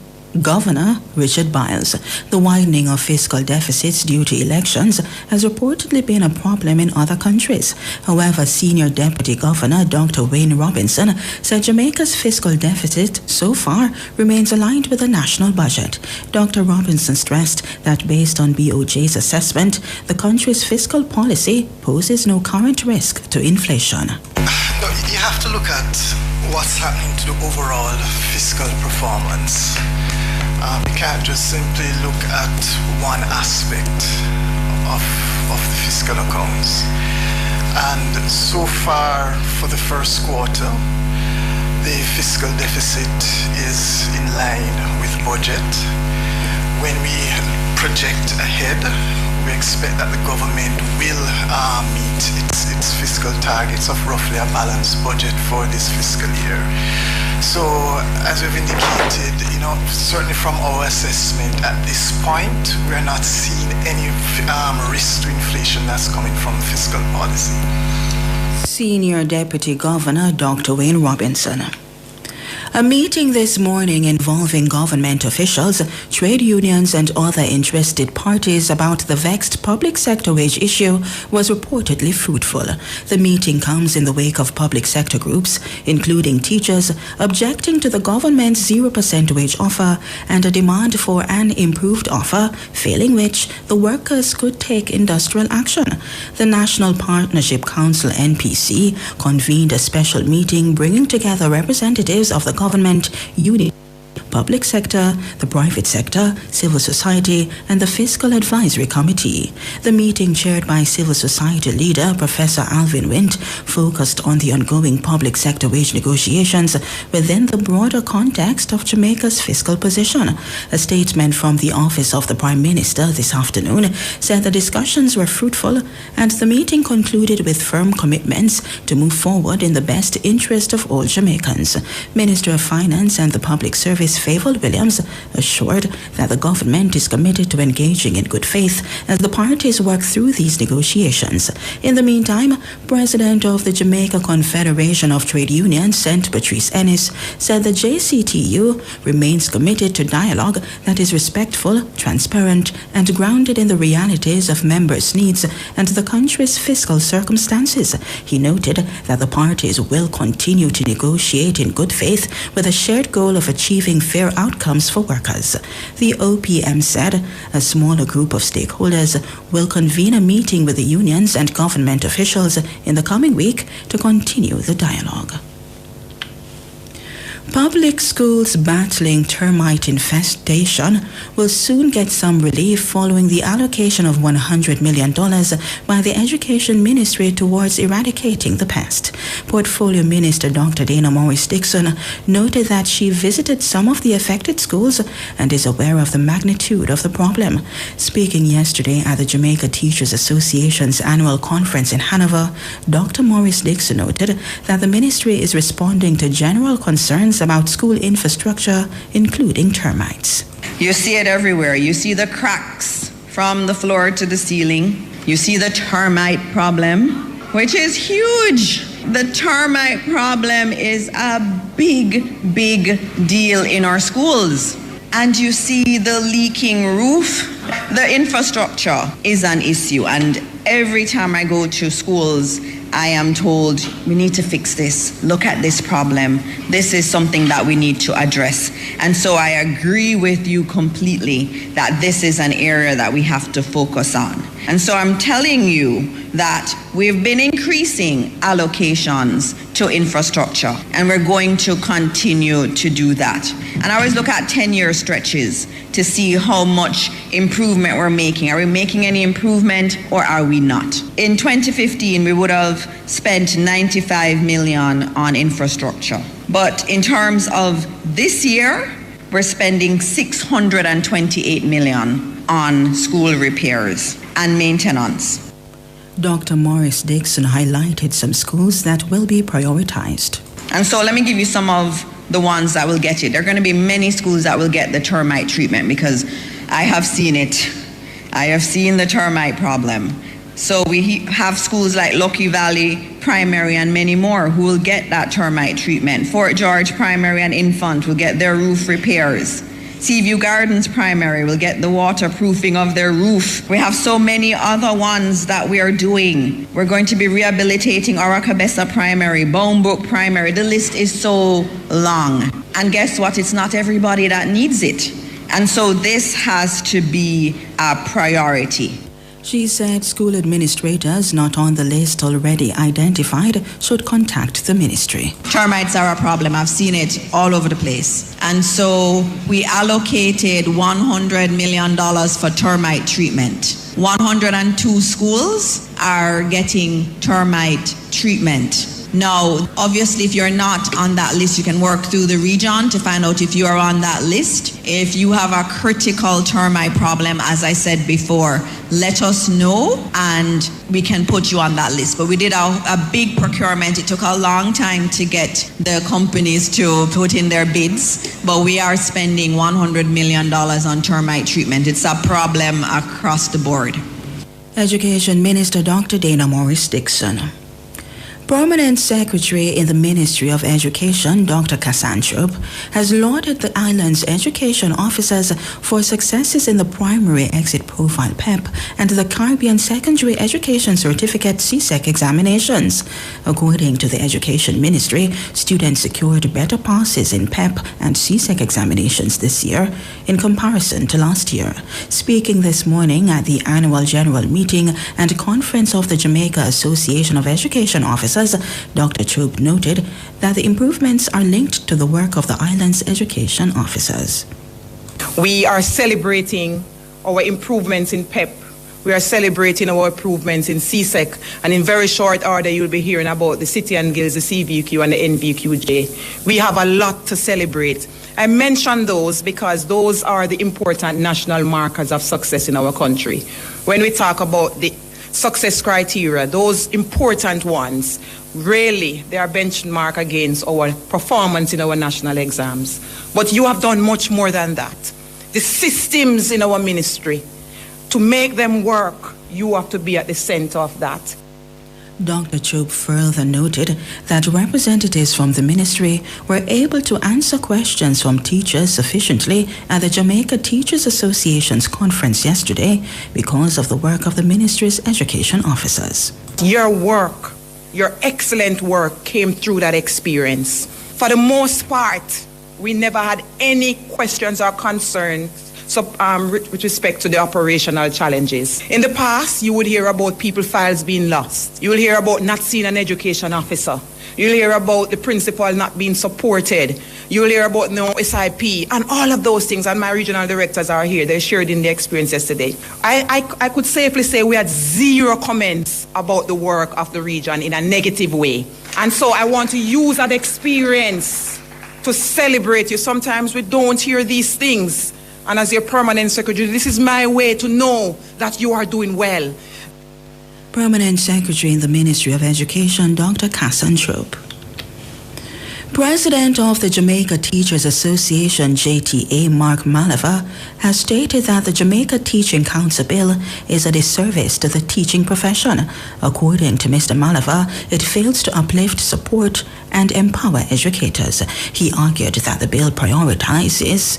Speaker 19: Governor Richard Biles. The widening of fiscal deficits due to elections has reportedly been a problem in other countries. However, Senior Deputy Governor Dr. Wayne Robinson said Jamaica's fiscal deficit so far remains aligned with the national budget. Dr. Robinson stressed that based on BOJ's assessment, the country's fiscal policy poses no current risk to inflation.
Speaker 6: You have to look at what's happening to the overall fiscal performance. You can't just simply look at one aspect of the fiscal accounts. And so far, for the first quarter, the fiscal deficit is in line with budget. When we project ahead, we expect that the government will meet its fiscal targets of roughly a balanced budget for this fiscal year. So, as we've indicated, certainly from our assessment at this point, we're not seeing any risk to inflation that's coming from fiscal policy.
Speaker 19: Senior Deputy Governor Dr. Wayne Robinson. A meeting this morning involving government officials, trade unions and other interested parties about the vexed public sector wage issue was reportedly fruitful. The meeting comes in the wake of public sector groups, including teachers, objecting to the government's 0% wage offer and a demand for an improved offer, failing which the workers could take industrial action. The National Partnership Council NPC convened a special meeting bringing together representatives of the government, union, public sector, the private sector, civil society, and the Fiscal Advisory Committee. The meeting, chaired by civil society leader Professor Alvin Wint, focused on the ongoing public sector wage negotiations within the broader context of Jamaica's fiscal position. A statement from the Office of the Prime Minister this afternoon said the discussions were fruitful and the meeting concluded with firm commitments to move forward in the best interest of all Jamaicans. Minister of Finance and the Public Service Favour Williams assured that the government is committed to engaging in good faith as the parties work through these negotiations. In the meantime, President of the Jamaica Confederation of Trade Unions, St. Patrice Ennis, said the JCTU remains committed to dialogue that is respectful, transparent, and grounded in the realities of members' needs and the country's fiscal circumstances. He noted that the parties will continue to negotiate in good faith with a shared goal of achieving fair outcomes for workers. The OPM said a smaller group of stakeholders will convene a meeting with the unions and government officials in the coming week to continue the dialogue. Public schools battling termite infestation will soon get some relief following the allocation of $100 million by the Education Ministry towards eradicating the pest. Portfolio Minister Dr. Dana Morris-Dixon noted that she visited some of the affected schools and is aware of the magnitude of the problem. Speaking yesterday at the Jamaica Teachers Association's annual conference in Hanover, Dr. Morris-Dixon noted that the ministry is responding to general concerns about school infrastructure, including termites.
Speaker 7: You see it everywhere. You see the cracks from the floor to the ceiling. You see the termite problem, which is huge. The termite problem is a big, big deal in our schools. And you see the leaking roof. The infrastructure is an issue. And every time I go to schools, I am told we need to fix this. Look at this problem. This is something that we need to address. And so I agree with you completely that this is an area that we have to focus on. And so I'm telling you that we've been increasing allocations to infrastructure, and we're going to continue to do that. And I always look at 10-year stretches to see how much improvement we're making. Are we making any improvement or are we not? In 2015, we would have spent 95 million on infrastructure. But in terms of this year, we're spending 628 million on school repairs and maintenance.
Speaker 19: Dr. Morris-Dixon highlighted some schools that will be prioritized.
Speaker 7: And so let me give you some of the ones that will get it. There are going to be many schools that will get the termite treatment because I have seen it. I have seen the termite problem. So we have schools like Lucky Valley Primary and many more who will get that termite treatment. Fort George Primary and Infant will get their roof repairs. Seaview Gardens Primary will get the waterproofing of their roof. We have so many other ones that we are doing. We're going to be rehabilitating Oracabessa Primary, Bonebrook Primary. The list is so long. And guess what? It's not everybody that needs it. And so this has to be a priority.
Speaker 19: She said school administrators not on the list already identified should contact the ministry.
Speaker 7: Termites are a problem. I've seen it all over the place. And so we allocated $100 million for termite treatment. 102 schools are getting termite treatment. Now, obviously, if you're not on that list, you can work through the region to find out if you are on that list. If you have a critical termite problem, as I said before, let us know and we can put you on that list. But we did a big procurement. It took a long time to get the companies to put in their bids, but we are spending $100 million on termite treatment. It's a problem across the board.
Speaker 19: Education Minister Dr. Dana Morris Dixon. Permanent Secretary in the Ministry of Education, Dr. Cassandra, has lauded the island's education officers for successes in the Primary Exit Profile PEP and the Caribbean Secondary Education Certificate CSEC examinations. According to the Education Ministry, students secured better passes in PEP and CSEC examinations this year in comparison to last year. Speaking this morning at the annual general meeting and conference of the Jamaica Association of Education Officers, Dr. Troop noted that the improvements are linked to the work of the island's education officers.
Speaker 3: We are celebrating our improvements in PEP. We are celebrating our improvements in CSEC. And in very short order, you'll be hearing about the City and Guilds, the CVQ and the NVQJ. We have a lot to celebrate. I mention those because those are the important national markers of success in our country. When we talk about the success criteria, those important ones, really, they are benchmarked against our performance in our national exams. But you have done much more than that. The systems in our ministry, to make them work, you have to be at the center of that.
Speaker 19: Dr. Troop further noted that representatives from the ministry were able to answer questions from teachers sufficiently at the Jamaica Teachers Association's conference yesterday because of the work of the ministry's education officers.
Speaker 3: Your work, your excellent work came through that experience. For the most part, we never had any questions or concerns with respect to the operational challenges. In the past, you would hear about people's files being lost. You will hear about not seeing an education officer. You'll hear about the principal not being supported. You'll hear about no SIP and all of those things. And my regional directors are here. They shared in the experience yesterday. I could safely say we had zero comments about the work of the region in a negative way. And so I want to use that experience to celebrate you. Sometimes we don't hear these things. And as your permanent secretary, this is my way to know that you are doing well.
Speaker 19: Permanent Secretary in the Ministry of Education, Dr. Cassandra. President of the Jamaica Teachers Association, JTA, Mark Malava, has stated that the Jamaica Teaching Council Bill is a disservice to the teaching profession. According to Mr. Malava, it fails to uplift, support, and empower educators. He argued that the bill prioritizes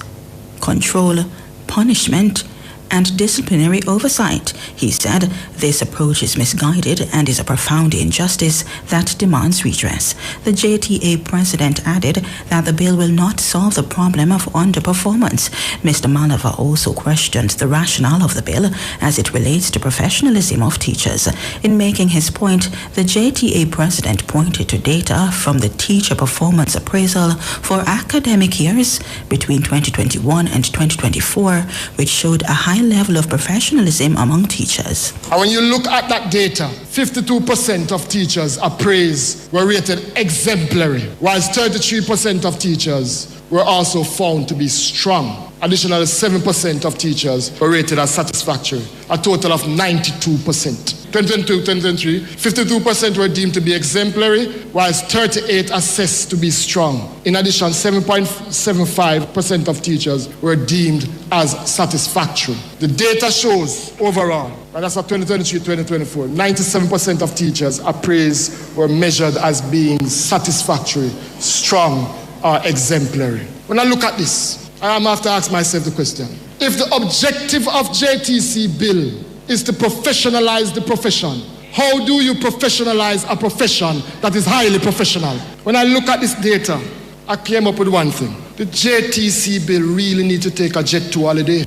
Speaker 19: control, punishment, and disciplinary oversight. He said this approach is misguided and is a profound injustice that demands redress. The JTA president added that the bill will not solve the problem of underperformance. Mr. Malava also questioned the rationale of the bill as it relates to professionalism of teachers. In making his point, the JTA president pointed to data from the Teacher Performance Appraisal for academic years between 2021 and 2024, which showed a high level of professionalism among teachers.
Speaker 8: And when you look at that data, 52% of teachers appraised were rated exemplary, whilst 33% of teachers were also found to be strong. Additionally, 7% of teachers were rated as satisfactory, a total of 92%. 2022-2023, 52% were deemed to be exemplary, whilst 38% assessed to be strong. In addition, 7.75% of teachers were deemed as satisfactory. The data shows overall, and that's for 2023-2024, 97% of teachers appraised were measured as being satisfactory, strong, or exemplary. When I look at this, I'm going to have to ask myself the question. If the objective of JTC bill is to professionalize the profession, how do you professionalize a profession that is highly professional? When I look at this data, I came up with one thing. The JTC bill really needs to take a jet to holiday.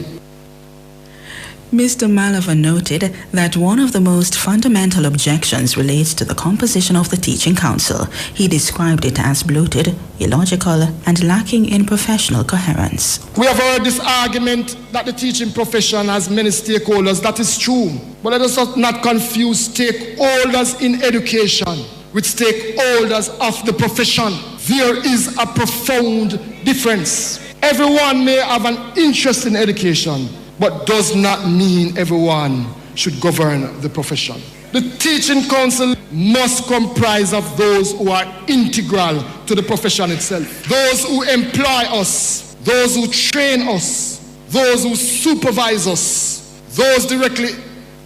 Speaker 19: Mr. Malava noted that one of the most fundamental objections relates to the composition of the Teaching Council. He described it as bloated, illogical, and lacking in professional coherence.
Speaker 8: We have heard this argument that the teaching profession has many stakeholders. That is true. But let us not confuse stakeholders in education with stakeholders of the profession. There is a profound difference. Everyone may have an interest in education, but does not mean everyone should govern the profession. The Teaching Council must comprise of those who are integral to the profession itself. Those who employ us, those who train us, those who supervise us, those directly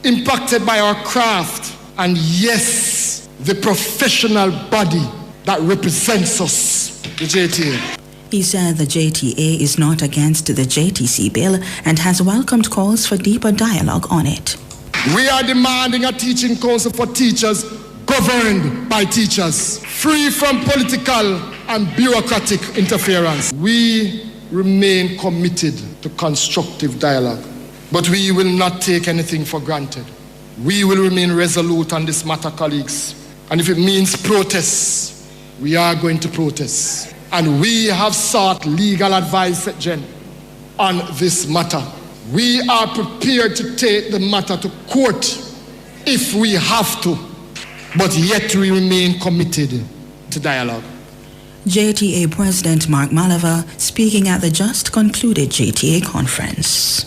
Speaker 8: impacted by our craft, and yes, the professional body that represents us, the JTA.
Speaker 19: He said the JTA is not against the JTC bill and has welcomed calls for deeper dialogue on it.
Speaker 8: We are demanding a teaching council for teachers governed by teachers, free from political and bureaucratic interference. We remain committed to constructive dialogue, but we will not take anything for granted. We will remain resolute on this matter, colleagues. And if it means protests, we are going to protest. And we have sought legal advice, Jen, on this matter. We are prepared to take the matter to court if we have to, but yet we remain committed to dialogue.
Speaker 19: JTA President Mark Malava speaking at the just concluded JTA conference.